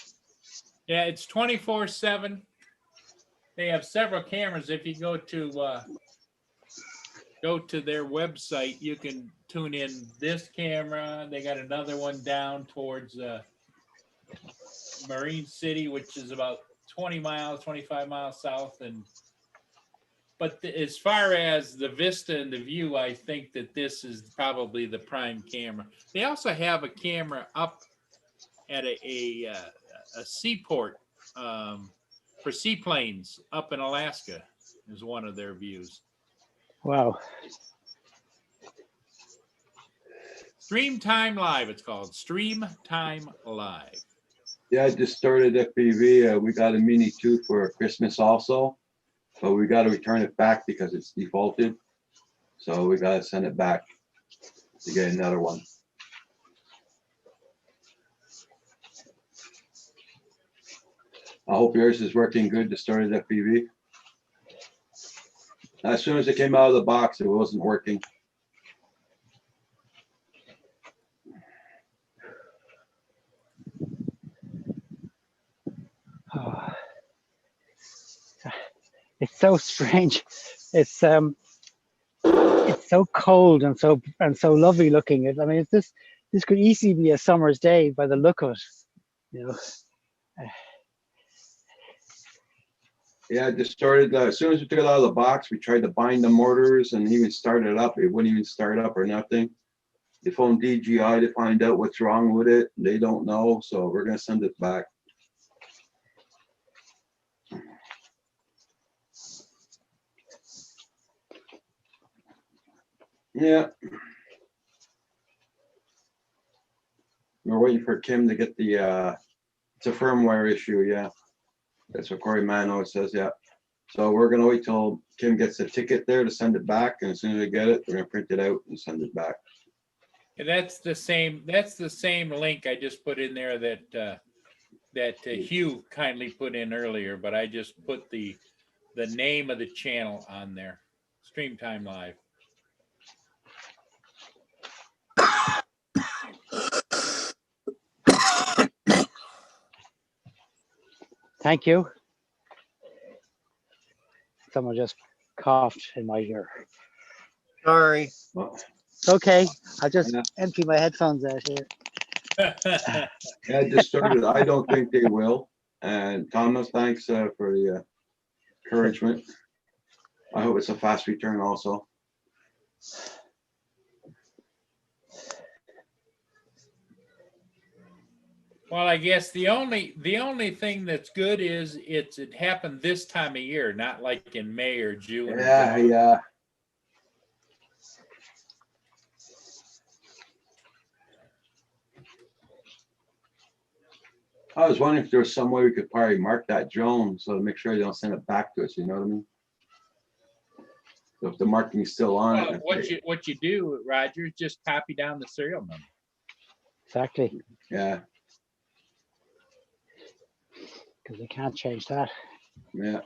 Speaker 6: Yeah, it's 24/7. They have several cameras. If you go to their website, you can tune in this camera. They got another one down towards Marine City, which is about 25 miles south. But as far as the vista and the view, I think that this is probably the prime camera. They also have a camera up at a seaport for seaplanes up in Alaska is one of their views.
Speaker 9: Wow.
Speaker 6: Stream Time Live, it's called. Stream Time Live.
Speaker 3: Yeah, I just started FPV. We got a Mini 2 for Christmas also, but we got to return it back because it's defaulted. So we gotta send it back to get another one. I hope yours is working good, the started FPV. As soon as it came out of the box, it wasn't working.
Speaker 9: Oh, it's so strange. It's so cold and so lovely looking. I mean, this could easily be a summer's day by the look of it. You know.
Speaker 3: Yeah, it just started, as soon as we took it out of the box, we tried to bind the motors and even start it up. It wouldn't even start up or nothing. They phoned DJI to find out what's wrong with it. They don't know, so we're gonna send it back. Yeah. We're waiting for Kim to get the, it's a firmware issue, yeah. That's what Corey Mano says, yeah. So we're gonna wait till Kim gets the ticket there to send it back, and as soon as we get it, we're gonna print it out and send it back.
Speaker 6: And that's the same link I just put in there that Hugh kindly put in earlier, but I just put the name of the channel on there. Stream Time Live.
Speaker 9: Thank you. Someone just coughed in my ear.
Speaker 8: Sorry.
Speaker 3: Well,
Speaker 9: It's okay. I'll just
Speaker 3: Yeah.
Speaker 9: empty my headphones out here.
Speaker 3: yeah, it just started. I don't think they will. And Thomas, thanks for the encouragement. I hope it's a fast return also.
Speaker 6: Well, I guess the only thing that's good is it happened this time of year, not like in May or June. or
Speaker 3: Yeah,
Speaker 6: July.
Speaker 3: yeah. I was wondering if there was some way we could probably mark that drone so to make sure they don't send it back to us, you know what I mean? So if the marking's still on
Speaker 6: Well,
Speaker 3: it.
Speaker 6: what you do, Roger, is just copy down the serial number.
Speaker 9: Exactly,
Speaker 3: Yeah,
Speaker 9: because they can't change that.
Speaker 3: yeah.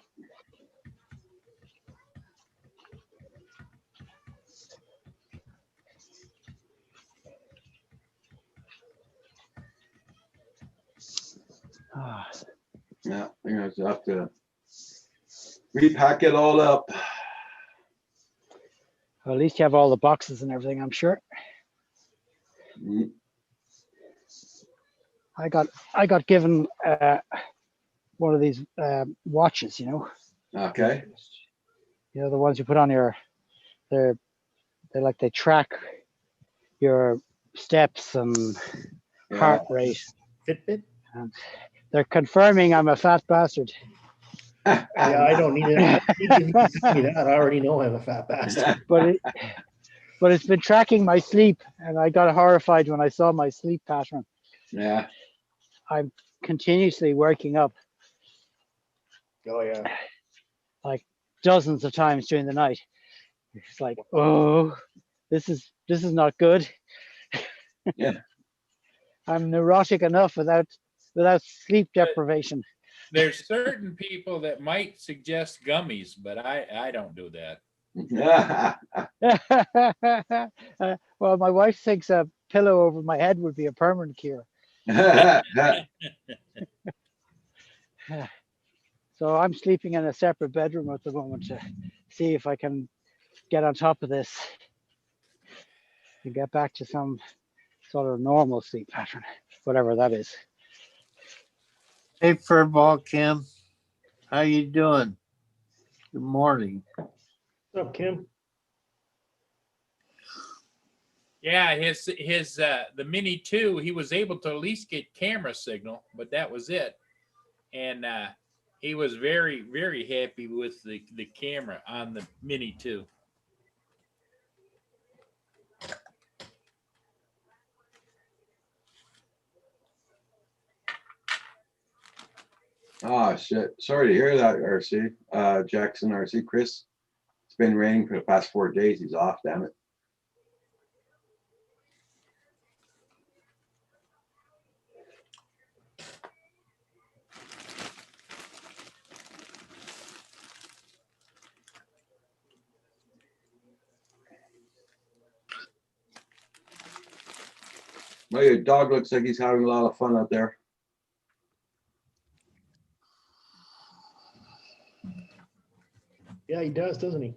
Speaker 9: Ah,
Speaker 3: Yeah, I'm gonna have to repack it all up.
Speaker 9: well, at least you have all the boxes and everything, I'm sure.
Speaker 3: Mm,
Speaker 9: I got given one of these watches,
Speaker 3: Okay,
Speaker 9: the ones you put on your, they track your steps and
Speaker 3: yeah.
Speaker 9: heart rate,
Speaker 1: Fitbit?
Speaker 9: and they're confirming I'm a fat bastard.
Speaker 1: Yeah, I don't need it. I don't need you to tell me that. I already know I'm a fat bastard.
Speaker 9: But it's been tracking my sleep, and I got horrified when I saw my sleep pattern.
Speaker 3: Yeah,
Speaker 9: I'm continuously waking up
Speaker 1: Oh, yeah.
Speaker 9: like dozens of times during the night. It's like, oh, this is not good.
Speaker 3: yeah.
Speaker 9: I'm neurotic enough without sleep deprivation.
Speaker 6: There's certain people that might suggest gummies, but I don't do that.
Speaker 9: Well, my wife thinks a pillow over my head would be a permanent cure. So I'm sleeping in a separate bedroom at the moment to see if I can get on top of this and get back to some sort of normal sleep pattern, whatever that is.
Speaker 8: Hey, Furball Kim. How you doing? Good morning.
Speaker 1: What's up, Kim?
Speaker 6: Yeah, his the Mini 2, he was able to at least get camera signal, but that was it. And he was very, very happy with the camera on the Mini 2.
Speaker 3: Oh, shit. Sorry to hear that, RC. Jackson, RC, Chris. It's been raining for the past 4 days. He's off, damn it. Well, your dog looks like he's having a lot of fun out there.
Speaker 1: Yeah, he does, doesn't he?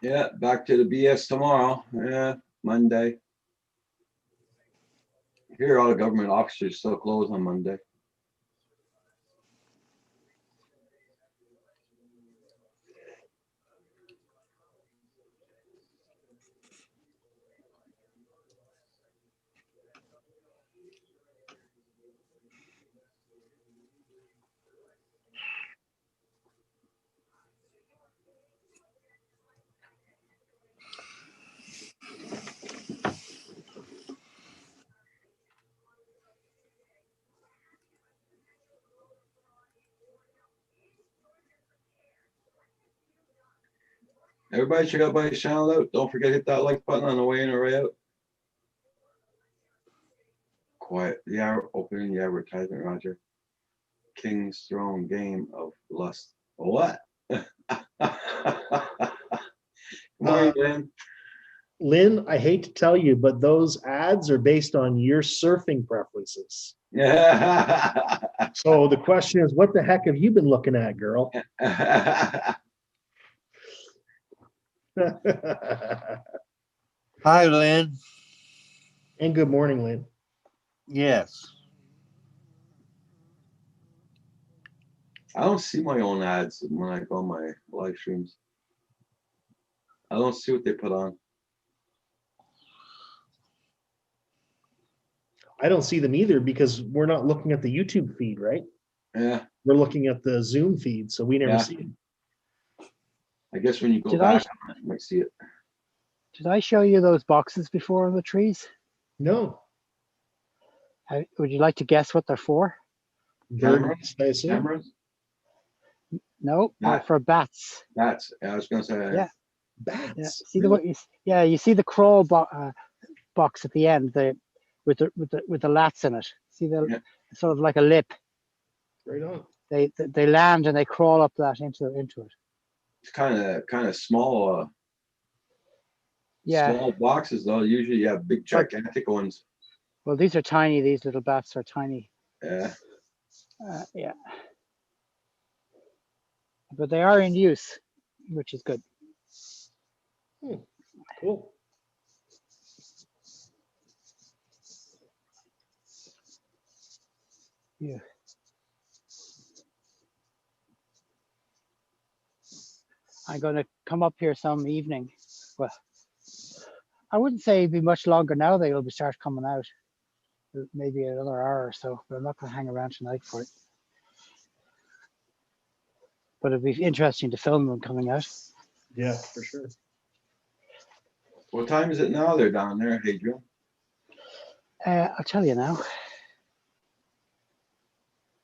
Speaker 3: Yeah, back to the BS tomorrow. Yeah, Monday. Here, all the government offices still closed on Monday. Everybody check out my channel out. Don't forget to hit that like button on the way in or way out. Quiet. Yeah, opening the advertisement, Roger. King's Throne Game of Lust. What? Good morning, Dan.
Speaker 1: Lynn, I hate to tell you, but those ads are based on your surfing preferences.
Speaker 3: Yeah.
Speaker 1: So the question is, what the heck have you been looking at, girl?
Speaker 8: Hi, Lynn.
Speaker 1: And good morning, Lynn.
Speaker 8: Yes.
Speaker 3: I don't see my own ads when I go on my live streams. I don't see what they put on.
Speaker 1: I don't see them either because we're not looking at the YouTube feed, right?
Speaker 3: Yeah,
Speaker 1: We're looking at the Zoom feed, so we never
Speaker 3: Yeah.
Speaker 1: see them.
Speaker 3: I guess when you go
Speaker 9: Did I-
Speaker 3: back, you might see it.
Speaker 9: Did I show you those boxes before on the trees?
Speaker 1: No.
Speaker 9: Would you like to guess what they're for?
Speaker 1: Bird
Speaker 3: Camera?
Speaker 1: nest, I assume.
Speaker 3: Cameras?
Speaker 9: No, they're
Speaker 3: Bat.
Speaker 9: for bats.
Speaker 3: That's, I was gonna say.
Speaker 9: Yeah.
Speaker 1: Bats.
Speaker 9: Yeah. See the what? You see the crawl box at the end, with the lats in it. See the
Speaker 3: Yeah.
Speaker 9: sort of like a lip.
Speaker 1: Right on.
Speaker 9: They land and they crawl up that into it.
Speaker 3: It's kind of small,
Speaker 9: Yeah.
Speaker 3: small boxes though. Usually you have big gigantic ones.
Speaker 9: Well, these are tiny. These little bats are tiny.
Speaker 3: Yeah.
Speaker 9: Yeah. But they are in use, which is good.
Speaker 1: Cool.
Speaker 9: Yeah. I'm going to come up here some evening. Well, I wouldn't say it'd be much longer now. They will be start coming out. Maybe another hour or so, but I'm not going to hang around tonight for it. But it'd be interesting to film them coming out.
Speaker 1: Yeah, for sure.
Speaker 3: What time is it now? They're down there, Hadrian.
Speaker 9: I'll tell you now.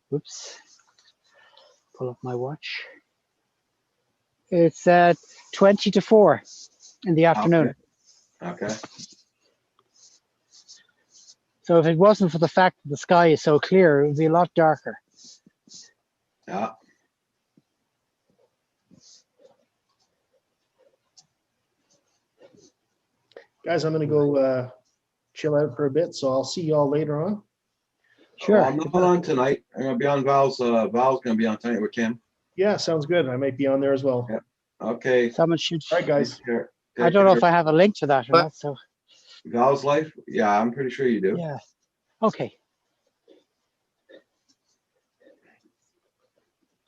Speaker 9: Whoops. Pull up my watch. It's 20 to 4 in the afternoon.
Speaker 3: Okay.
Speaker 9: So if it wasn't for the fact that the sky is so clear, it would be a lot darker.
Speaker 3: Yeah.
Speaker 1: Guys, I'm going to go chill out for a bit, so I'll see you all later on.
Speaker 9: Sure.
Speaker 3: Well, I'm not on tonight. I'm gonna be on Val's. Val's gonna be on tonight with Kim.
Speaker 1: Yeah, sounds good. I might be on there as well.
Speaker 3: Yeah. Okay.
Speaker 9: Someone should.
Speaker 1: All right, guys.
Speaker 9: I don't know if I have a link to that or not. So
Speaker 3: Val's life? Yeah, I'm pretty sure you do.
Speaker 9: yeah. Okay.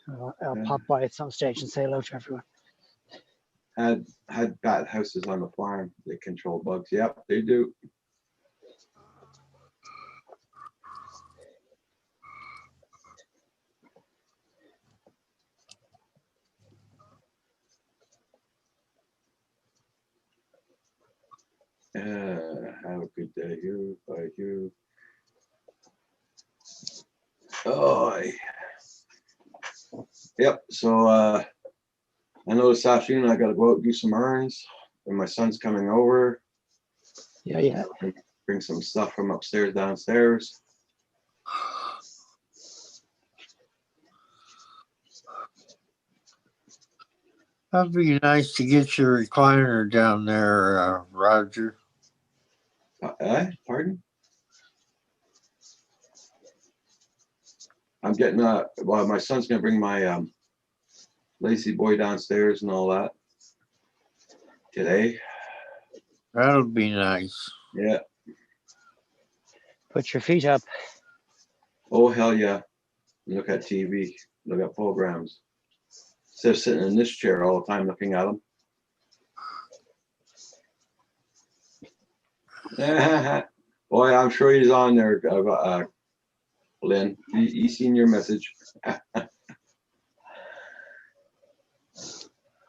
Speaker 9: I'll pop by at some stage and say hello to everyone.
Speaker 3: Had bat houses on the farm. They control bugs. Yep, they do. Have a good day, you. Bye, you. Oh, yep. So I know this afternoon I got to go out and do some errands, and my son's coming over.
Speaker 9: Yeah, yeah.
Speaker 3: Bring some stuff from upstairs downstairs.
Speaker 8: That'd be nice to get your recliner down there, Roger.
Speaker 3: Pardon? I'm getting well, my son's gonna bring my lazy boy downstairs and all that today.
Speaker 8: That'll be nice.
Speaker 3: Yeah.
Speaker 9: Put your feet up.
Speaker 3: Oh hell yeah. Look at TV. Look at programs. Instead of sitting in this chair all the time looking at them. Boy, I'm sure he's on there, Lynn. He's seen your message.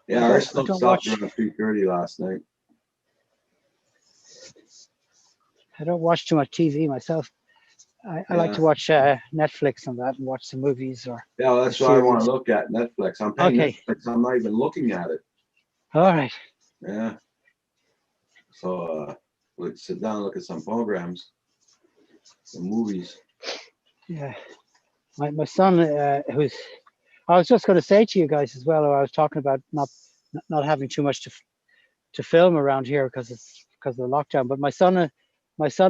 Speaker 3: Yeah, our snow stopped around 3:30 last night.
Speaker 9: I don't watch too much TV myself. I like to watch Netflix and that and watch some movies or.
Speaker 3: Yeah, well, that's what I want to look at, Netflix. I'm paying Netflix. I'm not even looking at it.
Speaker 9: All right.
Speaker 3: Yeah. So let's sit down and look at some programs, some movies.
Speaker 9: Yeah. My son, who's, I was just going to say to you guys as well, I was talking about not having too much to film around here because of the lockdown. But my son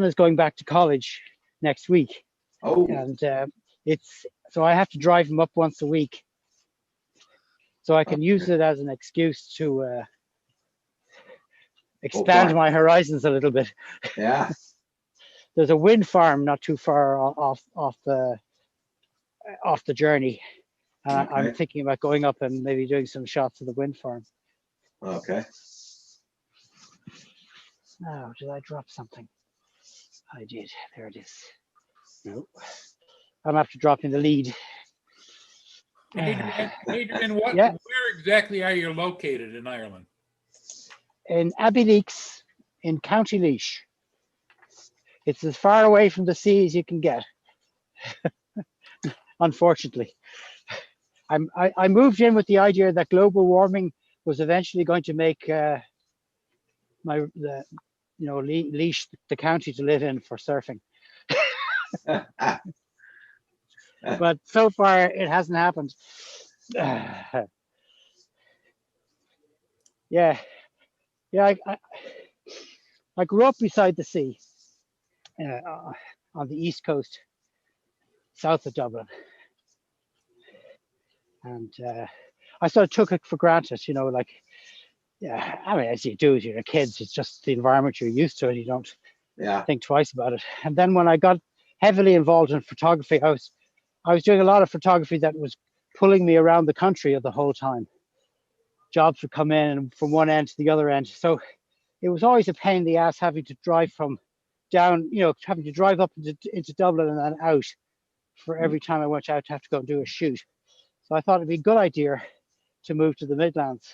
Speaker 9: is going back to college next week.
Speaker 3: Oh.
Speaker 9: And so I have to drive him up once a week. So I can use it as an excuse to expand my horizons a little bit.
Speaker 3: Yeah.
Speaker 9: There's a wind farm not too far off the journey. I'm thinking about going up and maybe doing some shots of the wind farm.
Speaker 3: Okay.
Speaker 9: Oh, did I drop something? I did. There it is. No. I'm after dropping the lead.
Speaker 6: Adrian,
Speaker 9: Yeah.
Speaker 6: Where exactly are you located in Ireland?
Speaker 9: In Abbeyleix, in County Laois. It's as far away from the sea as you can get. Unfortunately. I moved in with the idea that global warming was eventually going to make Laois the county to live in for surfing. But so far it hasn't happened. Yeah. I grew up beside the sea on the east coast, south of Dublin. And I sort of took it for granted, yeah, I mean, as you do as you're a kid, it's just the environment you're used to and you don't think twice about it. And then when I got heavily involved in photography, I was doing a lot of photography that was pulling me around the country the whole time. Jobs would come in from one end to the other end. So it was always a pain in the ass having to drive having to drive up into Dublin and then out for every time I went out to have to go and do a shoot. So I thought it'd be a good idea to move to the Midlands,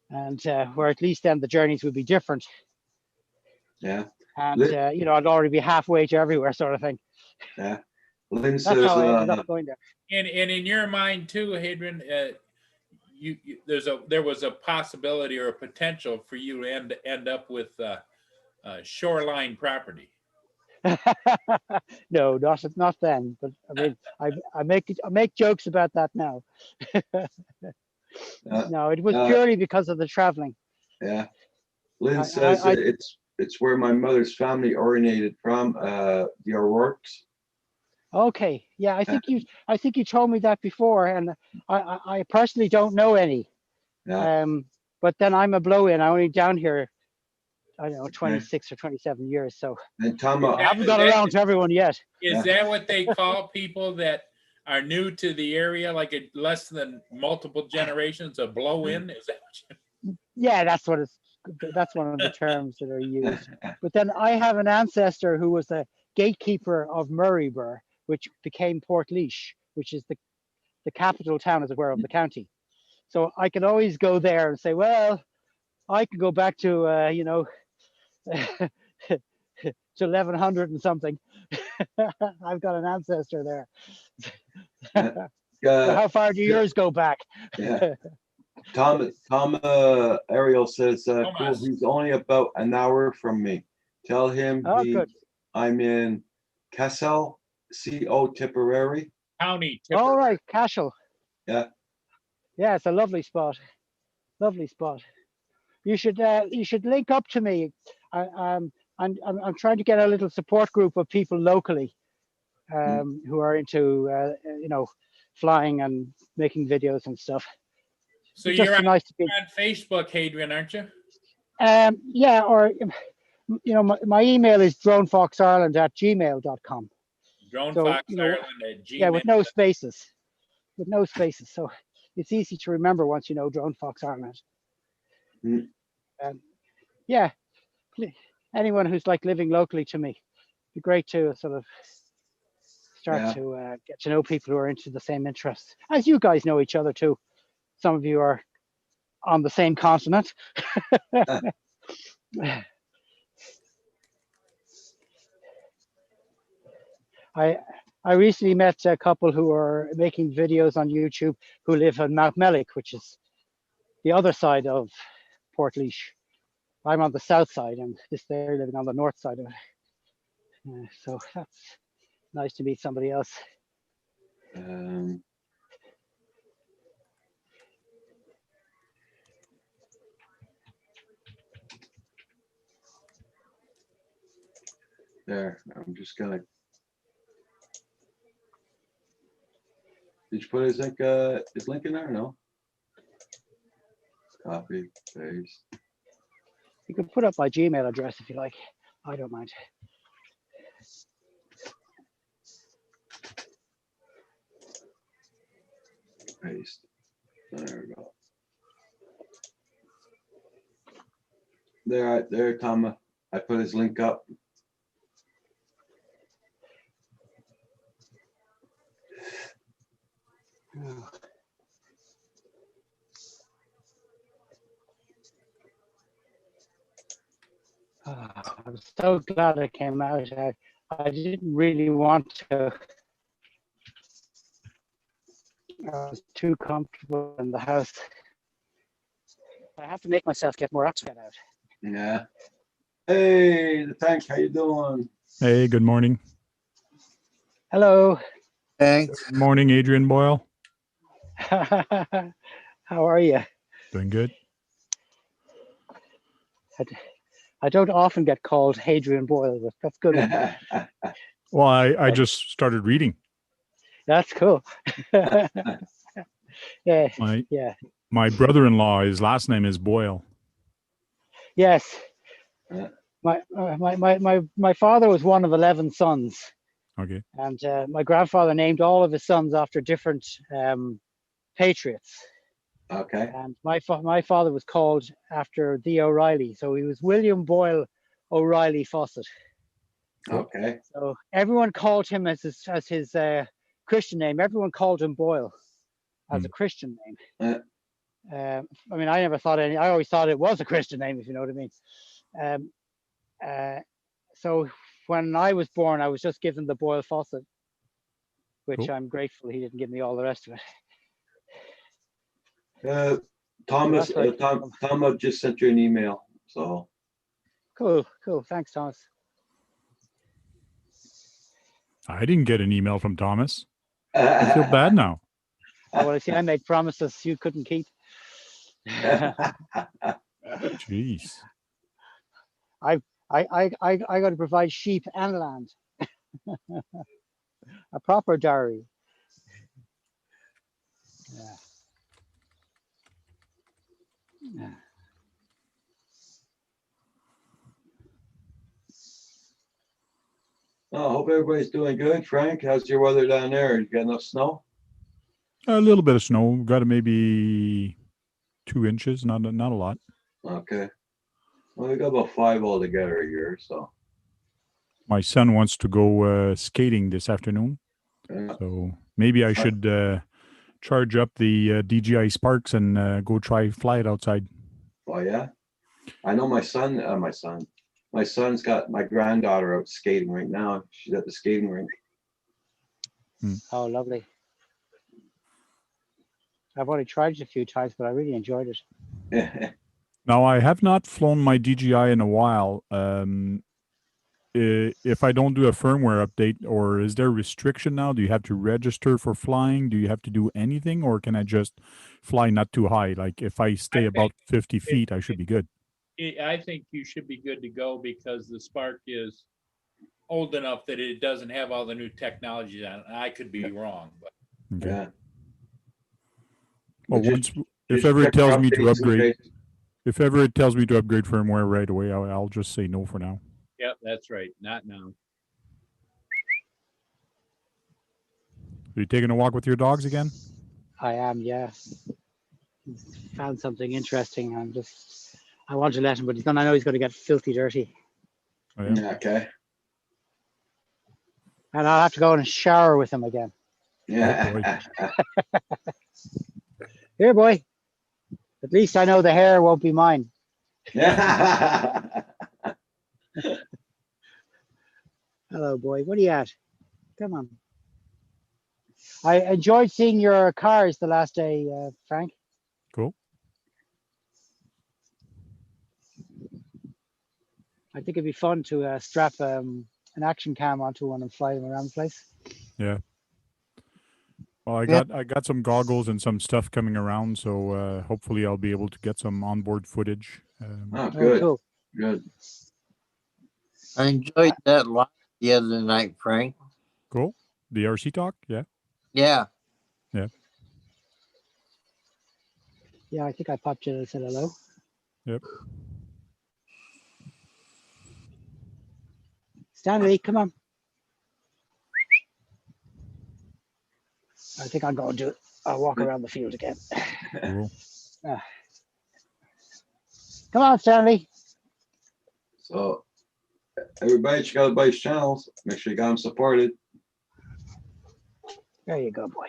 Speaker 9: and where at least then the journeys would be different.
Speaker 3: Yeah.
Speaker 9: And I'd already be halfway to everywhere, sort of thing.
Speaker 3: Yeah. Lynn
Speaker 9: That's
Speaker 3: says,
Speaker 9: how I ended up going there.
Speaker 6: And in your mind too, Hadrian, there was a possibility or a potential for you to end up with shoreline property.
Speaker 9: No, not then. But I mean, I make jokes about that now. No, it was purely because of the traveling.
Speaker 3: Yeah. Lynn says it's where my mother's family originated from, the O'Rourke's.
Speaker 9: Okay, yeah, I think you told me that before, and I personally don't know any.
Speaker 3: Yeah.
Speaker 9: But then I'm a blow-in. I'm only down here, I don't know, 26 or 27 years. So
Speaker 3: And Tom,
Speaker 9: I haven't got around to everyone yet.
Speaker 6: Is that what they call people that are new to the area, like less than multiple generations, a blow-in? Is that what you...
Speaker 9: Yeah, that's one of the terms that are used. But then I have an ancestor who was the gatekeeper of Murraybur, which became Portlaoise, which is the capital town, as it were, of the county. So I can always go there and say, well, I can go back to to 1100 and something. I've got an ancestor there. So how far do yours go back?
Speaker 3: Yeah. Tom Ariel says, cool,
Speaker 6: Thomas.
Speaker 3: he's only about an hour from me. Tell him
Speaker 9: Oh, good.
Speaker 3: I'm in Cassel, CO Tipperary.
Speaker 6: County.
Speaker 9: All right, Cashel.
Speaker 3: Yeah.
Speaker 9: Yeah, it's a lovely spot. Lovely spot. You should link up to me. I'm trying to get a little support group of people locally who are into flying and making videos and stuff.
Speaker 6: So
Speaker 9: It's just
Speaker 6: you're on,
Speaker 9: nice to be.
Speaker 6: on Facebook, Hadrian, aren't you?
Speaker 9: Yeah, or my email is dronefoxireland@gmail.com.
Speaker 6: DroneFoxIreland@gmail.
Speaker 9: Yeah, with no spaces. With no spaces. So it's easy to remember once you know Drone Fox Ireland.
Speaker 3: Mm.
Speaker 9: Yeah, anyone who's like living locally to me, it'd be great to sort of start to get to know people who are into the same interests. As you guys know each other too. Some of you are on the same continent. I recently met a couple who are making videos on YouTube who live on Mount Mellick, which is the other side of Portlaoise. I'm on the south side, and they're living on the north side of it. So that's nice to meet somebody else.
Speaker 3: There, I'm just gonna. Did you put his link in there? No. Copy, paste.
Speaker 9: You can put up my Gmail address if you like. I don't mind.
Speaker 3: Paste. There we go. There, Tom. I put his link up.
Speaker 9: Oh. I'm so glad it came out. I didn't really want to. I was too comfortable in the house. I have to make myself get more active out.
Speaker 3: Yeah. Hey, the tank, how you doing?
Speaker 10: Hey, good morning.
Speaker 9: Hello.
Speaker 8: Thanks.
Speaker 10: Good morning, Adrian Boyle.
Speaker 9: How are you?
Speaker 10: Doing good.
Speaker 9: I don't often get called Hadrian Boyle, but that's good.
Speaker 10: Well, I just started reading.
Speaker 9: That's cool. Yeah.
Speaker 10: My brother-in-law, his last name is Boyle.
Speaker 9: Yes. My father was one of 11 sons.
Speaker 10: Okay.
Speaker 9: And my grandfather named all of his sons after different patriots.
Speaker 3: Okay.
Speaker 9: And my father was called after the O'Reilly, so he was William Boyle O'Reilly Fawcett.
Speaker 3: Okay.
Speaker 9: So everyone called him as his Christian name. Everyone called him Boyle as a Christian name. I mean, I never thought I always thought it was a Christian name, if you know what I mean. So when I was born, I was just given the Boyle Fawcett, which
Speaker 10: cool.
Speaker 9: I'm grateful he didn't give me all the rest of it.
Speaker 3: Thomas, Thomas just sent you an email. So
Speaker 9: cool. Thanks, Thomas.
Speaker 10: I didn't get an email from Thomas. I feel bad now.
Speaker 9: Oh, well, see, I made promises you couldn't keep.
Speaker 10: Jeez.
Speaker 9: I got to provide sheep and land. A proper dowry. Yeah.
Speaker 3: I hope everybody's doing good. Frank, how's your weather down there? You got enough snow?
Speaker 10: A little bit of snow. Got maybe 2 inches, not a lot.
Speaker 3: Okay. Well, we got about 5 altogether here, so.
Speaker 10: My son wants to go skating this afternoon. So maybe I should charge up the DJI Sparks and go fly it outside.
Speaker 3: Oh, yeah? I know my My son's got my granddaughter out skating right now. She's at the skating rink.
Speaker 9: Oh, lovely. I've only tried it a few times, but I really enjoyed it.
Speaker 10: Now, I have not flown my DJI in a while. If I don't do a firmware update, or is there a restriction now? Do you have to register for flying? Do you have to do anything, or can I just fly not too high? Like if I stay about 50 feet, I should be good.
Speaker 6: I think you should be good to go because the Spark is old enough that it doesn't have all the new technologies on it. I could be wrong, but
Speaker 10: Okay.
Speaker 3: Yeah.
Speaker 10: Well,
Speaker 3: Just-
Speaker 10: if
Speaker 3: just
Speaker 10: ever it
Speaker 3: check for
Speaker 10: tells me to
Speaker 3: updates in
Speaker 10: upgrade,
Speaker 3: case.
Speaker 10: if ever it tells me to upgrade firmware right away, I'll just say no for now.
Speaker 6: yep, that's right. Not now.
Speaker 10: Are you taking a walk with your dogs again?
Speaker 9: I am, yeah. He's found something interesting. I want to let him, but I know he's going to get filthy dirty.
Speaker 10: Oh, yeah.
Speaker 3: Yeah, okay.
Speaker 9: And I'll have to go in and shower with him again.
Speaker 3: Yeah.
Speaker 9: Here, boy. At least I know the hair won't be mine.
Speaker 3: Yeah.
Speaker 9: Hello, boy. What are you at? Come on. I enjoyed seeing your cars the last day, Frank.
Speaker 10: Cool.
Speaker 9: I think it'd be fun to strap an action cam onto one and fly them around the place.
Speaker 10: Yeah. Well,
Speaker 8: Yeah.
Speaker 10: I got some goggles and some stuff coming around, so hopefully I'll be able to get some onboard footage.
Speaker 3: Oh,
Speaker 9: Oh,
Speaker 3: good.
Speaker 9: cool.
Speaker 3: Good.
Speaker 8: I enjoyed that live the other night, Frank.
Speaker 10: Cool. The RC talk, yeah.
Speaker 8: Yeah.
Speaker 9: Yeah, I think I popped in and said hello.
Speaker 10: Yep.
Speaker 9: Stanley, come on. I think I'm going to walk around the field again.
Speaker 10: Cool.
Speaker 9: Come on, Stanley.
Speaker 3: So everybody check out everybody's channels. Make sure you got them supported.
Speaker 9: There you go, boy.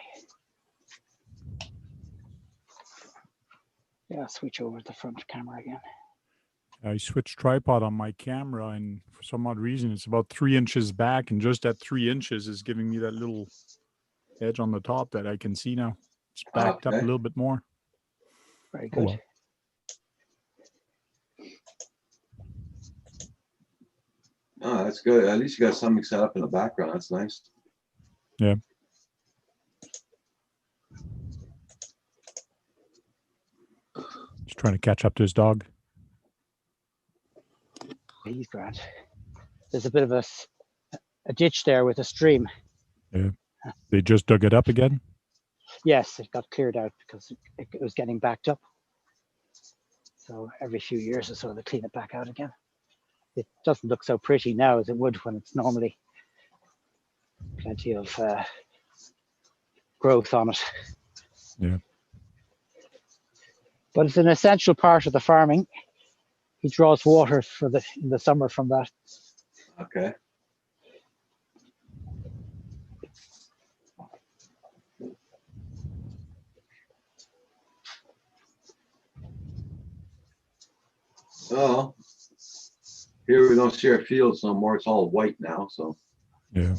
Speaker 9: Yeah, switch over to the front camera again.
Speaker 10: I switched tripod on my camera, and for some odd reason, it's about 3 inches back, and just that 3 inches is giving me that little edge on the top that I can see now. It's backed up a
Speaker 3: Okay.
Speaker 10: little bit more.
Speaker 9: Very
Speaker 10: Oh,
Speaker 9: good.
Speaker 10: well.
Speaker 3: Oh, that's good. At least you got something set up in the background. That's nice.
Speaker 10: Yeah. Just trying to catch up to his dog.
Speaker 9: He's grand. There's a bit of a ditch there with a stream.
Speaker 10: They just dug it up again.
Speaker 9: Yes, it got cleared out because it was getting backed up. So every few years or so, they clean it back out again. It doesn't look so pretty now as it would when it's normally plenty of growth on it.
Speaker 10: Yeah.
Speaker 9: But it's an essential part of the farming. He draws water in the summer from that.
Speaker 3: Okay. So here we don't see our fields no more. It's all white now. So
Speaker 10: Yeah.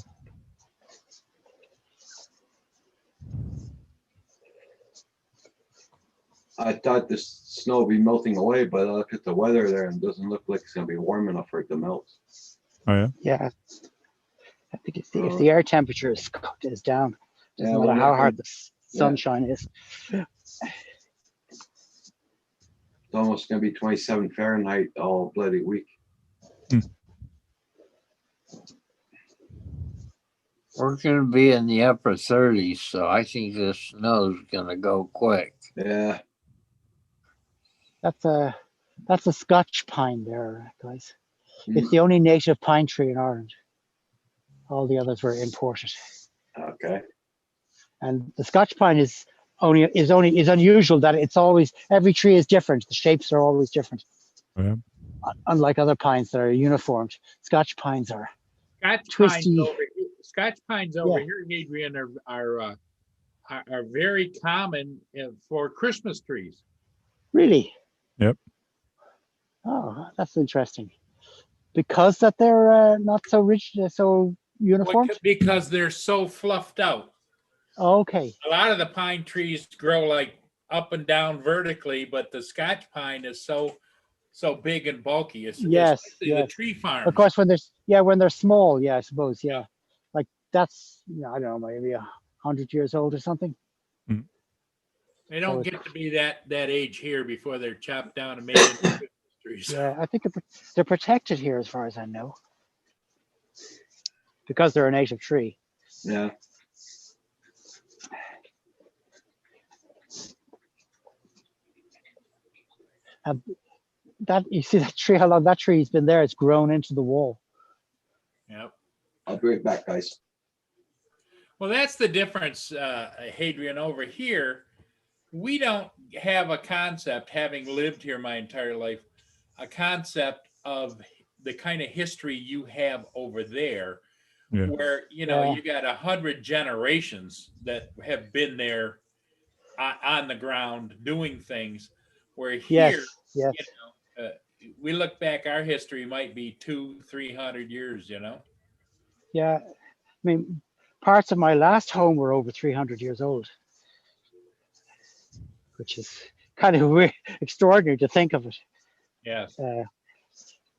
Speaker 3: I thought this snow would be melting away, but I look at the weather there and it doesn't look like it's gonna be warm enough for it to melt.
Speaker 10: Oh yeah.
Speaker 9: Yeah. I think if the air temperature is down, doesn't
Speaker 3: Yeah,
Speaker 9: matter
Speaker 3: well,
Speaker 9: how
Speaker 3: yeah,
Speaker 9: hard the sunshine is.
Speaker 3: It's almost gonna be 27 Fahrenheit all bloody week.
Speaker 8: We're going to be in the upper 30s, so I think this snow's going to go quick.
Speaker 3: Yeah.
Speaker 9: That's a Scotch pine there, guys.
Speaker 3: Mm.
Speaker 9: It's the only native pine tree in Ireland. All the others were imported.
Speaker 3: Okay.
Speaker 9: And the Scotch pine is unusual that it's always, every tree is different. The shapes are always different.
Speaker 10: Yeah.
Speaker 9: Unlike other pines that are uniformed. Scotch pines are
Speaker 6: Scotch
Speaker 9: twisty.
Speaker 6: pines over here, Scotch pines over
Speaker 9: Yeah.
Speaker 6: here, Adrian, are very common for Christmas trees.
Speaker 9: Really?
Speaker 10: Yep.
Speaker 9: Oh, that's interesting. because that they're not so rich, so uniform.
Speaker 6: Because they're so fluffed out.
Speaker 9: Okay.
Speaker 6: A lot of the pine trees grow like up and down vertically, but the Scotch pine is so big and bulky.
Speaker 9: Yes,
Speaker 6: Especially
Speaker 9: yes.
Speaker 6: the tree farms.
Speaker 9: Of course, when they're small, yeah, I suppose, yeah. Like that's, I don't know, maybe 100 years old or something.
Speaker 6: They don't get to be that age here before they're chopped down and made into Christmas trees.
Speaker 9: Yeah, I think they're protected here as far as I know, because they're a native tree.
Speaker 3: Yeah.
Speaker 9: That you see that tree, how long that tree's been there? It's grown into the wall.
Speaker 6: Yep.
Speaker 3: I'll be right back, guys.
Speaker 6: Well, that's the difference, Hadrian. Over here, we don't have a concept, having lived here my entire life, a concept of the kind of history you have over there, where you got 100 generations that have been there on the ground doing things. Where here,
Speaker 9: yes.
Speaker 6: We look back, our history might be 200-300 years.
Speaker 9: Yeah, I mean, parts of my last home were over 300 years old, which is kind of weird, extraordinary to think of it.
Speaker 6: Yes.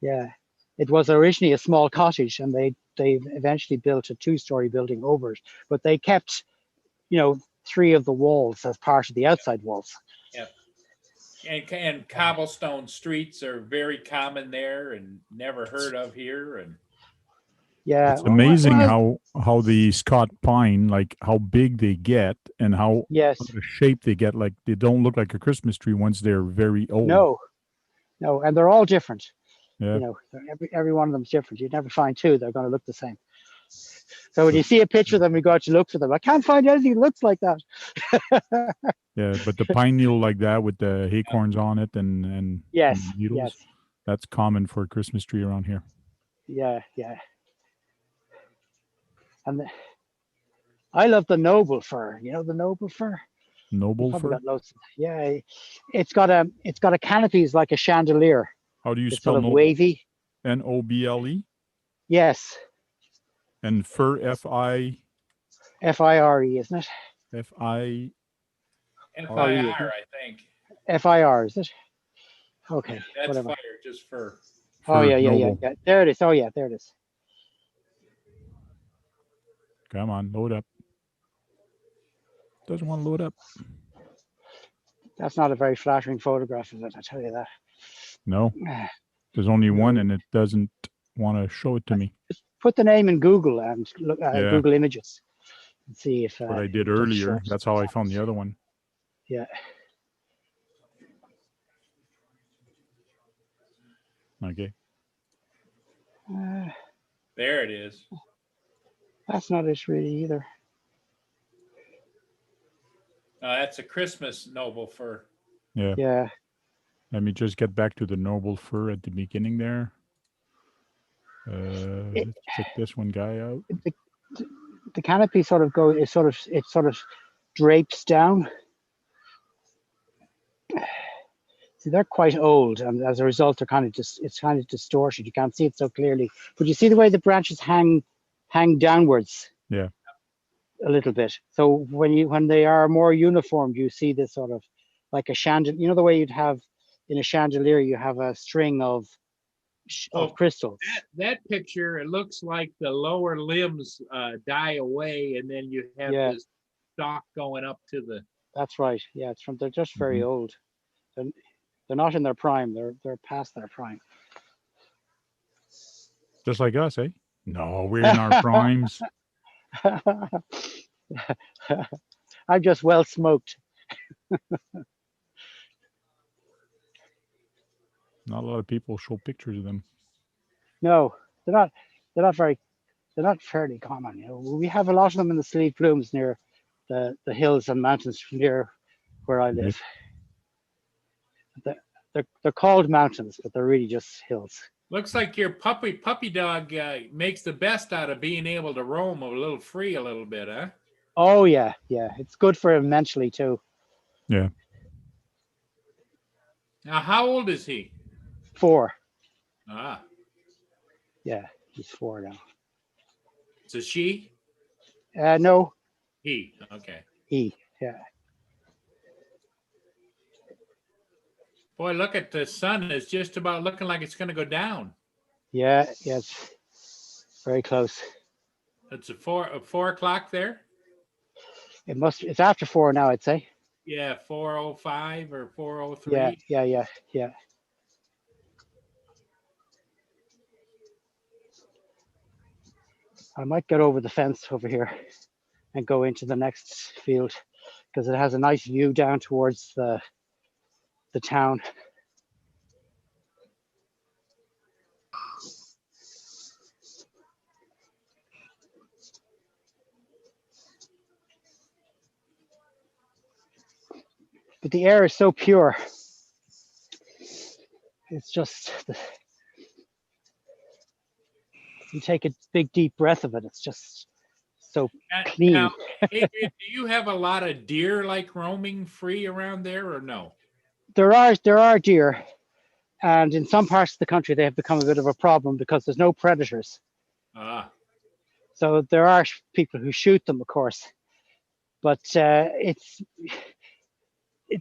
Speaker 9: Yeah, it was originally a small cottage, and they eventually built a 2-story building over it, but they kept, 3 of the walls as part of the outside walls.
Speaker 6: Yeah. And cobblestone streets are very common there and never heard of here. And
Speaker 9: yeah,
Speaker 10: it's amazing how the Scott pine, like how big they get and how the shape they get. Like they don't look like a Christmas tree once they're very old.
Speaker 9: No, and they're all different.
Speaker 10: Yeah.
Speaker 9: Every one of them's different. You'd never find 2 that are going to look the same. So when you see a picture of them, you go out to look for them. I can't find anything that looks like that.
Speaker 10: Yeah, but the pine needle like that with the acorns on it and needles, that's common for a Christmas tree around here.
Speaker 9: Yeah. And I love the noble fir. You know the noble fir?
Speaker 10: Noble fir?
Speaker 9: Yeah, it's got a canopy. It's like a chandelier.
Speaker 10: How do you
Speaker 9: it's
Speaker 10: spell
Speaker 9: sort of
Speaker 10: noble?
Speaker 9: Wavy.
Speaker 10: Noble?
Speaker 9: Yes.
Speaker 10: And fir, F-I?
Speaker 9: F-I-R-E, isn't it?
Speaker 10: F-I?
Speaker 6: F-I-R, I think.
Speaker 9: F-I-R, is it? Okay.
Speaker 6: Yeah, that's
Speaker 9: whatever.
Speaker 6: fire, just fir.
Speaker 9: Oh, yeah. There it is. Oh, yeah, there it is.
Speaker 10: Come on, load up. Doesn't want to load up.
Speaker 9: That's not a very flattering photograph, is it? I tell you that.
Speaker 10: No. There's only one, and it doesn't want to show it to me.
Speaker 9: Just put the name in Google and look at Google Images and see if.
Speaker 10: What I did earlier. That's how I found the other one.
Speaker 9: Yeah.
Speaker 10: Okay.
Speaker 6: There it is.
Speaker 9: That's not it really either.
Speaker 6: That's a Christmas noble fir.
Speaker 10: Yeah.
Speaker 9: Yeah.
Speaker 10: Let me just get back to the noble fir at the beginning there. Let's check this one guy out.
Speaker 9: The canopy sort of drapes down. See, they're quite old, and as a result, it's kind of distorted. You can't see it so clearly, but you see the way the branches hang downwards.
Speaker 10: Yeah.
Speaker 9: A little bit. So when they are more uniform, you see this sort of like a chandelier. You know the way you'd have in a chandelier, you have a string of crystals.
Speaker 6: That picture, it looks like the lower limbs die away, and then you have this stalk going up to the.
Speaker 9: That's right. Yeah, they're just very old. They're not in their prime. They're past their prime.
Speaker 10: Just like us, eh? No, we're in our primes.
Speaker 9: I'm just well smoked.
Speaker 10: Not a lot of people show pictures of them.
Speaker 9: No, they're not fairly common. We have a lot of them in the Slieve Plumes near the hills and mountains near where I live. They're called mountains, but they're really just hills.
Speaker 6: Looks like your puppy dog makes the best out of being able to roam a little free a little bit, huh?
Speaker 9: Oh yeah. It's good for him mentally too.
Speaker 10: Yeah.
Speaker 6: Now, how old is he?
Speaker 9: 4.
Speaker 6: Ah.
Speaker 9: Yeah, he's 4 now.
Speaker 6: It's a she?
Speaker 9: No,
Speaker 6: He. Okay.
Speaker 9: he. Yeah.
Speaker 6: Boy, look at the sun. It's just about looking like it's going to go down.
Speaker 9: Yeah, yes. Very close.
Speaker 6: It's a 4 o'clock there.
Speaker 9: It's after 4 now, I'd say.
Speaker 6: Yeah, 4:05 or 4:03.
Speaker 9: Yeah. I might get over the fence over here and go into the next field because it has a nice view down towards the town. But the air is so pure. It's just, you take a big deep breath of it. It's just so clean.
Speaker 6: Now, Adrian, do you have a lot of deer like roaming free around there or no?
Speaker 9: There are deer, and in some parts of the country they have become a bit of a problem because there's no predators.
Speaker 6: Ah,
Speaker 9: So there are people who shoot them, of course, but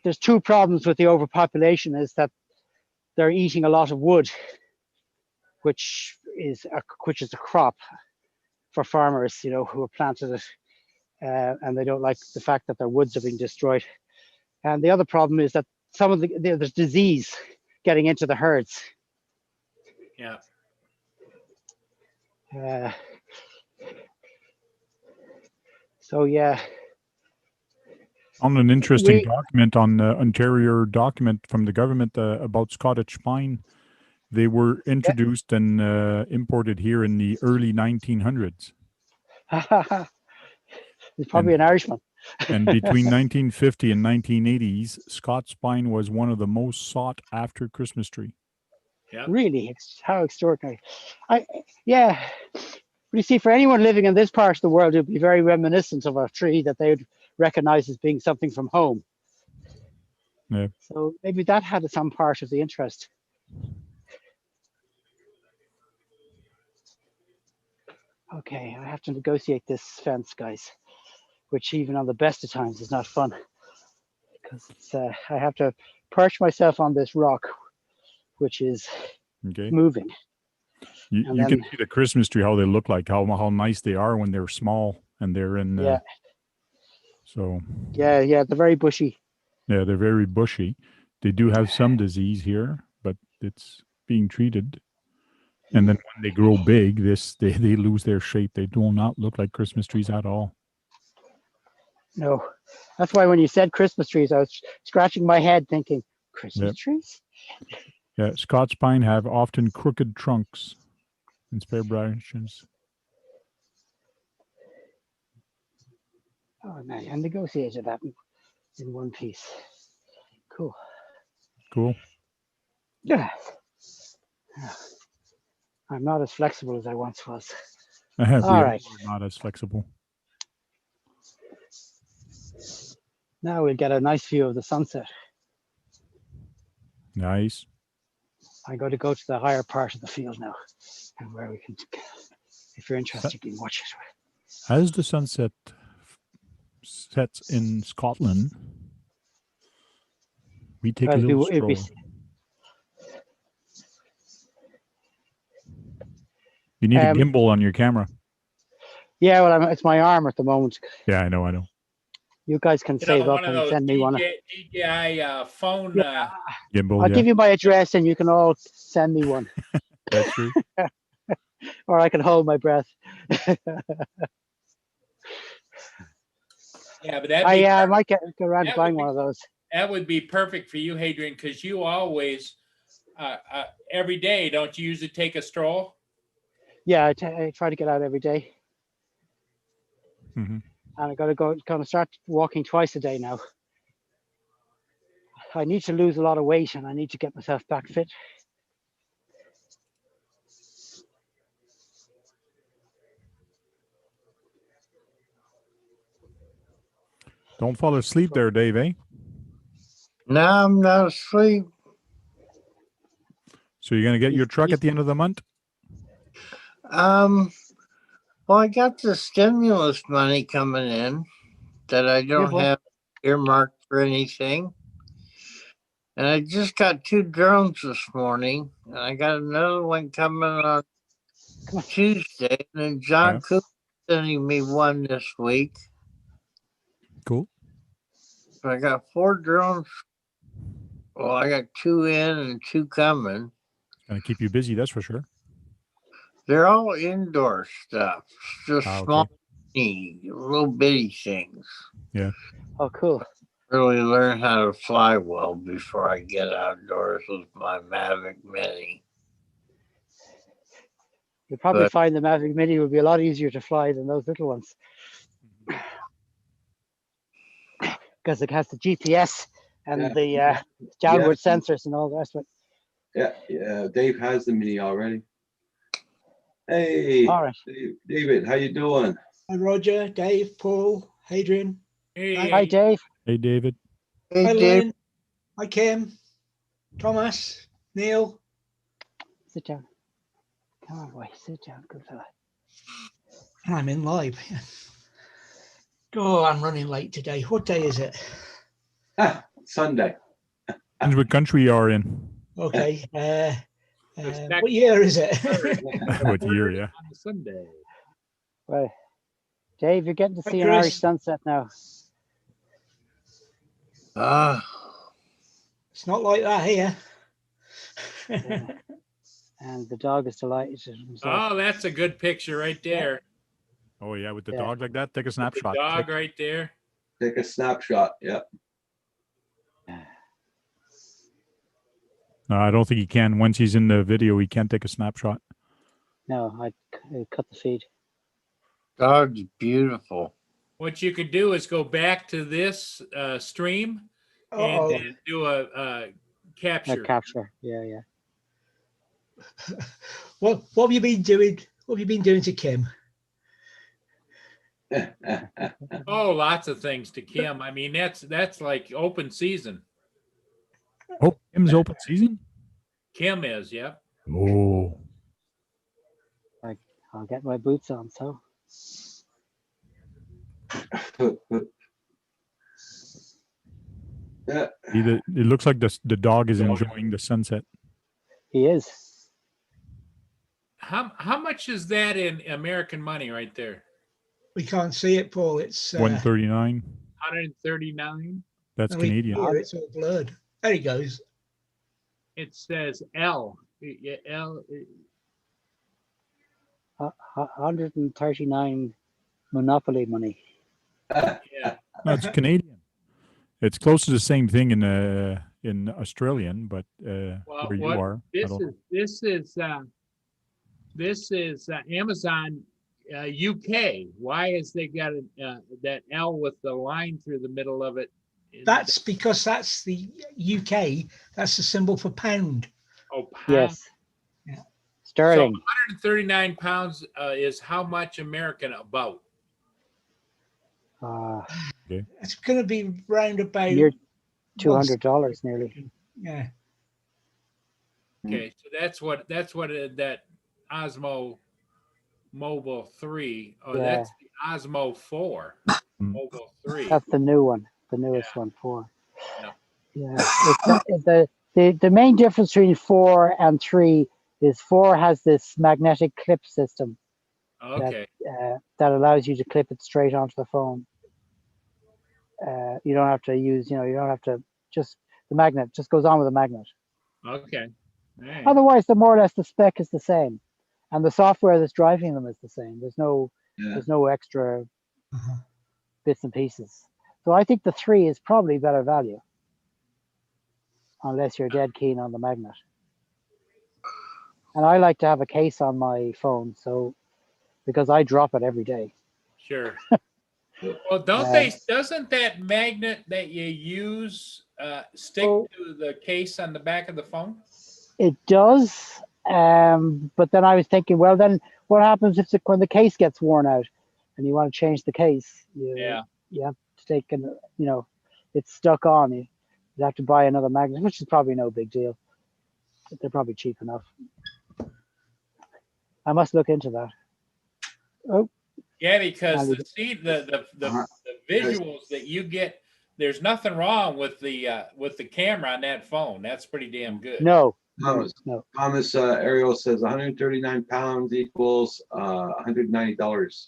Speaker 9: there's two problems with the overpopulation: is that they're eating a lot of wood, which is a crop for farmers, you know, who have planted it, and they don't like the fact that their woods are being destroyed. And the other problem is that there's disease getting into the herds.
Speaker 6: yeah.
Speaker 9: So yeah.
Speaker 10: On an interesting document on the Ontario document from the government about Scottish pine, they were introduced and imported here in the early 1900s.
Speaker 9: He's probably an Irishman.
Speaker 10: And between 1950 and 1980s, Scots pine was one of the most sought after Christmas tree.
Speaker 6: Yeah.
Speaker 9: Really, how extraordinary. Yeah. But you see, for anyone living in this part of the world, it would be very reminiscent of a tree that they would recognize as being something from home.
Speaker 10: Yeah.
Speaker 9: So maybe that had some part of the interest. Okay, I have to negotiate this fence, guys, which even on the best of times is not fun because I have to perch myself on this rock, which is moving.
Speaker 10: You can see the Christmas tree, how they look like, how nice they are when they're small and they're in. So.
Speaker 9: Yeah, they're very bushy.
Speaker 10: Yeah, they're very bushy. They do have some disease here, but it's being treated. And then when they grow big, they lose their shape. They do not look like Christmas trees at all.
Speaker 9: No, that's why when you said Christmas trees, I was scratching my head thinking, Christmas trees?
Speaker 10: Yeah, Scots pine have often crooked trunks and spare branches.
Speaker 9: Oh man, I negotiated that in one piece. Cool. Yeah. I'm not as flexible as I once was.
Speaker 10: All right. Not as flexible.
Speaker 9: Now we'll get a nice view of the sunset.
Speaker 10: Nice.
Speaker 9: I'm going to go to the higher part of the field now, and where we can, if you're interested, you can watch it.
Speaker 10: As the sunset sets in Scotland, we take a little stroll. You need a gimbal on your camera.
Speaker 9: Yeah, well, it's my arm at the moment.
Speaker 10: Yeah, I know.
Speaker 9: You guys can save up and send me one.
Speaker 6: DJI phone
Speaker 10: gimbal.
Speaker 9: I'll give you my address, and you can all send me one.
Speaker 10: That's true.
Speaker 9: Or I can hold my breath.
Speaker 6: Yeah, but
Speaker 9: I might get around to buying one of those.
Speaker 6: That would be perfect for you, Hadrian, because you always, every day, don't you usually take a stroll?
Speaker 9: Yeah, I try to get out every day.
Speaker 10: Mm-hmm.
Speaker 9: And I got to start walking twice a day now. I need to lose a lot of weight, and I need to get myself back fit.
Speaker 10: Don't fall asleep there, Dave, eh?
Speaker 8: No, I'm not asleep.
Speaker 10: So you're going to get your truck at the end of the month?
Speaker 8: Well, I got the stimulus money coming in that I don't
Speaker 9: boy.
Speaker 8: have earmarked for anything. And I just got 2 drones this morning, and I got another one coming on Tuesday. And then John
Speaker 10: Yeah.
Speaker 8: Cooper sending me one this week.
Speaker 10: Cool.
Speaker 8: So I got 4 drones. Well, I got 2 in and 2 coming.
Speaker 10: Gonna keep you busy, that's for sure.
Speaker 8: They're all indoor stuff, just
Speaker 10: Ah, okay.
Speaker 8: small, little bitty things.
Speaker 9: Oh, cool.
Speaker 8: Really learn how to fly well before I get outdoors with my Mavic Mini.
Speaker 9: You'll probably
Speaker 8: But-
Speaker 9: find the Mavic Mini will be a lot easier to fly than those little ones. Because it has the GPS and
Speaker 3: Yeah.
Speaker 9: the downward sensors and all the rest of it.
Speaker 3: Yeah. Dave has the mini already. Hey,
Speaker 9: All right.
Speaker 3: David, how you doing?
Speaker 11: Hi, Roger, Dave, Paul, Adrian.
Speaker 6: Hey,
Speaker 9: Hi, Dave.
Speaker 10: Hey, David.
Speaker 8: Hey,
Speaker 11: Hi,
Speaker 8: Dave.
Speaker 11: Lynn. Hi, Kim. Thomas, Neil.
Speaker 9: Sit down. Come on, boy. Sit down, good fella.
Speaker 11: I'm in live. Oh, I'm running late today. What day is it?
Speaker 3: Sunday.
Speaker 10: Depends what country you are in.
Speaker 11: Okay.
Speaker 6: It's
Speaker 11: What year is it?
Speaker 10: What year, yeah.
Speaker 6: On Sunday.
Speaker 9: Well, Dave, you're getting to
Speaker 11: Hi,
Speaker 9: see an Irish
Speaker 11: Chris.
Speaker 9: sunset now.
Speaker 11: It's not like that here.
Speaker 9: And the dog is delighted with himself.
Speaker 6: Oh, that's a good picture right there.
Speaker 10: Oh yeah, with the
Speaker 9: Yeah.
Speaker 10: dog like that, take a
Speaker 6: The
Speaker 10: snapshot.
Speaker 6: dog
Speaker 10: Click.
Speaker 6: right there.
Speaker 3: Take a snapshot. Yep.
Speaker 10: No, I don't think he can. Once he's in the video, he can't take a snapshot.
Speaker 9: No, I cut the feed.
Speaker 8: Dog's beautiful.
Speaker 6: What you could do is go back to this stream and
Speaker 11: Uh-oh.
Speaker 6: then do a capture.
Speaker 9: Capture. Yeah, yeah.
Speaker 11: What have you been doing? What have you been doing to Kim?
Speaker 6: Oh, lots of things to Kim. I mean, that's like open season.
Speaker 10: Oh, Kim's open season.
Speaker 6: Kim is, yep.
Speaker 10: Oh,
Speaker 9: I'll get my boots on. So
Speaker 3: Yeah.
Speaker 10: it looks like the dog is enjoying the sunset.
Speaker 9: he is.
Speaker 6: How much is that in American money right there?
Speaker 11: We can't see it, Paul. It's
Speaker 10: 139.
Speaker 6: 139.
Speaker 10: That's
Speaker 11: only
Speaker 10: Canadian.
Speaker 11: here, it's all blurred. There he goes.
Speaker 6: It says L. Yeah, L.
Speaker 9: 139 Monopoly money.
Speaker 6: Yeah.
Speaker 10: No, it's Canadian. It's close to the same thing in Australian, but
Speaker 6: Well,
Speaker 10: where you
Speaker 6: what
Speaker 10: are, I don't.
Speaker 6: this is Amazon UK. Why is they got that L with the line through the middle of it?
Speaker 11: That's because that's the UK. That's the symbol for pound.
Speaker 6: Oh, pound.
Speaker 9: Yes.
Speaker 11: Yeah.
Speaker 9: Sterling.
Speaker 6: So 139 pounds is how much American about?
Speaker 11: It's going to be round about.
Speaker 9: Near $200 nearly.
Speaker 11: Yeah.
Speaker 6: Okay, so that's what that Osmo Mobile 3. Oh,
Speaker 9: Yeah.
Speaker 6: that's the Osmo 4
Speaker 10: Hmm.
Speaker 6: Mobile 3.
Speaker 9: That's the new one, the newest one, 4.
Speaker 6: Yeah.
Speaker 9: Yeah. The main difference between 4 and 3 is 4 has this magnetic clip system
Speaker 6: Okay.
Speaker 9: that allows you to clip it straight onto the phone. You don't have to use, you don't have to just, the magnet just goes on with the magnet.
Speaker 6: Okay. All right.
Speaker 9: Otherwise, more or less the spec is the same, and the software that's driving them is the same. There's no extra bits and pieces. So I think the 3 is probably better value, unless you're dead keen on the magnet. And I like to have a case on my phone, so because I drop it every day.
Speaker 6: Sure. Well, doesn't that magnet that you use stick to the case on the back of the phone?
Speaker 9: It does, but then I was thinking, well, then what happens if when the case gets worn out and you want to change the case? You have to take, it's stuck on. You have to buy another magnet, which is probably no big deal. They're probably cheap enough. I must look into that. Oh,
Speaker 6: Yeah, because
Speaker 9: I'll
Speaker 6: the see the
Speaker 3: Uh-huh.
Speaker 6: visuals that you get, there's nothing wrong with the camera on that phone. That's pretty damn good.
Speaker 9: no,
Speaker 3: Thomas,
Speaker 9: no.
Speaker 3: Thomas Ariel says 139 pounds equals $190.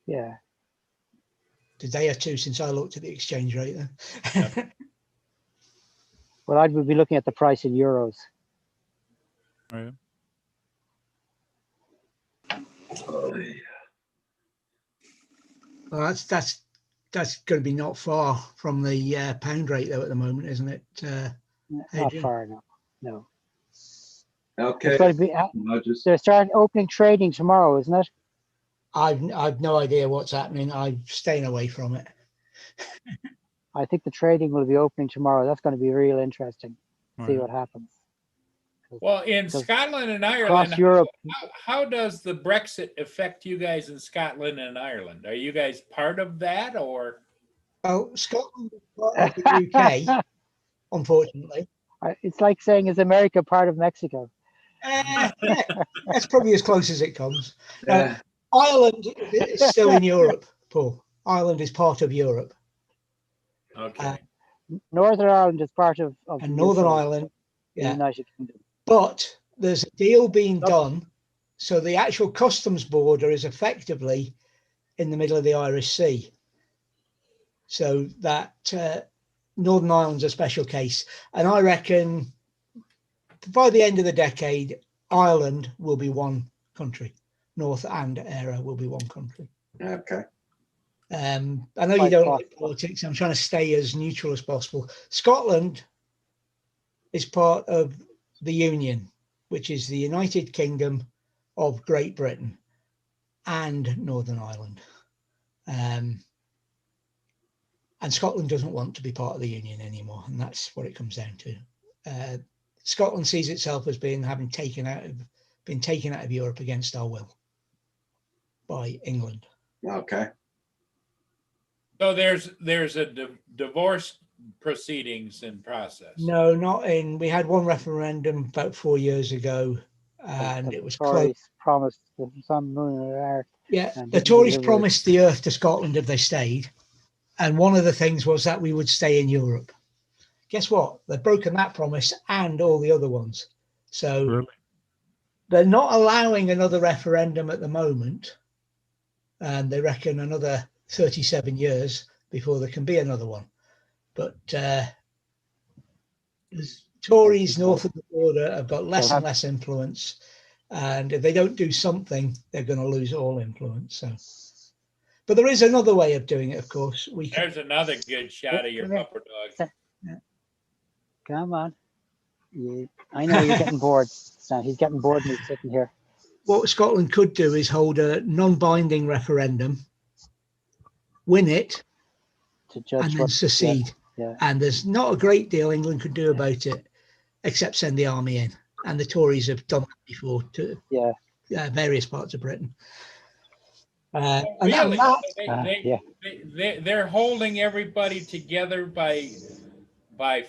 Speaker 9: Yeah.
Speaker 11: The day or two since I looked at the exchange rate then.
Speaker 9: Well, I would be looking at the price in euros.
Speaker 10: Right.
Speaker 11: Well, that's going to be not far from the pound rate though at the moment, isn't it?
Speaker 9: Not
Speaker 11: Adrian?
Speaker 9: far enough. No.
Speaker 3: Okay.
Speaker 9: It's going to be.
Speaker 3: I'll just,
Speaker 9: They're starting opening trading tomorrow, isn't it?
Speaker 11: I've no idea what's happening. I'm staying away from it.
Speaker 9: I think the trading will be opening tomorrow. That's going to be real interesting. See
Speaker 10: Right.
Speaker 9: what happens.
Speaker 6: Well, in
Speaker 9: Because
Speaker 6: Scotland and
Speaker 9: across
Speaker 6: Ireland,
Speaker 9: Europe,
Speaker 6: how does the Brexit affect you guys in Scotland and Ireland? Are you guys part of that, or?
Speaker 11: Well, Scotland is part of the UK, unfortunately.
Speaker 9: it's like saying, is America part of Mexico?
Speaker 11: Yeah, that's probably as close as it comes.
Speaker 3: yeah.
Speaker 11: Ireland is still in Europe, Paul. Ireland is part of Europe.
Speaker 6: Okay.
Speaker 9: Northern Ireland is part of the
Speaker 11: And Northern
Speaker 9: UK,
Speaker 11: Ireland,
Speaker 9: the
Speaker 11: yeah.
Speaker 9: United Kingdom.
Speaker 11: But there's a deal being
Speaker 9: Yep.
Speaker 11: done. So the actual customs border is effectively in the middle of the Irish Sea. So that Northern Ireland's a special case. And I reckon by the end of the decade, Ireland will be one country. North and Éire will be one country.
Speaker 3: Okay.
Speaker 11: I know you
Speaker 9: Quite
Speaker 11: don't like
Speaker 9: possible.
Speaker 11: politics. I'm trying to stay as neutral as possible. Scotland is part of the Union, which is the United Kingdom of Great Britain and Northern Ireland. And Scotland doesn't want to be part of the Union anymore, and that's what it comes down to. Scotland sees itself as being been taken out of Europe against our will by England.
Speaker 3: Okay.
Speaker 6: So there's a divorce proceedings in process.
Speaker 11: No, not in. We had one referendum about 4 years ago, and it was closed.
Speaker 9: Tories promised the sun, moon, and earth.
Speaker 11: Yeah,
Speaker 9: and
Speaker 11: the
Speaker 9: didn't
Speaker 11: Tories
Speaker 9: deliver it.
Speaker 11: promised the earth to Scotland if they stayed. And one of the things was that we would stay in Europe. Guess what? They've broken that promise and all the other ones. So
Speaker 10: Really?
Speaker 11: they're not allowing another referendum at the moment. And they reckon another 37 years before there can be another one. But the Tories north of the border have got less and less influence. And if they don't do something, they're going to lose all influence. So, but there is another way of doing it, of course.
Speaker 6: There's another good shot of your
Speaker 9: Come here.
Speaker 6: pupper dog.
Speaker 9: Come on. I know you're getting bored. Stan. He's getting bored and he's sitting here.
Speaker 11: What Scotland could do is hold a non-binding referendum, win it,
Speaker 9: To judge
Speaker 11: and then
Speaker 9: what,
Speaker 11: secede.
Speaker 9: yeah.
Speaker 11: And there's not a great deal England could do about it, except send the army in. And the Tories have done that before to
Speaker 9: Yeah.
Speaker 11: Various parts of Britain. And
Speaker 6: Really?
Speaker 11: that,
Speaker 6: They're holding everybody together by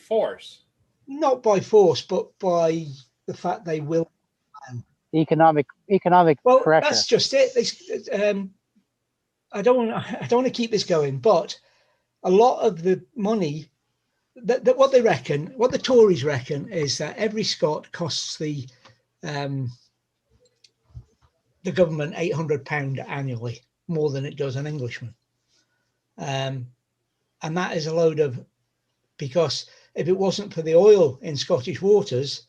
Speaker 6: force.
Speaker 11: not by force, but by the fact they will.
Speaker 9: Economic
Speaker 11: Well,
Speaker 9: pressure.
Speaker 11: that's just it. I don't want to keep this going, but a lot of the money that what they reckon, what the Tories reckon, is that every Scot costs the government £800 annually, more than it does an Englishman, and that is a load of, because if it wasn't for the oil in Scottish waters,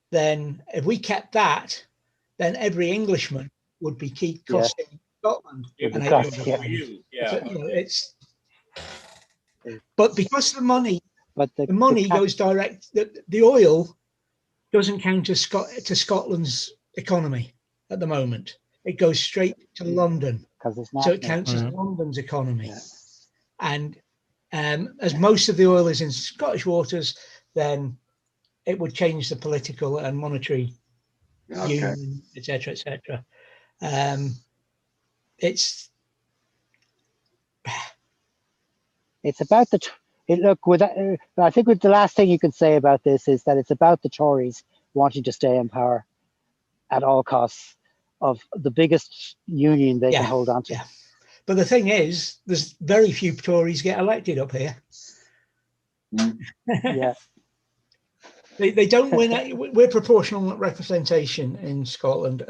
Speaker 11: then if we kept that, then every Englishman would be keep
Speaker 9: Yeah.
Speaker 11: costing Scotland
Speaker 6: It
Speaker 11: an
Speaker 6: would
Speaker 9: cost,
Speaker 6: be
Speaker 11: £800.
Speaker 6: for you. Yeah.
Speaker 11: So, you know, it's, but because the money
Speaker 9: But
Speaker 11: the money goes direct, the oil doesn't count to Scotland's economy at the moment. It goes straight to London,
Speaker 9: because it's
Speaker 11: so
Speaker 9: national.
Speaker 11: it counts as
Speaker 10: Mhm.
Speaker 11: London's economy.
Speaker 9: Yeah.
Speaker 11: And as most of the oil is in Scottish waters, then it would change the political and monetary
Speaker 3: Okay.
Speaker 11: union, etc., etc. It's
Speaker 9: It's about look. With I think with the last thing you could say about this is that it's about the Tories wanting to stay in power, at all costs of the biggest union they
Speaker 11: Yeah,
Speaker 9: can hold on to.
Speaker 11: yeah. But the thing is, there's very few Tories get elected up here.
Speaker 9: Yeah.
Speaker 11: They don't win. We're proportional representation in Scotland,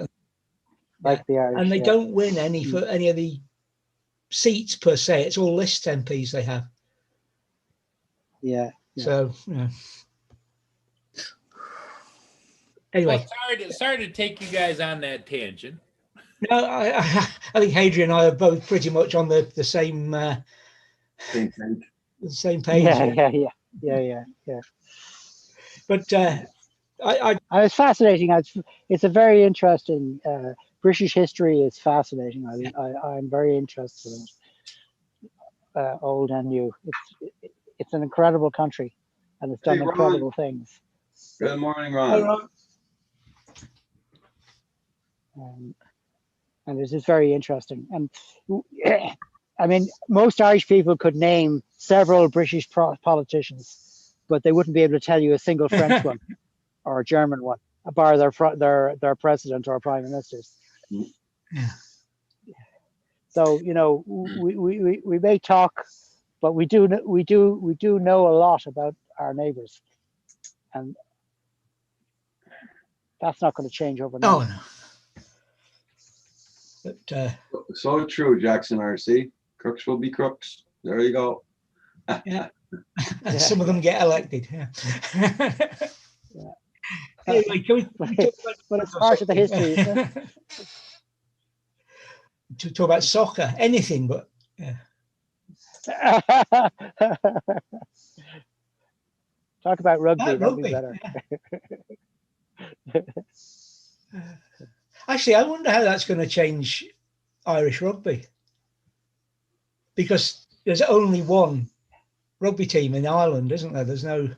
Speaker 9: Like the Irish.
Speaker 11: and they
Speaker 9: yeah.
Speaker 11: don't win any for any of the seats per se. It's all list MPs they have.
Speaker 9: Yeah.
Speaker 11: So, yeah. Anyway,
Speaker 6: Well, sorry to take you guys on that tangent.
Speaker 11: no, I think Hadrian and I are both pretty much on the same
Speaker 3: Same thing.
Speaker 11: same page.
Speaker 9: Yeah.
Speaker 11: But I
Speaker 9: It's fascinating. It's a very interesting. British history is fascinating. I'm very interested in it, old and new. It's an incredible country, and it's done
Speaker 3: Hey, Ron.
Speaker 9: incredible things.
Speaker 3: Good morning, Ron.
Speaker 9: And this is very interesting. And I mean, most Irish people could name several British politicians, but they wouldn't be able to tell you a single French one or a German one, bar their president or prime ministers.
Speaker 11: Yeah.
Speaker 9: So we may talk, but we do know a lot about our neighbours, and that's not going to change overnight.
Speaker 11: Oh no. But
Speaker 3: So true, Jackson RC. Crooks will be crooks. There you go.
Speaker 11: yeah, some of them get elected. Yeah. Anyway, can we talk about,
Speaker 9: but it's part of the history, isn't it?
Speaker 11: to talk about soccer, anything but. Yeah.
Speaker 9: Talk about rugby. That'd
Speaker 11: Rugby,
Speaker 9: be better.
Speaker 11: yeah. Actually, I wonder how that's going to change Irish rugby, because there's only one rugby team in Ireland, isn't there? There's no.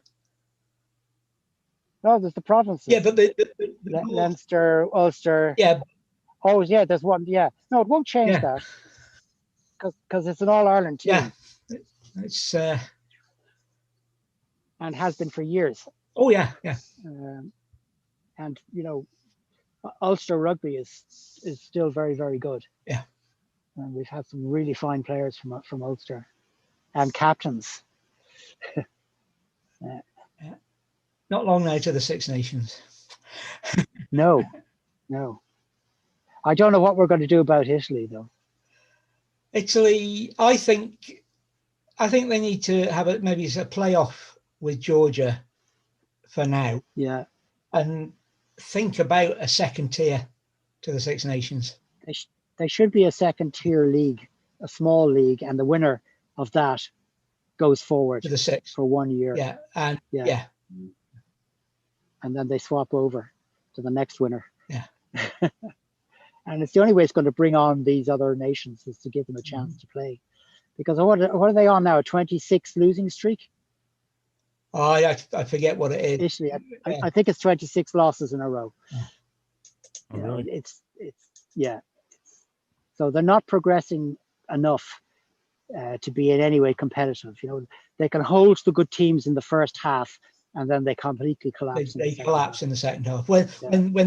Speaker 9: No, there's the provinces.
Speaker 11: Yeah, but the
Speaker 9: Leinster, Ulster.
Speaker 11: Yeah.
Speaker 9: Oh, yeah. There's one. Yeah. No, it won't change
Speaker 11: Yeah.
Speaker 9: that because it's an All Ireland team.
Speaker 11: Yeah, it's.
Speaker 9: And has been for years.
Speaker 11: Oh yeah, yeah.
Speaker 9: And Ulster rugby is still very, very good.
Speaker 11: Yeah.
Speaker 9: And we've had some really fine players from Ulster, and captains.
Speaker 11: Not long now to the Six Nations.
Speaker 9: No. I don't know what we're going to do about Italy, though.
Speaker 11: Italy, I think they need to have maybe it's a playoff with Georgia for now.
Speaker 9: Yeah.
Speaker 11: And think about a second tier to the Six Nations.
Speaker 9: They should be a second tier league, a small league, and the winner of that goes forward
Speaker 11: To the six.
Speaker 9: for 1 year.
Speaker 11: Yeah. And
Speaker 9: Yeah.
Speaker 11: yeah.
Speaker 9: And then they swap over to the next winner.
Speaker 11: Yeah.
Speaker 9: And it's the only way it's going to bring on these other nations is to give them a chance to play. Because what are they on now? A 26 losing streak?
Speaker 11: I forget what it is.
Speaker 9: Italy, I think it's 26 losses in a row.
Speaker 10: Oh, really?
Speaker 9: It's yeah. So they're not progressing enough to be in any way competitive. They can hold the good teams in the first half, and then they completely collapse.
Speaker 11: They collapse in the second half. When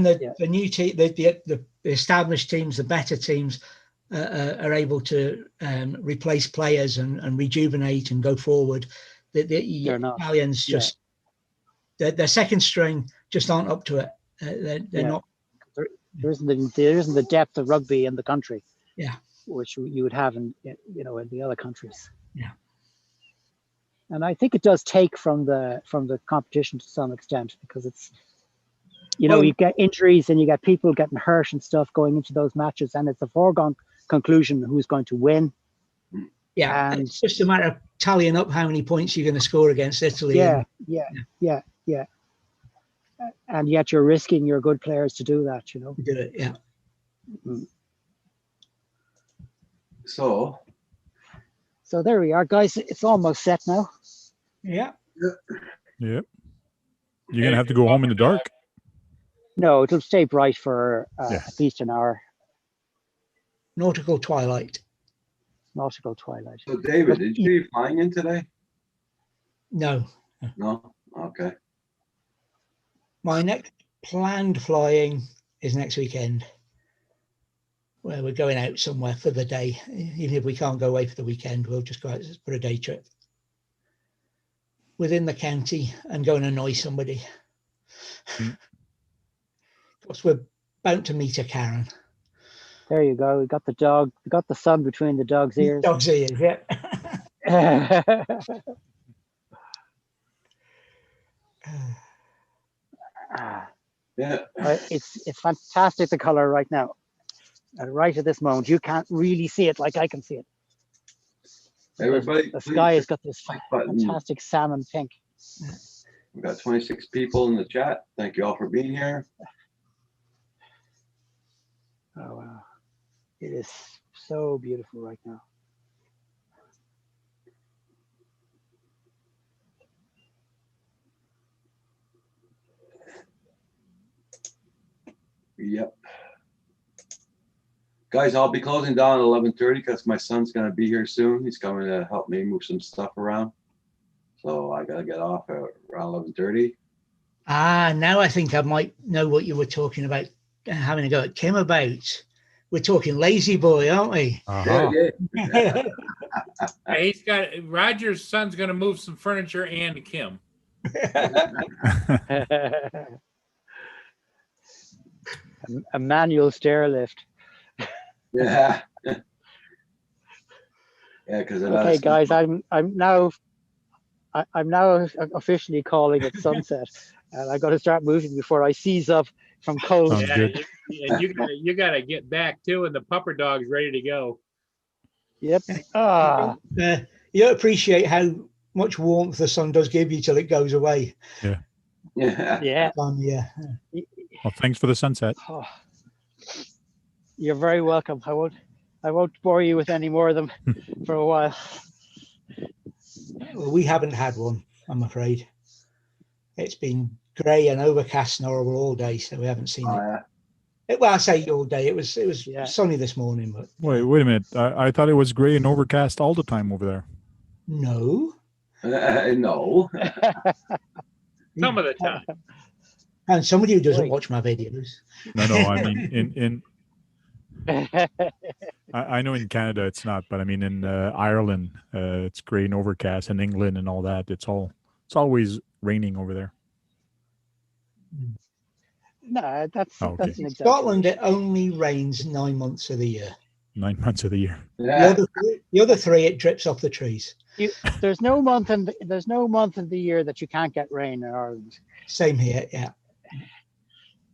Speaker 11: the new team, the established teams, the better teams, are able to replace players and rejuvenate and go forward, the Italians just their second string just aren't up to it. They're not.
Speaker 9: There isn't the depth of rugby in the country.
Speaker 11: Yeah.
Speaker 9: Which you would have in the other countries.
Speaker 11: Yeah.
Speaker 9: And I think it does take from the competition to some extent, because it's you get injuries and you get people getting hurt and stuff going into those matches, and it's a foregone conclusion who's going to win.
Speaker 11: Yeah,
Speaker 9: and
Speaker 11: it's just a matter of tallying up how many points you're going to score against Italy.
Speaker 9: Yeah. And yet you're risking your good players to do that,
Speaker 11: Do it, yeah.
Speaker 9: Mm.
Speaker 3: So
Speaker 9: there we are, guys. It's almost set now.
Speaker 11: Yeah.
Speaker 10: Yep. You're gonna have to go home in the dark.
Speaker 9: No, it'll stay bright for at least an hour.
Speaker 11: Nautical twilight.
Speaker 9: Nautical twilight.
Speaker 3: So David, did you be flying in today?
Speaker 11: No.
Speaker 3: No? Okay.
Speaker 11: My next planned flying is next weekend, where we're going out somewhere for the day. Even if we can't go away for the weekend, we'll just go out for a day trip within the county and go and annoy somebody. Of course, we're bound to meet a Karen.
Speaker 9: There you go. We got the dog. We got the sun between the dog's ears.
Speaker 11: Dog's ears, yeah.
Speaker 3: Yeah.
Speaker 9: It's fantastic, the color right now. Right at this moment, you can't really see it like I can see it.
Speaker 3: Everybody,
Speaker 9: The
Speaker 3: please
Speaker 9: sky has
Speaker 3: hit
Speaker 9: got this
Speaker 3: the button.
Speaker 9: fantastic salmon pink.
Speaker 3: We've got 26 people in the chat. Thank you all for being here.
Speaker 9: Oh wow, it is so beautiful right now.
Speaker 3: Yep. Guys, I'll be closing down at 11:30 because my son's gonna be here soon. He's coming to help me move some stuff around. So I gotta get off at around 11:30.
Speaker 11: Now I think I might know what you were talking about, having a go at Kim about. We're talking Lazy Boy, aren't we?
Speaker 10: Uh-huh.
Speaker 3: Yeah.
Speaker 6: Hey, he's got Roger's son's going to move some furniture and Kim.
Speaker 9: A manual stair lift.
Speaker 3: Yeah. Yeah, because
Speaker 9: Okay, guys, I'm now officially calling it sunset, and I got to start moving before I seize up from cold.
Speaker 10: Sounds good.
Speaker 6: And you gotta get back too, and the pupper dog's ready to go.
Speaker 9: Yep.
Speaker 11: You don't appreciate how much warmth the sun does give you till it goes away.
Speaker 10: Yeah.
Speaker 3: Yeah.
Speaker 11: Yeah.
Speaker 10: Well, thanks for the sunset.
Speaker 9: Oh, you're very welcome. I won't bore you with any more of them for a while.
Speaker 11: Well, we haven't had one, I'm afraid. It's been grey and overcast and horrible all day, so we haven't seen it. Well, I say all day. It was sunny this morning, but
Speaker 10: Wait a minute. I thought it was gray and overcast all the time over there.
Speaker 11: no.
Speaker 3: No.
Speaker 6: Some of the time.
Speaker 11: And somebody who doesn't watch my videos.
Speaker 10: No, I mean I know in Canada it's not, but I mean in Ireland it's gray and overcast, and England and all that. It's always raining over there.
Speaker 9: No, that's
Speaker 10: okay.
Speaker 9: that's an
Speaker 11: In
Speaker 9: exaggeration.
Speaker 11: Scotland, it only rains 9 months of the year.
Speaker 10: 9 months of the year.
Speaker 3: Yeah.
Speaker 11: The other three, it drips off the trees.
Speaker 9: There's no month in the year that you can't get rain in Ireland.
Speaker 11: Same here, yeah.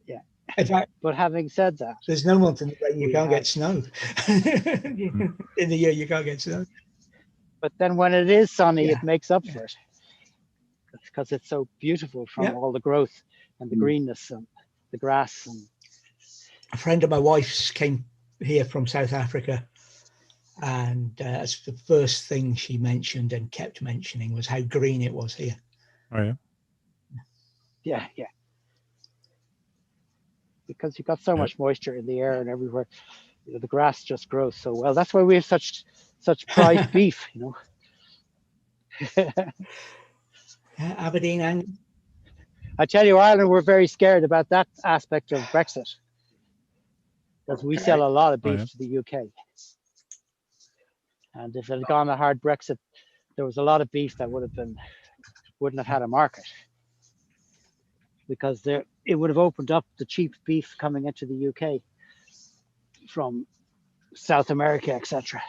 Speaker 9: Yeah.
Speaker 11: In fact,
Speaker 9: But having said that,
Speaker 11: there's no month in the year you
Speaker 9: We
Speaker 11: can't
Speaker 9: have-
Speaker 11: get snow. In the year you can't get snow.
Speaker 9: but then when it is sunny,
Speaker 11: Yeah.
Speaker 9: it makes up for it. Because it's so beautiful from
Speaker 11: Yeah.
Speaker 9: all the growth and the
Speaker 3: Mm.
Speaker 9: greenness and the grass. And
Speaker 11: A friend of my wife's came here from South Africa, and it's the first thing she mentioned and kept mentioning was how green it was here.
Speaker 10: Oh yeah.
Speaker 9: yeah. Because you've got so much moisture in the air and everywhere. You know, the grass just grows so well. That's why we have such prized beef, you know.
Speaker 11: Aberdeen and
Speaker 9: I tell you, Ireland, we're very scared about that aspect of Brexit. Because we sell a lot of
Speaker 10: Oh,
Speaker 9: beef
Speaker 10: yeah.
Speaker 9: to the UK. And if it had gone a hard Brexit, there was a lot of beef that wouldn't have had a market. Because it would have opened up the cheap beef coming into the UK from South America, etc.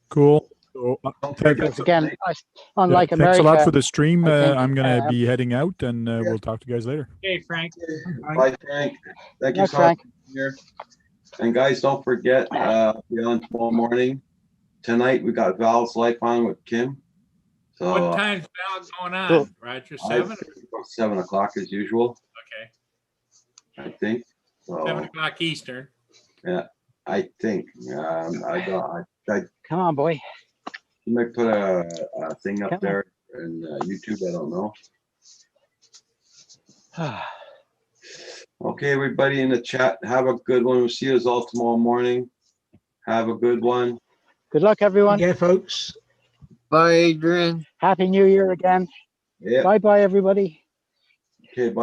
Speaker 10: Cool. So,
Speaker 9: Because again, unlike
Speaker 10: thanks
Speaker 9: America,
Speaker 10: a lot for the stream.
Speaker 9: I think,
Speaker 10: I'm gonna be heading out, and we'll talk to you guys later.
Speaker 6: Hey, Frank.
Speaker 3: Bye, Frank. Thank you
Speaker 9: Bye,
Speaker 3: so
Speaker 9: Frank.
Speaker 3: much for being here. And guys, don't forget, be on tomorrow morning. Tonight we got Val's Life on with Kim. So
Speaker 6: What time's Val going on,
Speaker 9: Cool.
Speaker 6: Roger?
Speaker 3: I
Speaker 6: 7?
Speaker 3: think about 7 o'clock as usual,
Speaker 6: Okay.
Speaker 3: I think. So
Speaker 6: 7 o'clock Eastern.
Speaker 3: I think I
Speaker 9: come on, boy.
Speaker 3: you might put a thing up
Speaker 9: Come on.
Speaker 3: there in YouTube. I don't know. Okay, everybody in the chat, have a good one. We'll see you all tomorrow morning. Have a good one.
Speaker 9: Good luck, everyone.
Speaker 11: yeah, folks.
Speaker 8: Bye, Adrian.
Speaker 9: Happy New Year again.
Speaker 3: Yeah.
Speaker 9: Bye bye, everybody.
Speaker 3: Okay, bye.